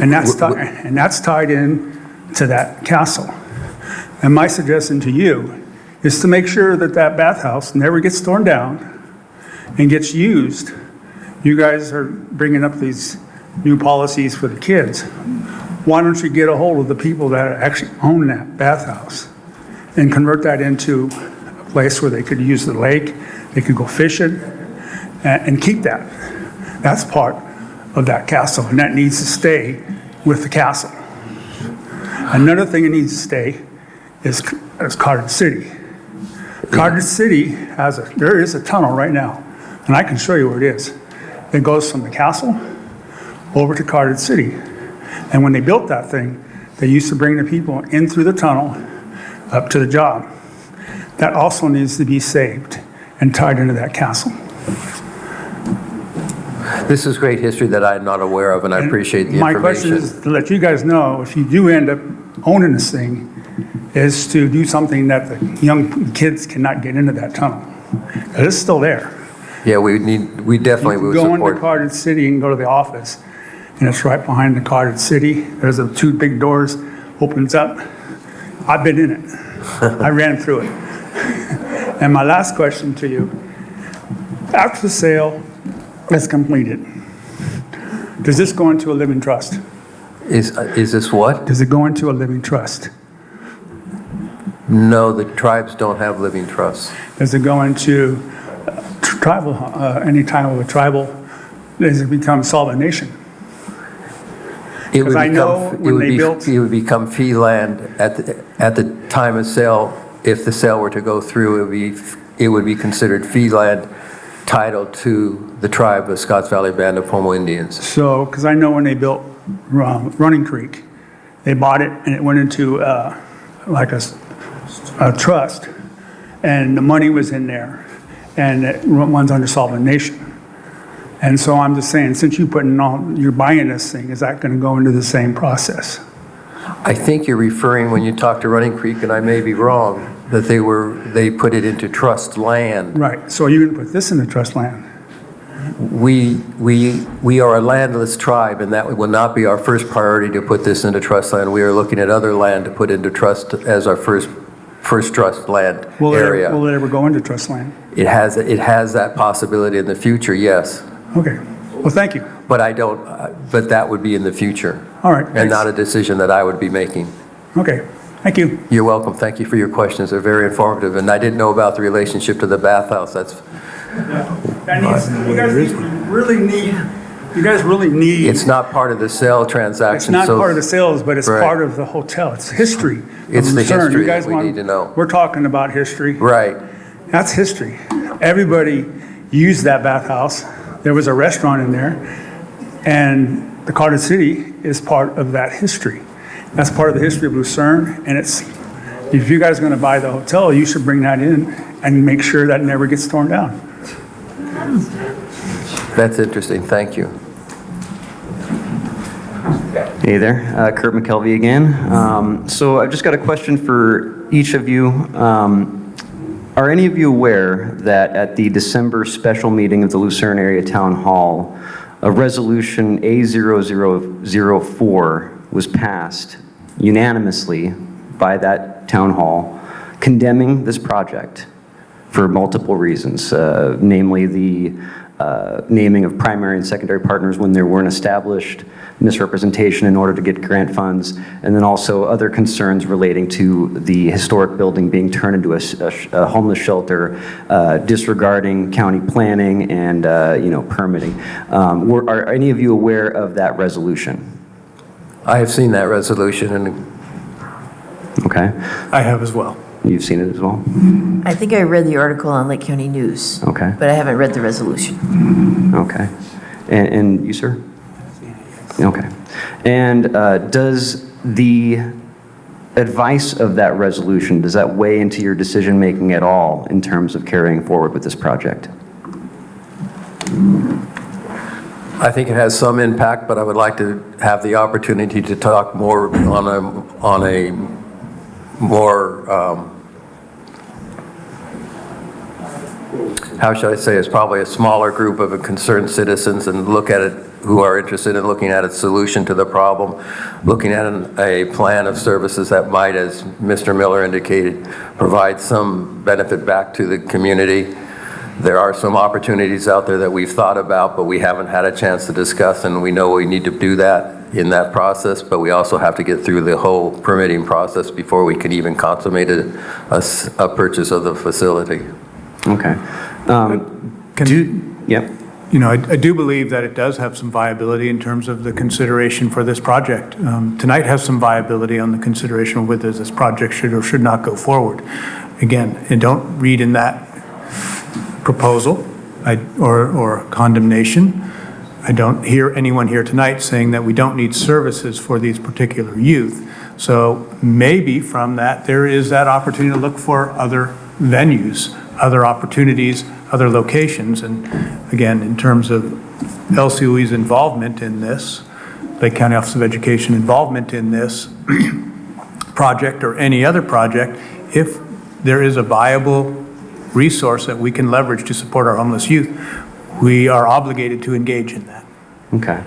L: And that's tied in to that castle. And my suggestion to you is to make sure that that bathhouse never gets torn down and gets used. You guys are bringing up these new policies for the kids. Why don't you get a hold of the people that actually own that bathhouse and convert that into place where they could use the lake, they could go fishing, and keep that. That's part of that castle, and that needs to stay with the castle. Another thing that needs to stay is Carter City. Carter City there is a tunnel right now, and I can show you where it is. It goes from the castle over to Carter City. And when they built that thing, they used to bring the people in through the tunnel up to the job. That also needs to be saved and tied into that castle.
D: This is great history that I'm not aware of, and I appreciate the
L: My
D: information.
L: question is to let you guys know, if you do end up owning this thing, is to do something that the young kids cannot get into that tunnel. 'Cause it's still there.
D: Yeah, we definitely would
L: Go into
D: support.
L: Carter City and go to the office, and it's right behind the Carter City. There's the two big doors, opens up. I've been in it. I ran through it. And my last question to you, after the sale is completed, does this go into a living trust?
D: Is this what?
L: Does it go into a living trust?
D: No, the tribes don't have living trusts.
L: Does it go into tribal, any type of a tribal, does it become solvent nation?
D: It would
L: Because I know
D: become,
L: when they built,
D: it would become fee land at the time of sale. If the sale were to go through, it would be considered fee land title to the tribe of Scotts Valley Band of Pomo Indians.
L: so, because I know when they built Running Creek, they bought it and it went into like a trust, and the money was in there, and it runs under solvent nation. And so I'm just saying, since you're buying this thing, is that going to go into the same process?
D: I think you're referring, when you talk to Running Creek, and I may be wrong, that they put it into trust land.
L: Right, so you're going to put this in the trust land?
D: We are a landless tribe, and that will not be our first priority to put this into trust land. We are looking at other land to put into trust as our first trust land area.
L: Will it ever go into trust land?
D: It has that possibility in the future, yes.
L: Okay, well, thank you.
D: But but that would be in the future.
L: All right,
D: And
L: thanks.
D: not a decision that I would be making.
L: Okay, thank you.
D: You're welcome. Thank you for your questions. They're very informative. And I didn't know about the relationship to the bathhouse.
L: You guys really need.
D: It's not part of the sale transaction.
L: It's not
D: so-
L: part of the sales, but it's
D: Right.
L: part of the hotel. It's history. of
D: It's the
L: Lucerne.
D: history
L: You guys
D: that we
L: want-
D: need to know.
L: We're talking about history.
D: Right.
L: That's history. Everybody used that bathhouse. There was a restaurant in there, and the Carter City is part of that history. That's part of the history of Lucerne, and if you guys are going to buy the hotel, you should bring that in and make sure that never gets torn down.
D: That's interesting. Thank you.
T: Hey there, Kurt McKelvey again. So I've just got a question for each of you. Are any of you aware that at the December special meeting of the Lucerne Area Town Hall, a resolution A0004 was passed unanimously by that town hall condemning this project for multiple reasons, namely the naming of primary and secondary partners when there weren't established, misrepresentation in order to get grant funds, and then also other concerns relating to the historic building being turned into a homeless shelter, disregarding county planning and permitting. Are any of you aware of that resolution?
D: I have seen that resolution, and
T: Okay.
L: I have as well.
T: You've seen it as well?
B: I think I read the article on Lake County News.
T: Okay.
B: But I haven't read the resolution.
T: Okay. And you, sir? Okay. And does the advice of that resolution, does that weigh into your decision-making at all in terms of carrying forward with this project?
D: I think it has some impact, but I would like to have the opportunity to talk more on a more, how should I say, it's probably a smaller group of concerned citizens and look at it, who are interested in looking at a solution to the problem, looking at a plan of services that might, as Mr. Miller indicated, provide some benefit back to the community. There are some opportunities out there that we've thought about, but we haven't had a chance to discuss, and we know we need to do that. in that process, but we also have to get through the whole permitting process before we can even consummate a purchase of the facility.
T: Okay. Yep.
C: You know, I do believe that it does have some viability in terms of the consideration for this project. Tonight has some viability on the consideration of whether this project should or should not go forward. Again, and don't read in that proposal or condemnation. I don't hear anyone here tonight saying that we don't need services for these particular youth. So maybe from that, there is that opportunity to look for other venues, other opportunities, other locations. And again, in terms of LCOE's involvement in this, Lake County Office of Education involvement in this project or any other project, if there is a viable resource that we can leverage to support our homeless youth, we are obligated to engage in that.
T: Okay.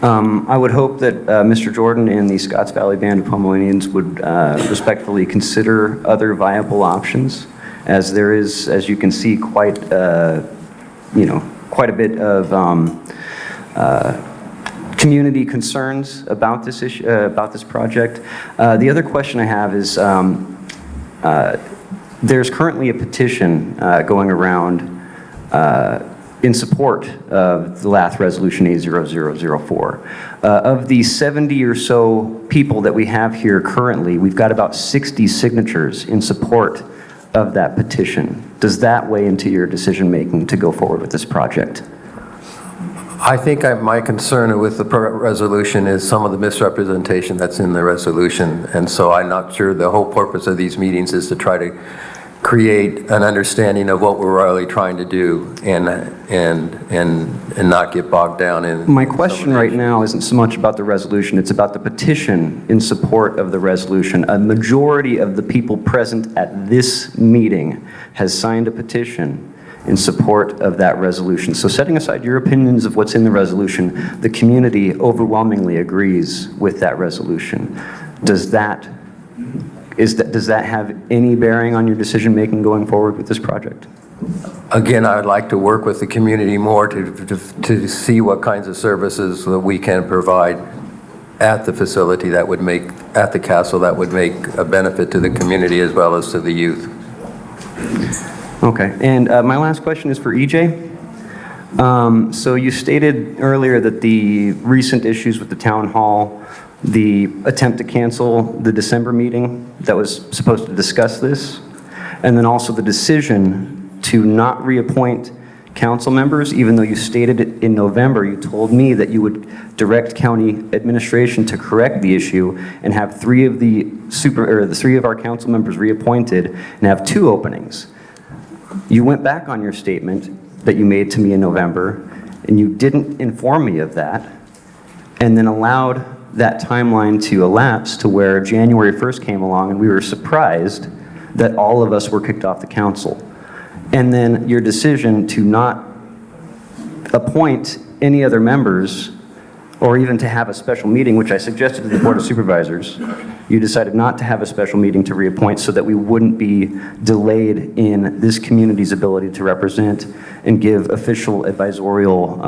T: I would hope that Mr. Jordan and the Scotts Valley Band of Pomo Indians would respectfully consider other viable options, as there is, as you can see, quite a bit of community concerns about this issue, about this project. The other question I have is, there's currently a petition going around in support of the LATH Resolution A0004. Of the 70 or so people that we have here currently, we've got about 60 signatures in support of that petition. Does that weigh into your decision-making to go forward with this project?
D: I think my concern with the resolution is some of the misrepresentation that's in the resolution, and so I'm not sure the whole purpose of these meetings is to try to create an understanding of what we're really trying to do and not get bogged down in.
T: My question right now isn't so much about the resolution, it's about the petition in support of the resolution. A majority of the people present at this meeting has signed a petition in support of that resolution. So setting aside your opinions of what's in the resolution, the community overwhelmingly agrees with that resolution. Does that have any bearing on your decision-making going forward with this project?
D: Again, I would like to work with the community more to see what kinds of services that we can provide at the facility that would make, at the castle, that would make a benefit to the community as well as to the youth.
T: Okay, and my last question is for EJ. So you stated earlier that the recent issues with the town hall, the attempt to cancel the December meeting that was supposed to discuss this, and then also the decision to not reappoint council members, even though you stated it in November, you told me that you would direct county administration to correct the issue and have three of our council members reappointed and have 2 openings. You went back on your statement that you made to me in November, and you didn't inform me of that, and then allowed that timeline to elapse to where January 1st came along, and we were surprised that all of us were kicked off the council. And then your decision to not appoint any other members, or even to have a special meeting, which I suggested to the Board of Supervisors, you decided not to have a special meeting to reappoint so that we wouldn't be delayed in this community's ability to represent and give official advisorial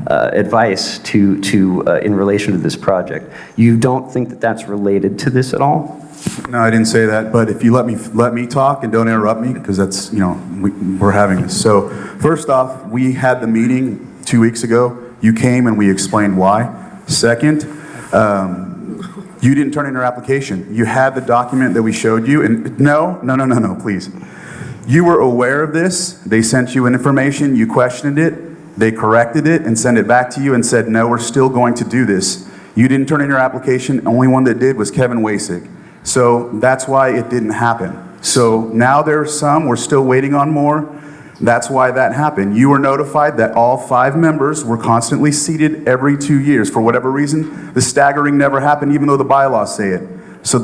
T: advice in relation to this project. You don't think that that's related to this at all?
A: No, I didn't say that, but if you let me talk and don't interrupt me, because that's, we're having this. So first off, we had the meeting 2 weeks ago. You came and we explained why. Second, you didn't turn in your application. You had the document that we showed you, and no, please. You were aware of this. They sent you information. You questioned it. They corrected it and sent it back to you and said, no, we're still going to do this. You didn't turn in your application. Only one that did was Kevin Wasig. So that's why it didn't happen. So now there's some. We're still waiting on more. That's why that happened. You were notified that all 5 members were constantly seated every 2 years. For whatever reason, the staggering never happened, even though the bylaws say it. So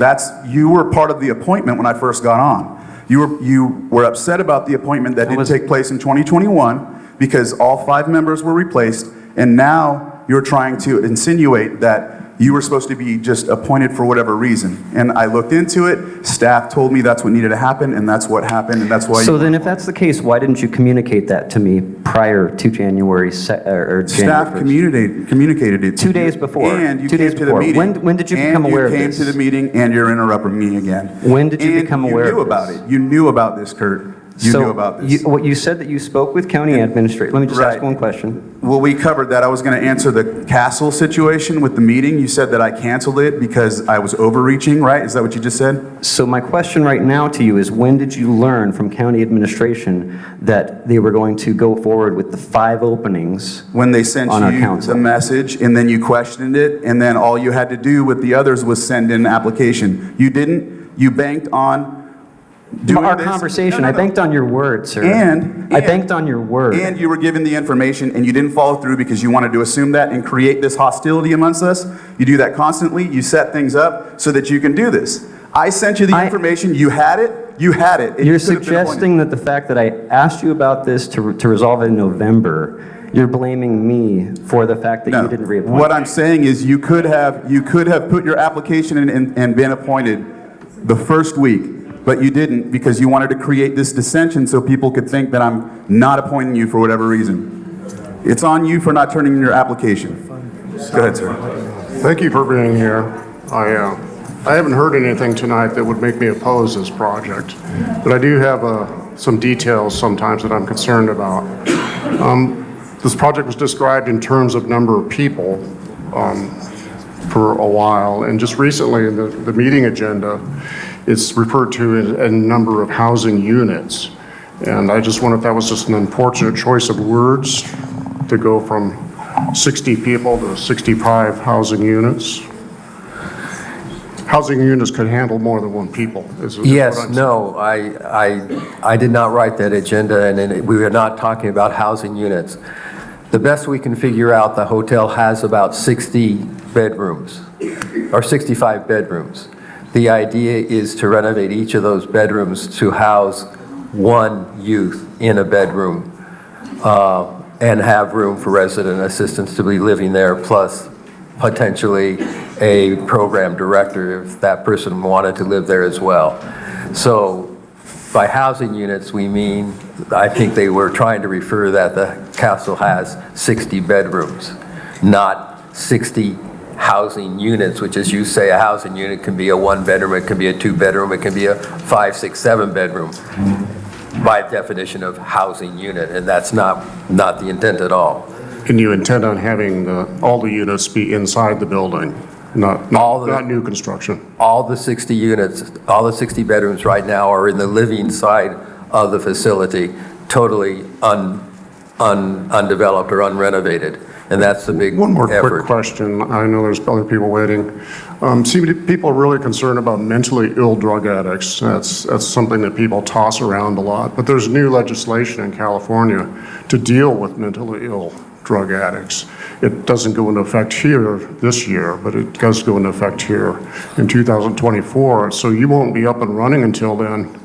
A: you were part of the appointment when I first got on. You were upset about the appointment that didn't take place in 2021 because all 5 members were replaced, and now you're trying to insinuate that You were supposed to be just appointed for whatever reason. And I looked into it, staff told me that's what needed to happen, and that's what happened, and that's why
T: So
A: you...
T: then if that's the case, why didn't you communicate that to me prior to January or January
A: Staff
T: 1st?
A: communicated it to
T: 2 days before.
A: And you
T: 2 days
A: came to the
T: before.
A: meeting.
T: When did you become aware of
A: And you
T: this?
A: came to the meeting, and you're interrupting me again.
T: When did you become aware
A: you knew
T: of
A: about
T: this?
A: it. You knew about this, Kurt. You knew about this.
T: What you said that you spoke with county administrator. Let me just
A: Right.
T: ask one question.
A: Well, we covered that. I was going to answer the castle situation with the meeting. You said that I canceled it because I was overreaching, right? Is that what you just said?
T: So my question right now to you is, when did you learn from county administration that they were going to go forward with the 5 openings
A: When they sent
T: on our
A: you
T: council?
A: the message, and then you questioned it, and then all you had to do with the others was send in an application. You didn't. You banked on doing
T: Our
A: this.
T: conversation,
A: No,
T: I
A: no, no.
T: banked on your word, sir. I banked on your word.
A: And you were given the information, and you didn't follow through because you wanted to assume that and create this hostility amongst us. You do that constantly. You set things up so that you can do this. I sent you the information. You had it. You had it. and
T: You're
A: you could have been appointed.
T: suggesting that the fact that I asked you about this to resolve it in November, you're blaming me for the fact that you didn't reappoint.
A: What I'm saying is you could have put your application in and been appointed the first week, but you didn't because you wanted to create this dissension so people could think that I'm not appointing you for whatever reason. It's on you for not turning in your application. Go ahead, sir.
O: Thank you for being here. I haven't heard anything tonight that would make me oppose this project, but I do have some details sometimes that I'm concerned about. This project was described in terms of number of people for a while, and just recently in the meeting agenda, it's referred to as a number of housing units. And I just wonder if that was just an unfortunate choice of words to go from 60 people to 65 housing units. Housing units could handle more than 1 people. Is what
D: Yes,
O: I'm
D: no, I did not write that agenda, and we are not talking about housing units. The best we can figure out, the hotel has about 60 bedrooms, or 65 bedrooms. The idea is to renovate each of those bedrooms to house 1 youth in a bedroom, and have room for resident assistants to be living there, plus potentially a program director if that person wanted to live there as well. So by housing units, we mean, I think they were trying to refer that the castle has 60 bedrooms, not 60 housing units, which, as you say, a housing unit can be a 1-bedroom, it can be a 2-bedroom, it can be a 5, 6, 7-bedroom, by definition of housing unit, and that's not the intent at all.
O: And you intend on having all the units be inside the building, not new construction?
D: All the 60 units, all the 60 bedrooms right now are in the living side of the facility, totally undeveloped or unrenovated. And that's the big effort.
O: One more quick question. I know there's other people waiting. People are really concerned about mentally ill drug addicts. That's something that people toss around a lot. But there's new legislation in California to deal with mentally ill drug addicts. It doesn't go into effect here this year, but it does go into effect here in 2024. So you won't be up and running until then.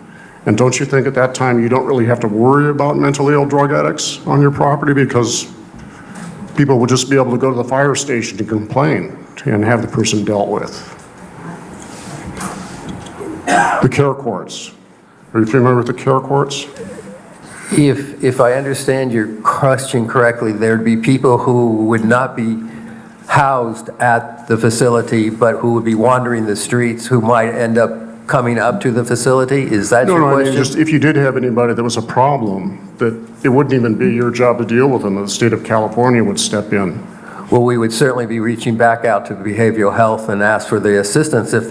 O: And don't you think at that time you don't really have to worry about mentally ill drug addicts on your property, because people will just be able to go to the fire station and complain and have the person dealt with? The care courts. Are you familiar with the care courts?
D: If I understand your question correctly, there'd be people who would not be housed at the facility, but who would be wandering the streets, who might end up coming up to the facility? Is that your
O: No, I
D: question?
O: mean, just if you did have anybody that was a problem, that it wouldn't even be your job to deal with them, the state of California would step in.
D: Well, we would certainly be reaching back out to behavioral health and ask for the assistance if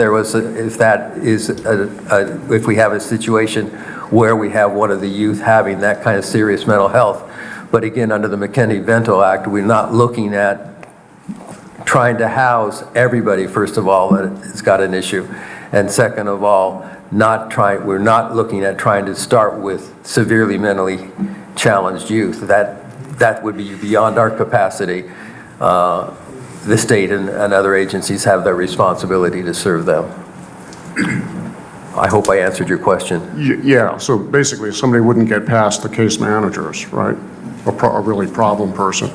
D: we have a situation where we have one of the youth having that kind of serious mental health. But again, under the McKinney-Vento Act, we're not looking at trying to house everybody, first of all, that has got an issue. And second of all, we're not looking at trying to start with severely mentally challenged youth. That would be beyond our capacity. The state and other agencies have their responsibility to serve them. I hope I answered your question.
O: Yeah, so basically somebody wouldn't get past the case managers, right? A really problem person.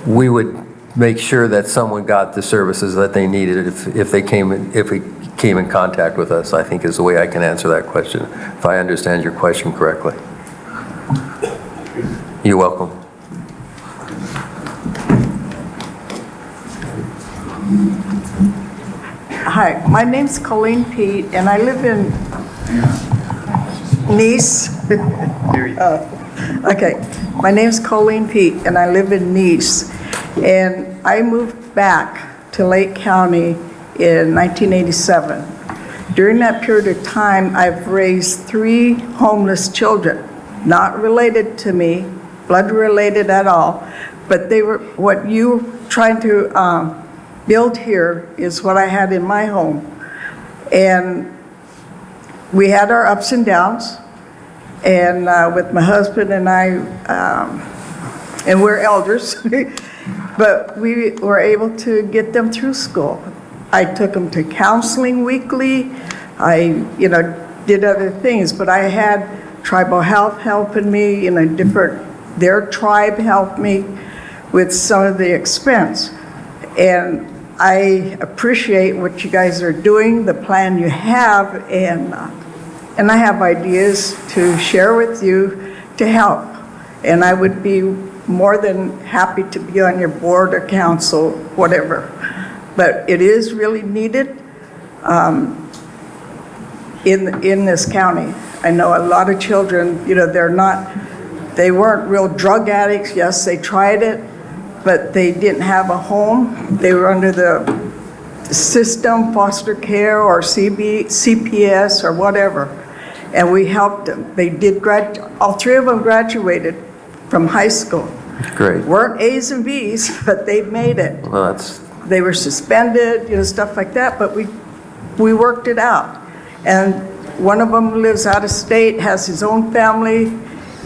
D: We would make sure that someone got the services that they needed if we came in contact with us, I think is the way I can answer that question, if I understand your question correctly. You're welcome.
K: Hi, my name's Colleen Pete, and I live in Nice. Okay, my name's Colleen Pete, and I live in Nice. And I moved back to Lake County in 1987. During that period of time, I've raised 3 homeless children, not related to me, blood related at all, but they were what you trying to build here is what I had in my home. And we had our ups and downs, and with my husband and I, and we're elders, but we were able to get them through school. I took them to counseling weekly. I, did other things, but I had tribal health helping me, their tribe helped me with some of the expense. And I appreciate what you guys are doing, the plan you have, and I have ideas to share with you to help. And I would be more than happy to be on your board or council, whatever. But it is really needed in this county. I know a lot of children, they weren't real drug addicts. Yes, they tried it, but they didn't have a home. They were under the system, foster care or CPS or whatever. And we helped them. They did all 3 of them graduated from high school.
D: Great.
K: Weren't A's and B's, but they made it.
D: Well,
K: They were suspended, stuff like that, but we worked it out. And one of them lives out of state, has his own family.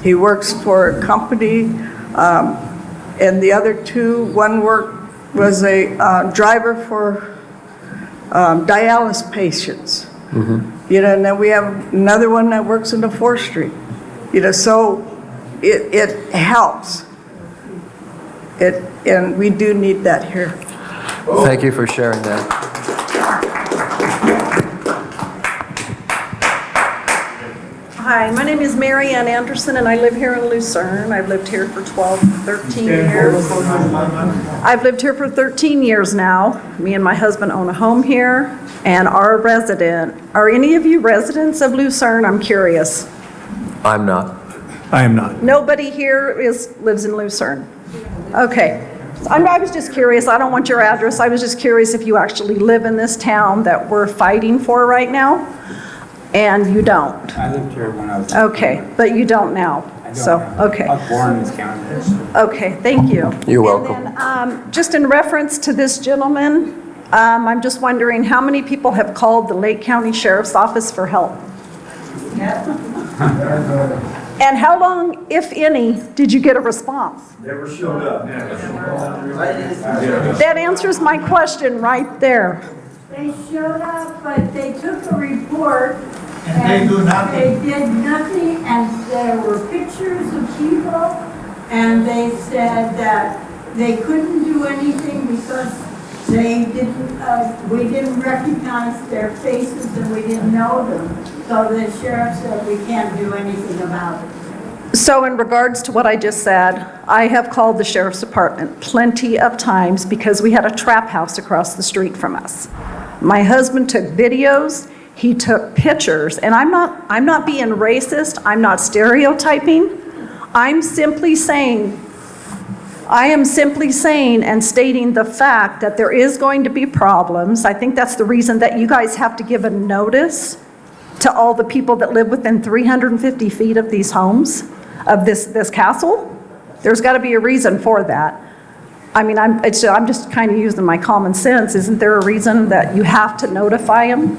K: He works for a company. And the other 2, one was a driver for dialysis patients. And then we have another one that works in the forestry. So it helps. And we do need that here.
D: Thank you for sharing that.
K: Hi, my name is Mary Ann Anderson, and I live here in Lucerne. I've lived here for 13 years. I've lived here for 13 years now. Me and my husband own a home here, and our resident. Are any of you residents of Lucerne? I'm curious.
D: I'm not.
C: I am not.
K: Nobody here lives in Lucerne? Okay. I was just curious. I don't want your address. I was just curious if you actually live in this town that we're fighting for right now, and you don't.
E: I lived here when I was...
K: Okay, but you don't now. Okay.
E: I was born in this county.
K: Okay, thank you.
D: You're welcome.
K: And then, just in reference to this gentleman, I'm just wondering how many people have called the Lake County Sheriff's Office for help? And how long, if any, did you get a response?
P: Never showed up.
K: That answers my question right there.
V: They showed up, but they took a report.
P: And they do nothing?
V: They did nothing, and there were pictures of people, and they said that they couldn't do anything because they didn't, we didn't recognize their faces and we didn't know them. So the sheriff said we can't do anything about it.
K: So in regards to what I just said, I have called the sheriff's department plenty of times because we had a trap house across the street from us. My husband took videos, he took pictures, and I'm not being racist, I'm not stereotyping. I am simply saying and stating the fact that there is going to be problems. I think that's the reason that you guys have to give a notice to all the people that live within 350 feet of these homes, of this castle. There's got to be a reason for that. I mean, I'm just kind of using my common sense. Isn't there a reason that you have to notify them?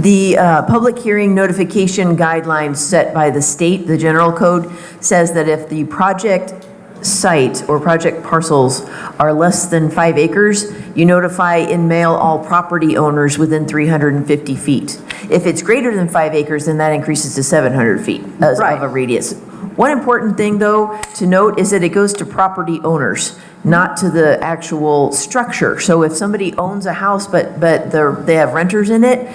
B: The public hearing notification guidelines set by the state, the general code, says that if the project site or project parcels are less than 5 acres, you notify and mail all property owners within 350 feet. If it's greater than 5 acres, then that increases to 700 feet of a radius. One important thing, though, to note is that it goes to property owners, not to the actual structure. So if somebody owns a house, but they have renters in it,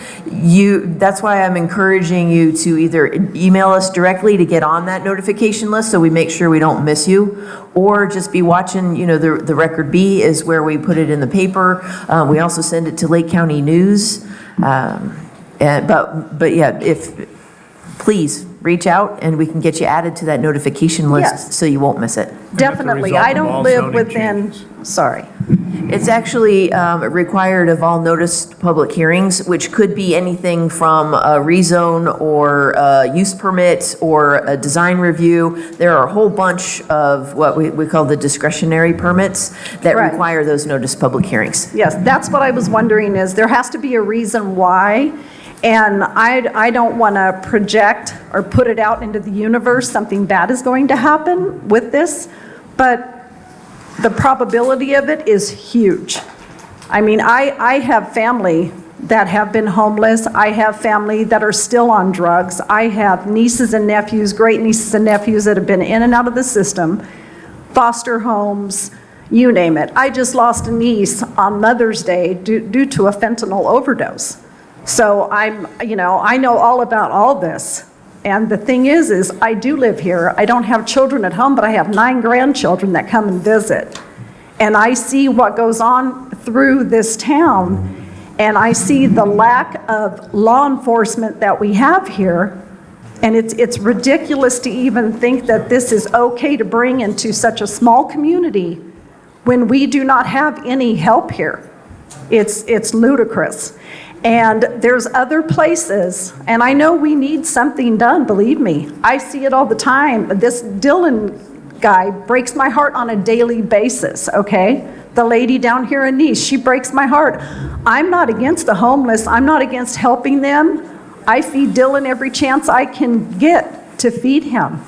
B: that's why I'm encouraging you to either email us directly to get on that notification list so we make sure we don't miss you, or just be watching, the Record B is where we put it in the paper. We also send it to Lake County News. But yeah, please reach out and we can get you added to that notification list
K: Yes.
B: so you won't miss it.
K: Definitely. I don't live within, sorry.
B: It's actually required of all noticed public hearings, which could be anything from a rezone or a use permit or a design review. There are a whole bunch of what we call the discretionary permits that
K: Right.
B: require those noticed public hearings.
K: Yes, that's what I was wondering, is there has to be a reason why, and I don't want to project or put it out into the universe, something bad is going to happen with this, but the probability of it is huge. I mean, I have family that have been homeless. I have family that are still on drugs. I have nieces and nephews, great nieces and nephews that have been in and out of the system, foster homes, you name it. I just lost a niece on Mother's Day due to a fentanyl overdose. So I know all about all this. And the thing is I do live here. I don't have children at home, but I have 9 grandchildren that come and visit. And I see what goes on through this town, and I see the lack of law enforcement that we have here. And it's ridiculous to even think that this is okay to bring into such a small community when we do not have any help here. It's ludicrous. And there's other places, and I know we need something done, believe me. I see it all the time. This Dylan guy breaks my heart on a daily basis, okay? The lady down here in Nice, she breaks my heart. I'm not against the homeless. I'm not against helping them. I feed Dylan every chance I can get to feed him.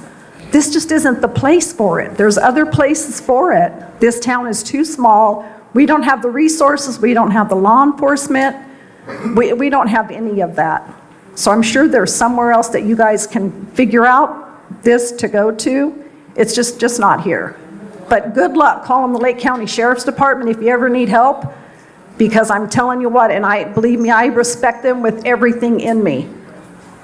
K: This just isn't the place for it. There's other places for it. This town is too small. We don't have the resources. We don't have the law enforcement. We don't have any of that. So I'm sure there's somewhere else that you guys can figure out this to go to. It's just not here. But good luck calling the Lake County Sheriff's Department if you ever need help, because I'm telling you what, and believe me, I respect them with everything in me.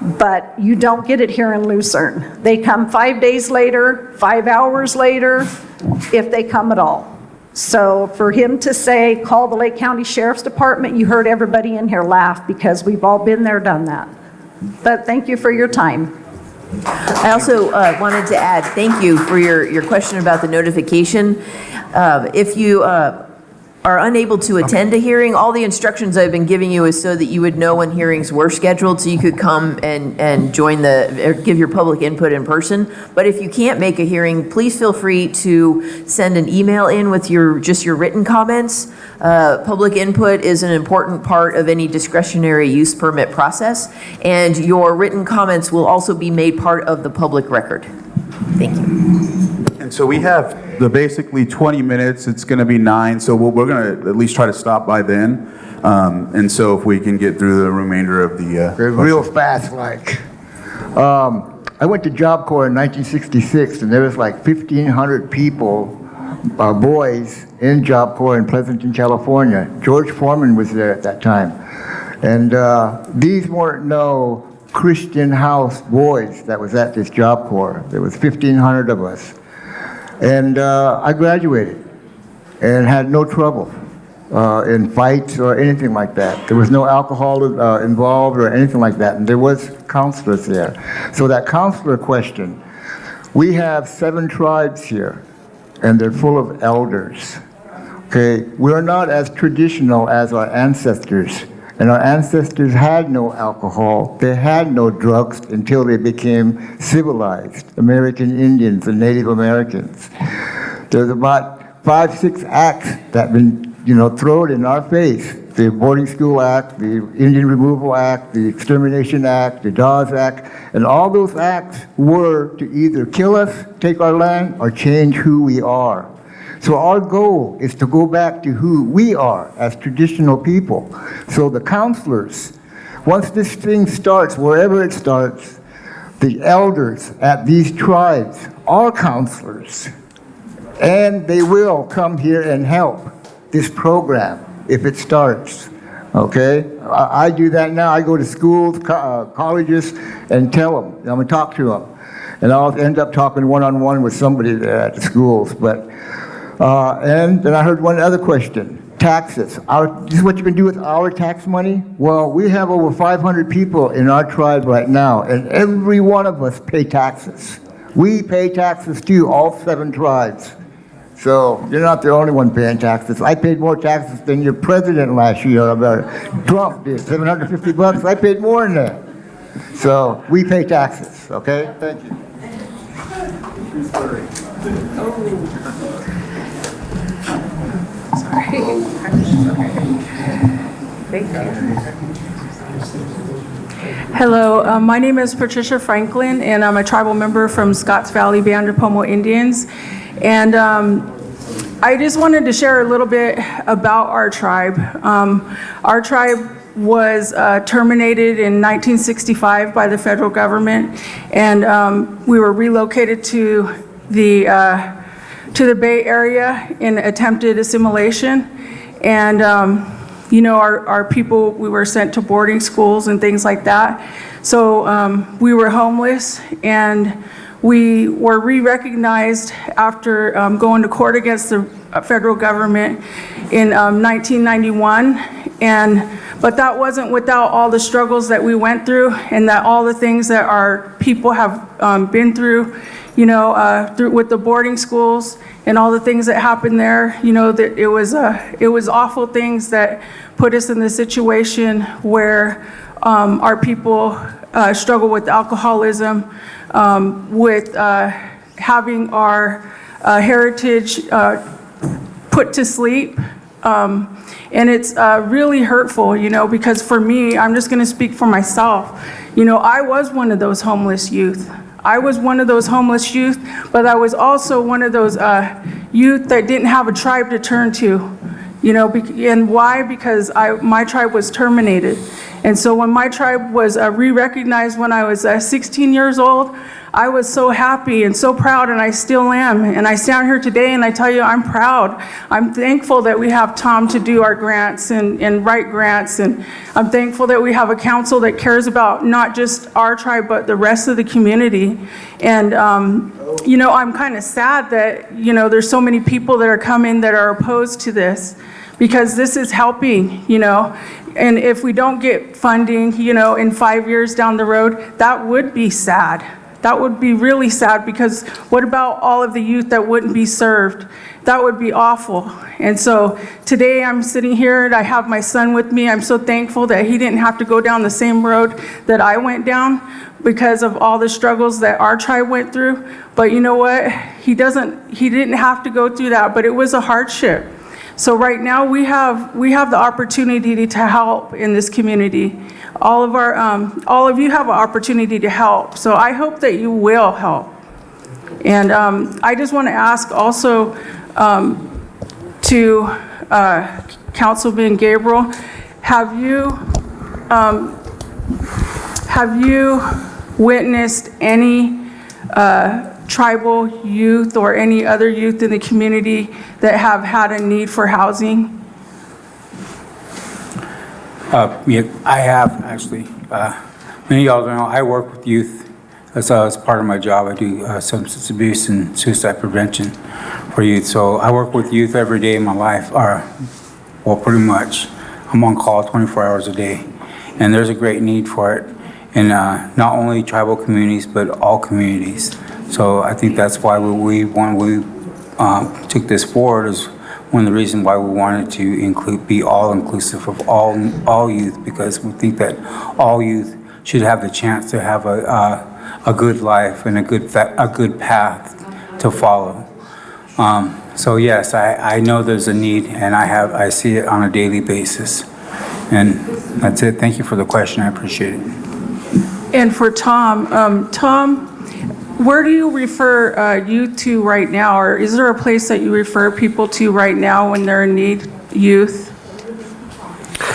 K: But you don't get it here in Lucerne. They come 5 days later, 5 hours later, if they come at all. So for him to say, call the Lake County Sheriff's Department, you heard everybody in here laugh, because we've all been there, done that. But thank you for your time.
B: I also wanted to add, thank you for your question about the notification. If you are unable to attend a hearing, all the instructions I've been giving you is so that you would know when hearings were scheduled, so you could come and join or give your public input in person. But if you can't make a hearing, please feel free to send an email in with just your written comments. Public input is an important part of any discretionary use permit process, and your written comments will also be made part of the public record. Thank you.
A: And so we have basically 20 minutes. It's going to be 9, so we're going to at least try to stop by then. And so if we can get through the remainder of the...
S: real fast, like. I went to Job Corps in 1966, and there was like 1,500 people, boys, in Job Corps in Pleasanton, California. George Foreman was there at that time. And these weren't no Christian house boys that was at this Job Corps. There was 1,500 of us. And I graduated and had no trouble in fights or anything like that. There was no alcohol involved or anything like that, and there was counselors there. So that counselor question, we have 7 tribes here, and they're full of elders. Okay, we're not as traditional as our ancestors, and our ancestors had no alcohol, they had no drugs until they became civilized, American Indians and Native Americans. There's about 5, 6 acts that have been, thrown in our face. The Boarding School Act, the Indian Removal Act, the Extermination Act, the Dawes Act, and all those acts were to either kill us, take our land, or change who we are. So our goal is to go back to who we are as traditional people. So the counselors, once this thing starts, wherever it starts, the elders at these tribes are counselors, and they will come here and help this program if it starts. Okay? I do that now. I go to schools, colleges, and tell them. I'm going to talk to them. And I'll end up talking one-on-one with somebody there at the schools. And then I heard one other question. Taxes. This is what you can do with our tax money? Well, we have over 500 people in our tribe right now, and every one of us pay taxes. We pay taxes too, all 7 tribes. So you're not the only one paying taxes. I paid more taxes than your president last year. Trump did, $750. I paid more than that. So we pay taxes, okay? Thank you.
Q: Hello, my name is Patricia Franklin, and I'm a tribal member from Scotts Valley Band of Pomo Indians. And I just wanted to share a little bit about our tribe. Our tribe was terminated in 1965 by the federal government, and we were relocated to the Bay Area in attempted assimilation. And you know, our people, we were sent to boarding schools and things like that. So we were homeless, and we were re-recognized after going to court against the federal government in 1991. But that wasn't without all the struggles that we went through, and that all the things that our people have been through, you know, with the boarding schools and all the things that happened there. You know, that it was awful things that put us in the situation where our people struggle with alcoholism, with having our heritage put to sleep. And it's really hurtful, you know, because for me, I'm just going to speak for myself. You know, I was one of those homeless youth. I was one of those homeless youth, but I was also one of those youth that didn't have a tribe to turn to. You know, and why? Because my tribe was terminated. And so when my tribe was re-recognized when I was 16 years old, I was so happy and so proud, and I still am. And I stand here today and I tell you, I'm proud. I'm thankful that we have Tom to do our grants and write grants. And I'm thankful that we have a council that cares about not just our tribe, but the rest of the community. And, you know, I'm kind of sad that, you know, there's so many people that are coming that are opposed to this, because this is helping, you know. And if we don't get funding, you know, in 5 years down the road, that would be sad. That would be really sad, because what about all of the youth that wouldn't be served? That would be awful. And so today I'm sitting here and I have my son with me. I'm so thankful that he didn't have to go down the same road that I went down because of all the struggles that our tribe went through. But you know what? He didn't have to go through that, but it was a hardship. So right now we have the opportunity to help in this community. All of you have an opportunity to help. So I hope that you will help. And I just want to ask also to Councilman Gabriel, have you witnessed any tribal youth or any other youth in the community that have had a need for housing?
E: Yeah, I have actually. Many of y'all don't know, I work with youth as part of my job. I do substance abuse and suicide prevention for youth. So I work with youth every day in my life, well, pretty much. I'm on call 24 hours a day, and there's a great need for it in not only tribal communities, but all communities. So I think that's why we took this forward, is one of the reasons why we wanted to be all inclusive of all youth, because we think that all youth should have the chance to have a good life and a good path to follow. So yes, I know there's a need, and I see it on a daily basis. And that's it. Thank you for the question. I appreciate it.
Q: And for Tom, Tom, where do you refer youth to right now? Or is there a place that you refer people to right now when they're in need, youth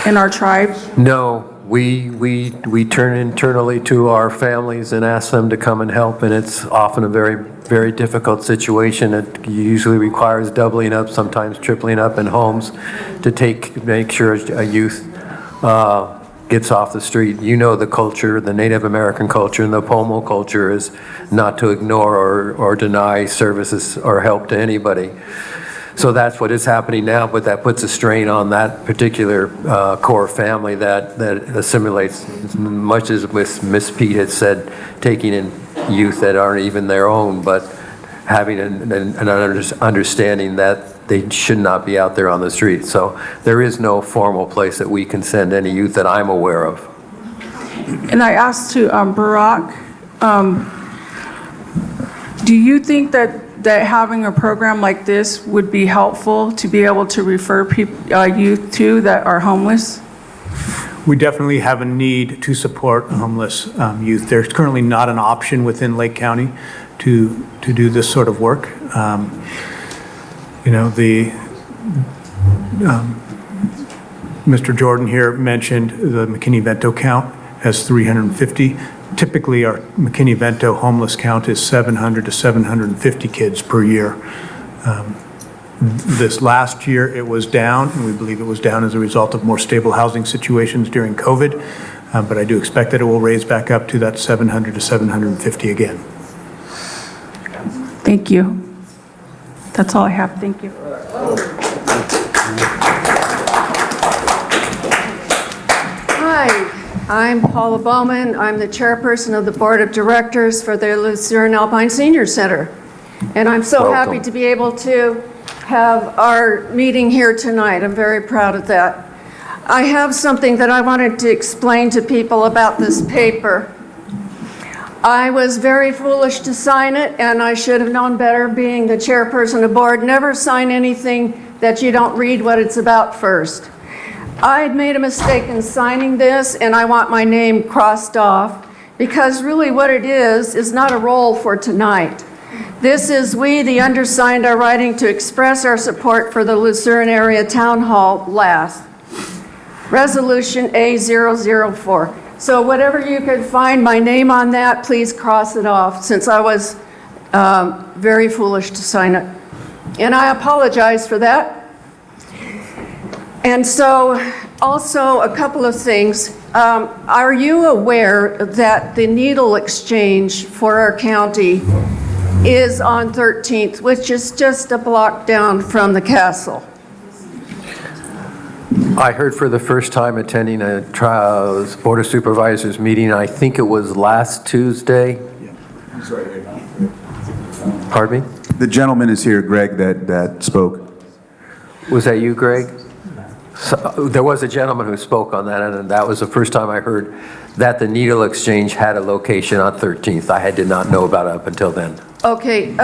Q: in our tribe?
R: No,
D: We turn internally to our families and ask them to come and help, and it's often a very, very difficult situation. It usually requires doubling up, sometimes tripling up in homes to make sure a youth gets off the street. You know the culture, the Native American culture and the Pomo culture is not to ignore or deny services or help to anybody. So that's what is happening now, but that puts a strain on that particular core family that assimilates, much as Miss Pete had said, taking in youth that aren't even their own, but having an understanding that they should not be out there on the street. So there is no formal place that we can send any youth that I'm aware of.
Q: And I asked to Barack, do you think that having a program like this would be helpful to be able to refer youth to that are homeless?
C: We definitely have a need to support homeless youth. There's currently not an option within Lake County to do this sort of work. You know, Mr. Jordan here mentioned the McKinney-Vento count as 350. Typically, our McKinney-Vento homeless count is 700 to 750 kids per year. This last year, it was down, and we believe it was down as a result of more stable housing situations during COVID, but I do expect that it will raise back up to that 700 to 750 again.
Q: Thank you. That's all I have. Thank you.
G: Hi, I'm Paula Bowman. I'm the chairperson of the Board of Directors for the Lucerne Alpine Senior Center. And I'm so happy to be able to have our meeting here tonight. I'm very proud of that. I have something that I wanted to explain to people about this paper. I was very foolish to sign it, and I should have known better being the chairperson of the board. Never sign anything that you don't read what it's about first. I had made a mistake in signing this, and I want my name crossed off, because really what it is not a role for tonight. This is we, the undersigned, are writing to express our support for the Lucerne Area Town Hall last. Resolution A004. So whatever you could find my name on that, please cross it off, since I was very foolish to sign it. And I apologize for that. And so also a couple of things. Are you aware that the needle exchange for our county is on 13th, which is just a block down from the castle?
D: I heard for the first time attending a Board of Supervisors meeting, I think it was last Tuesday. Pardon me?
A: The gentleman is here, Greg, that spoke.
D: Was that you, Greg? So, there was a gentleman who spoke on that, and that was the first time I heard that the needle exchange had a location on 13th. I did not know about it up until then.
G: Okay,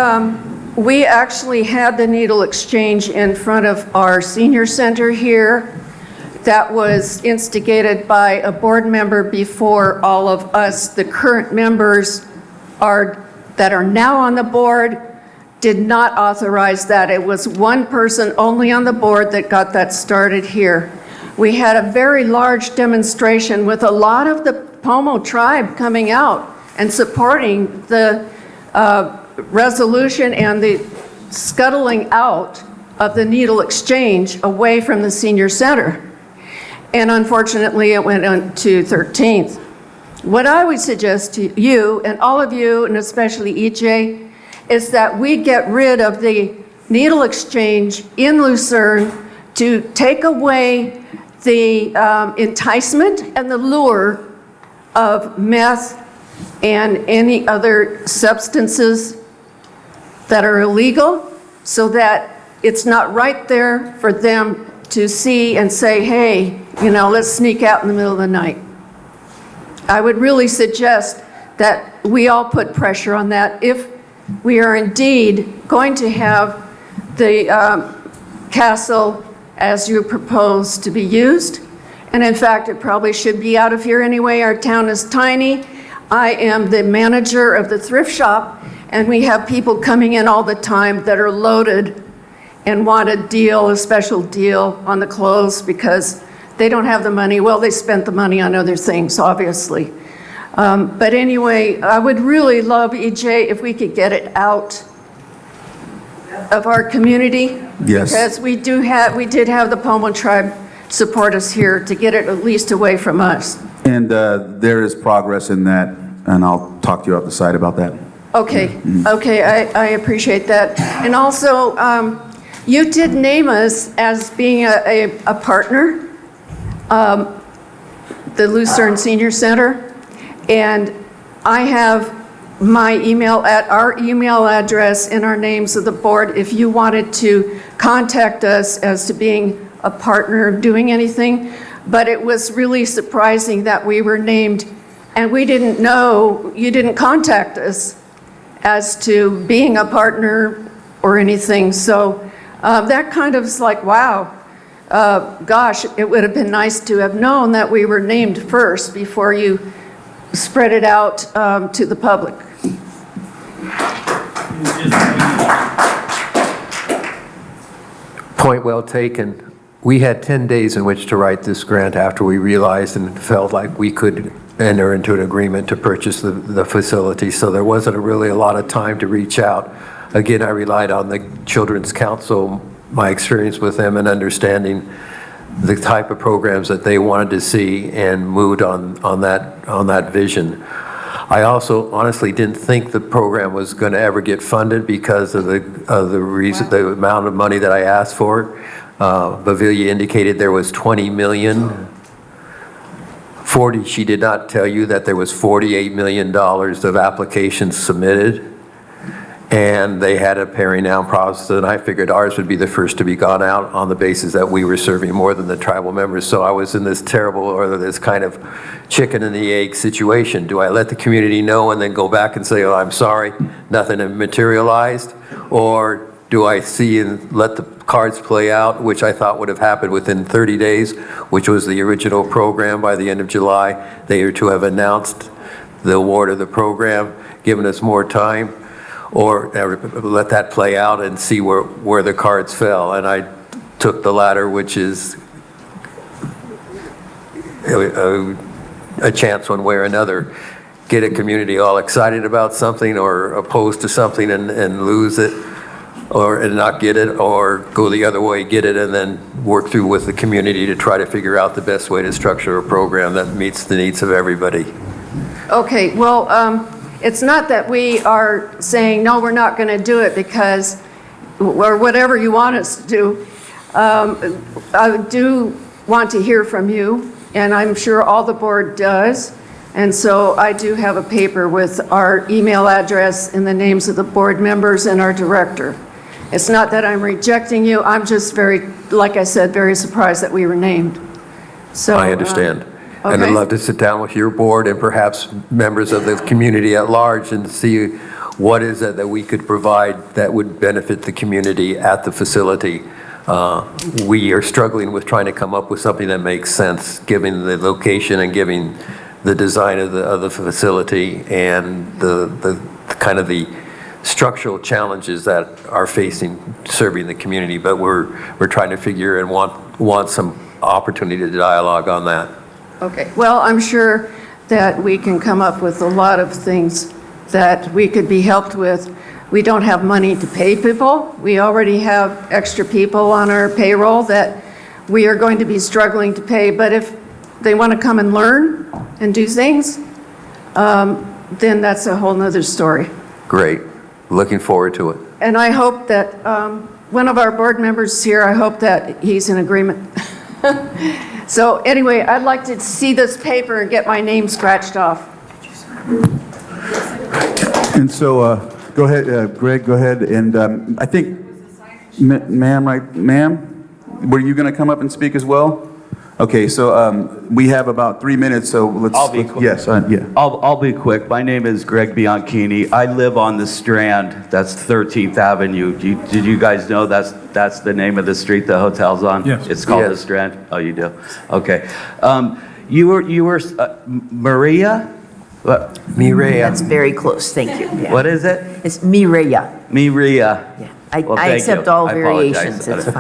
G: we actually had the needle exchange in front of our senior center here. That was instigated by a board member before all of us, the current members that are now on the board, did not authorize that. It was one person only on the board that got that started here. We had a very large demonstration with a lot of the Pomo tribe coming out and supporting the resolution and the scuttling out of the needle exchange away from the senior center. And unfortunately, it went on to 13th. What I would suggest to you, and all of you, and especially EJ, is that we get rid of the needle exchange in Lucerne to take away the enticement and the lure of meth and any other substances that are illegal, so that it's not right there for them to see and say, hey, you know, let's sneak out in the middle of the night. I would really suggest that we all put pressure on that if we are indeed going to have the castle as you propose to be used. And in fact, it probably should be out of here anyway. Our town is tiny. I am the manager of the thrift shop, and we have people coming in all the time that are loaded and want a deal, a special deal on the clothes, because they don't have the money. Well, they spent the money on other things, obviously. But anyway, I would really love, EJ, if we could get it out of our community.
A: Yes.
G: Because we did have the Pomo tribe support us here to get it at least away from us.
A: And there is progress in that, and I'll talk to you off the side about that.
G: Okay, okay, I appreciate that. And also, you did name us as being a partner, the Lucerne Senior Center, and I have our email address in our names of the board if you wanted to contact us as to being a partner of doing anything. But it was really surprising that we were named, and we didn't know, you didn't contact us as to being a partner or anything. So that kind of is like, wow, gosh, it would have been nice to have known that we were named first before you spread it out to the public.
D: Point well taken. We had 10 days in which to write this grant after we realized and felt like we could enter into an agreement to purchase the facility, so there wasn't really a lot of time to reach out. Again, I relied on the Children's Council, my experience with them and understanding the type of programs that they wanted to see, and moved on that vision. I also honestly didn't think the program was going to ever get funded because of the amount of money that I asked for. Bavilia indicated there was 20 million. She did not tell you that there was $48 million of applications submitted, and they had a paring down process, and I figured ours would be the first to be gone out on the basis that we were serving more than the tribal members. So I was in this terrible, or this kind of chicken and the egg situation. Do I let the community know and then go back and say, oh, I'm sorry, nothing materialized? Or do I see and let the cards play out, which I thought would have happened within 30 days, which was the original program by the end of July? They are to have announced the award of the program, given us more time, or let that play out and see where the cards fell. And I took the latter, which is a chance one way or another. Get a community all excited about something or opposed to something and lose it, and not get it, or go the other way, get it, and then work through with the community to try to figure out the best way to structure a program that meets the needs of everybody.
G: Okay, well, it's not that we are saying, no, we're not going to do it because, or whatever you want us to do. I do want to hear from you, and I'm sure all the board does. And so I do have a paper with our email address and the names of the board members and our director. It's not that I'm rejecting you, I'm just very, like I said, very surprised that we were named. So
D: I understand. And I'd
G: okay.
D: love to sit down with your board and perhaps members of the community at large and see what is it that we could provide that would benefit the community at the facility. We are struggling with trying to come up with something that makes sense, given the location and given the design of the facility and the kind of the structural challenges that are facing serving the community. But we're trying to figure and want some opportunity to dialogue on that.
G: Okay, well, I'm sure that we can come up with a lot of things that we could be helped with. We don't have money to pay people. We already have extra people on our payroll that we are going to be struggling to pay. But if they want to come and learn and do things, then that's a whole nother story.
D: Great. Looking forward to it.
G: And I hope that one of our board members here, I hope that he's in agreement. So anyway, I'd like to see this paper and get my name scratched off.
A: And so, go ahead, Greg, go ahead, and I think, ma'am, were you going to come up and speak as well? Okay, so we have about 3 minutes, so let's.
J: I'll be quick.
A: Yes, yeah.
J: I'll be quick. My name is Greg Bianchini. I live on the Strand. That's 13th Avenue. Did you guys know that's the name of the street the hotel's on?
L: Yes.
J: It's called the Strand. Oh, you do. Okay. You were Maria. What?
D: Mireya.
B: That's very close, thank you. Yeah.
J: What is it?
B: It's Mireya.
J: Mireya.
B: Yeah.
J: Well,
B: I
J: thank
B: accept
J: you.
B: all
J: I apologize
B: variations,
J: about
B: it's
J: it.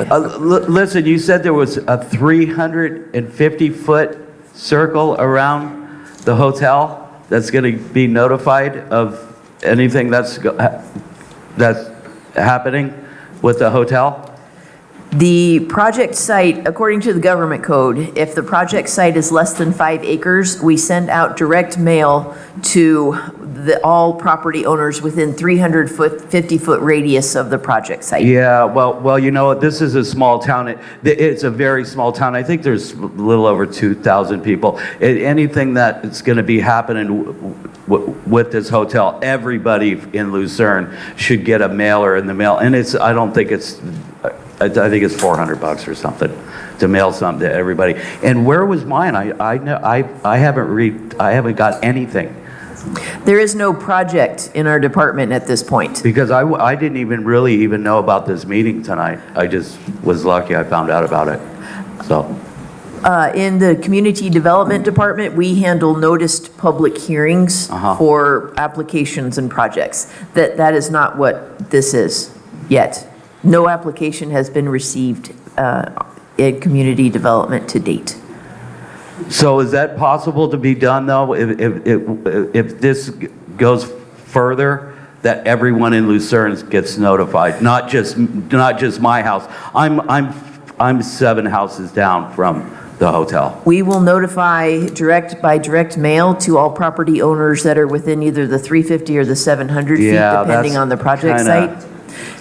B: fine.
J: Listen, you said there was a 350-foot circle around the hotel that's going to be notified of anything that's happening with the hotel?
B: The project site, according to the government code, if the project site is less than 5 acres, we send out direct mail to all property owners within 350-foot radius of the project site.
J: Yeah, well, you know what? This is a small town. It's a very small town. I think there's a little over 2,000 people. Anything that is going to be happening with this hotel, everybody in Lucerne should get a mailer in the mail. And I think it's $400 or something to mail something to everybody. And where was mine? I haven't got anything.
B: There is no project in our department at this point.
J: Because I didn't even really know about this meeting tonight. I just was lucky I found out about it. So.
B: In the Community Development Department, we handle noticed public hearings for applications and projects. That is not what this is yet. No application has been received in community development to date.
J: So is that possible to be done, though, if this goes further, that everyone in Lucerne gets notified, not just my house? I'm 7 houses down from the hotel.
B: We will notify by direct mail to all property owners that are within either the 350 or the 700 feet, depending on the project site.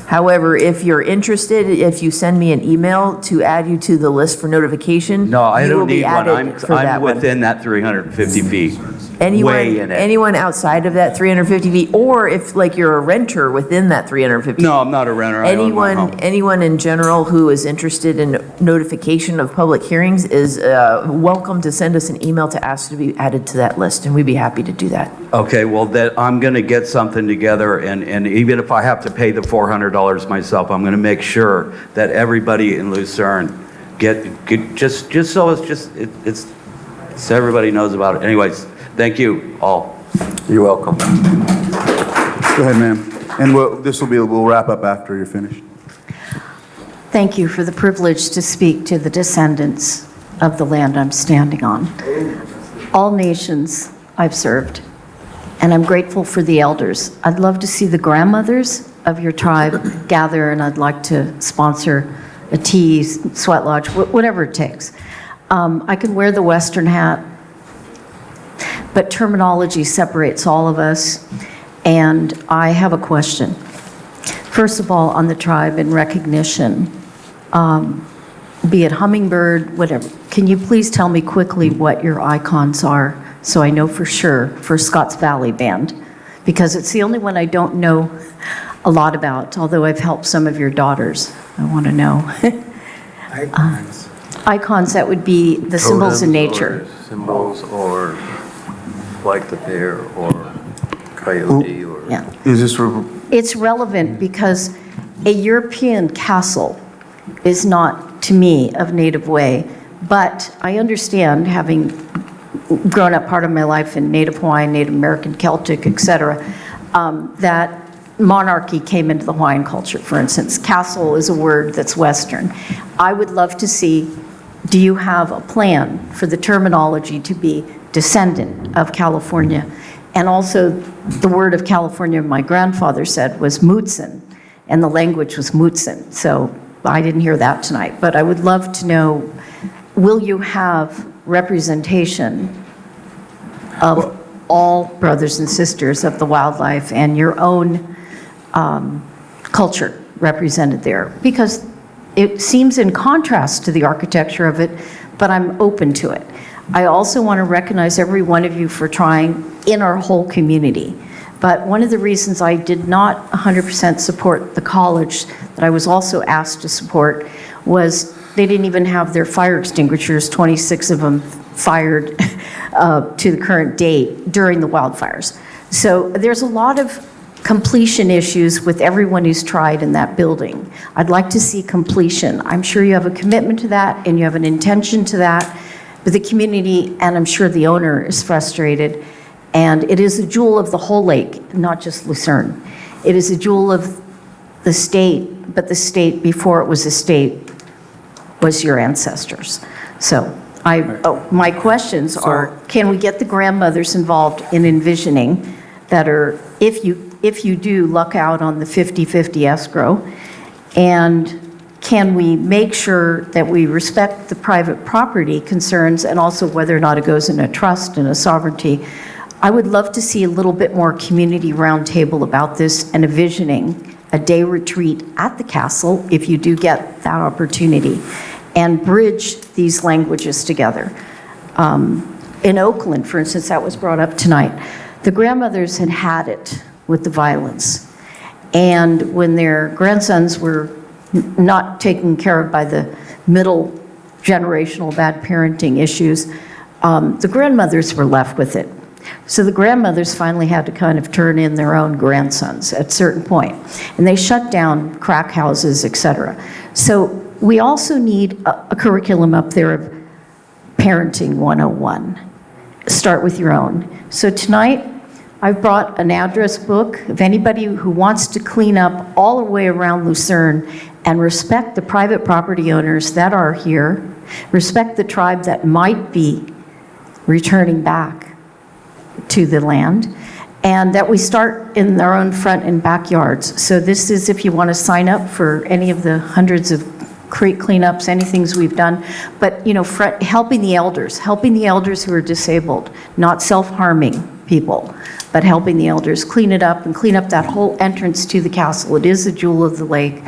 B: However, if you're interested, if you send me an email to add you to the list for notification,
J: No, I
B: you will
J: don't
B: be
J: need one.
B: added for that
J: I'm
B: one.
J: within that 350 feet. Way in it.
B: Anyone outside of that 350 feet, or if like you're a renter within that 350 feet.
J: No, I'm not a renter. I own my home.
B: Anyone in general who is interested in notification of public hearings is welcome to send us an email to ask to be added to that list, and we'd be happy to do that.
J: Okay, well, I'm going to get something together, and even if I have to pay the $400 myself, I'm going to make sure that everybody in Lucerne just so it's so everybody knows about it. Anyways, thank you all.
D: You're welcome.
A: Go ahead, ma'am. And we'll wrap up after you're finished.
F: Thank you for the privilege to speak to the descendants of the land I'm standing on. All nations I've served, and I'm grateful for the elders. I'd love to see the grandmothers of your tribe gather, and I'd like to sponsor a tea, sweat lodge, whatever it takes. I can wear the Western hat, but terminology separates all of us, and I have a question. First of all, on the tribe in recognition, be it hummingbird, whatever, can you please tell me quickly what your icons are so I know for sure for Scotts Valley Band? Because it's the only one I don't know a lot about, although I've helped some of your daughters. I want to know. Icons, that would be the symbols in nature.
D: Symbols or like the bear or coyote or...
F: Yeah.
A: Is this
F: It's relevant because a European castle is not, to me, of native way, but I understand, having grown up part of my life in Native Hawaiian, Native American, Celtic, etc., that monarchy came into the Hawaiian culture. For instance, castle is a word that's Western. I would love to see, do you have a plan for the terminology to be descendant of California? And also, the word of California my grandfather said was Mutsun, and the language was Mutsun. So I didn't hear that tonight, but I would love to know, will you have representation of all brothers and sisters of the wildlife and your own culture represented there? Because it seems in contrast to the architecture of it, but I'm open to it. I also want to recognize every one of you for trying in our whole community. But one of the reasons I did not 100% support the college that I was also asked to support was they didn't even have their fire extinguishers, 26 of them fired to the current date during the wildfires. So there's a lot of completion issues with everyone who's tried in that building. I'd like to see completion. I'm sure you have a commitment to that and you have an intention to that, but the community, and I'm sure the owner, is frustrated. And it is a jewel of the whole lake, not just Lucerne. It is a jewel of the state, but the state before it was a state was your ancestors. So my questions are, can we get the grandmothers involved in envisioning that are, if you do luck out on the 50-50 escrow, and can we make sure that we respect the private property concerns and also whether or not it goes in a trust and a sovereignty? I would love to see a little bit more community roundtable about this and envisioning a day retreat at the castle, if you do get that opportunity, and bridge these languages together. In Oakland, for instance, that was brought up tonight, the grandmothers had it with the violence. And when their grandsons were not taken care of by the middle generational bad parenting issues, the grandmothers were left with it. So the grandmothers finally had to kind of turn in their own grandsons at a certain point. And they shut down crack houses, et cetera. So we also need a curriculum up there of Parenting 101. Start with your own. So tonight, I've brought an address book of anybody who wants to clean up all the way around Lucerne and respect the private property owners that are here, respect the tribe that might be returning back to the land, and that we start in our own front and backyards. So this is if you want to sign up for any of the hundreds of creek cleanups, anything we've done, but helping the elders who are disabled, not self-harming people, but helping the elders clean it up and clean up that whole entrance to the castle. It is a jewel of the lake,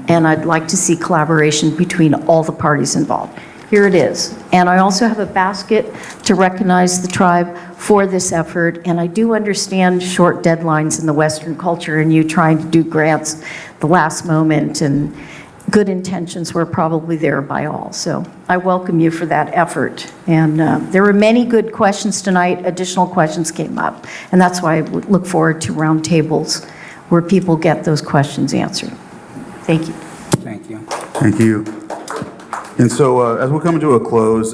F: and I'd like to see collaboration between all the parties involved. Here it is. And I also have a basket to recognize the tribe for this effort, and I do understand short deadlines in the Western culture and you trying to do grants the last moment, and good intentions were probably there by all. So I welcome you for that effort. And there were many good questions tonight. Additional questions came up. And that's why I would look forward to roundtables where people get those questions answered. Thank you.
E: Thank you.
A: Thank you. And so as we're coming to a close,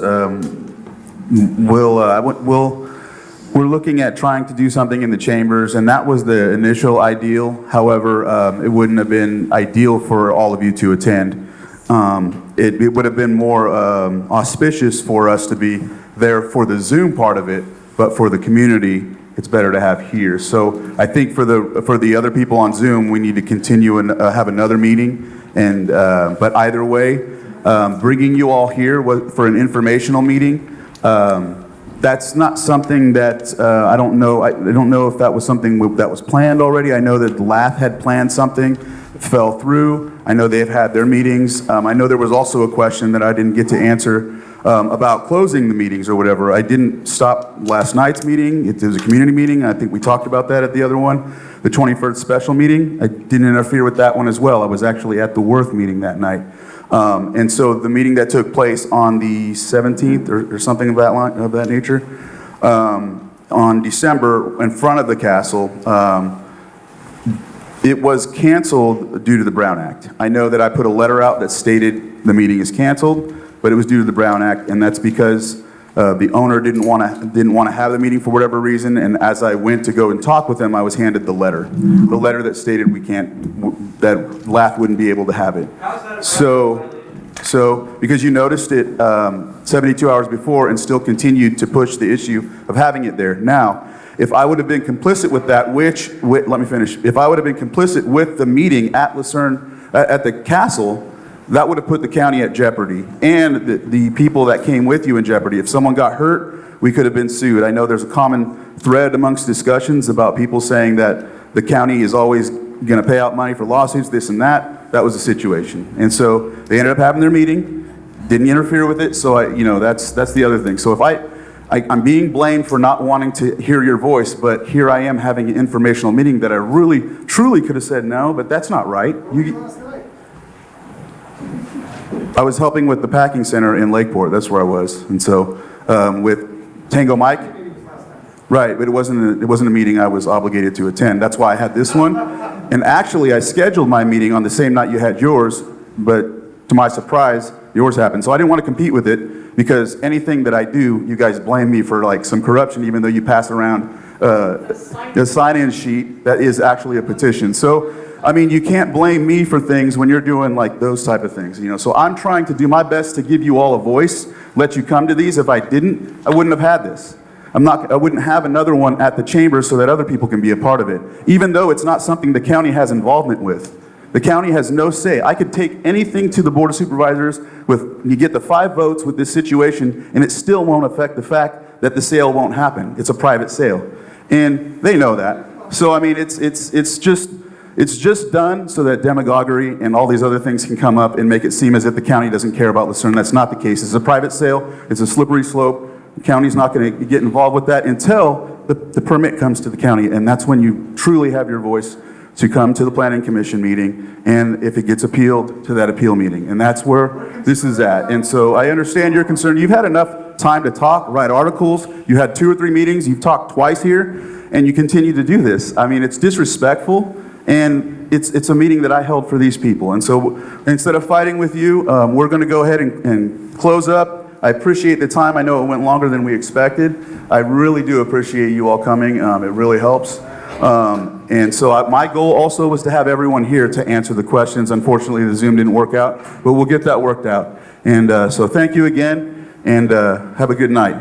A: we're looking at trying to do something in the chambers, and that was the initial ideal. However, it wouldn't have been ideal for all of you to attend. It would have been more auspicious for us to be there for the Zoom part of it, but for the community, it's better to have here. So I think for the other people on Zoom, we need to continue and have another meeting. And but either way, bringing you all here for an informational meeting. That's not something that I don't know. I don't know if that was something that was planned already. I know that LATH had planned something, fell through. I know they've had their meetings. I know there was also a question that I didn't get to answer about closing the meetings or whatever. I didn't stop last night's meeting. It was a community meeting. I think we talked about that at the other one, the 21st special meeting. I didn't interfere with that one as well. I was actually at the Worth meeting that night. And so the meeting that took place on the 17th or something of that nature, on December in front of the castle, it was canceled due to the Brown Act. I know that I put a letter out that stated the meeting is canceled, but it was due to the Brown Act, and that's because the owner didn't want to have the meeting for whatever reason. And as I went to go and talk with him, I was handed the letter that stated that LATH wouldn't be able to have it. So because you noticed it 72 hours before and still continued to push the issue of having it there. Now, if I would have been complicit with that, let me finish. If I would have been complicit with the meeting at Lucerne, at the castle, that would have put the county at jeopardy and the people that came with you in jeopardy. If someone got hurt, we could have been sued. I know there's a common thread amongst discussions about people saying that the county is always going to pay out money for lawsuits, this and that. That was the situation. And so they ended up having their meeting, didn't interfere with it. So that's the other thing. So if I'm being blamed for not wanting to hear your voice, but here I am having an informational meeting that I really, truly could have said no, but that's not right. I was helping with the packing center in Lakeport. That's where I was. And so with Tango Mike, right, but it wasn't a meeting I was obligated to attend. That's why I had this one. And actually, I scheduled my meeting on the same night you had yours, but to my surprise, yours happened. So I didn't want to compete with it because anything that I do, you guys blame me for like some corruption, even though you pass around the sign-in sheet that is actually a petition. So I mean, you can't blame me for things when you're doing like those type of things, you know? So I'm trying to do my best to give you all a voice, let you come to these. If I didn't, I wouldn't have had this. I wouldn't have another one at the chamber so that other people can be a part of it, even though it's not something the county has involvement with. The county has no say. I could take anything to the Board of Supervisors you get the 5 votes with this situation, and it still won't affect the fact that the sale won't happen. It's a private sale. And they know that. So, I mean, it's just done so that demagoguery and all these other things can come up and make it seem as if the county doesn't care about Lucerne. That's not the case. It's a private sale. It's a slippery slope. The county's not going to get involved with that until the permit comes to the county, and that's when you truly have your voice to come to the Planning Commission meeting, and if it gets appealed, to that appeal meeting. And that's where this is at. And so I understand your concern. You've had enough time to talk, write articles. You had 2 or 3 meetings. You've talked twice here, and you continue to do this. I mean, it's disrespectful, and it's a meeting that I held for these people. And so instead of fighting with you, we're going to go ahead and close up. I appreciate the time. I know it went longer than we expected. I really do appreciate you all coming. It really helps. And so my goal also was to have everyone here to answer the questions. Unfortunately, the Zoom didn't work out, but we'll get that worked out. And so thank you again, and have a good night.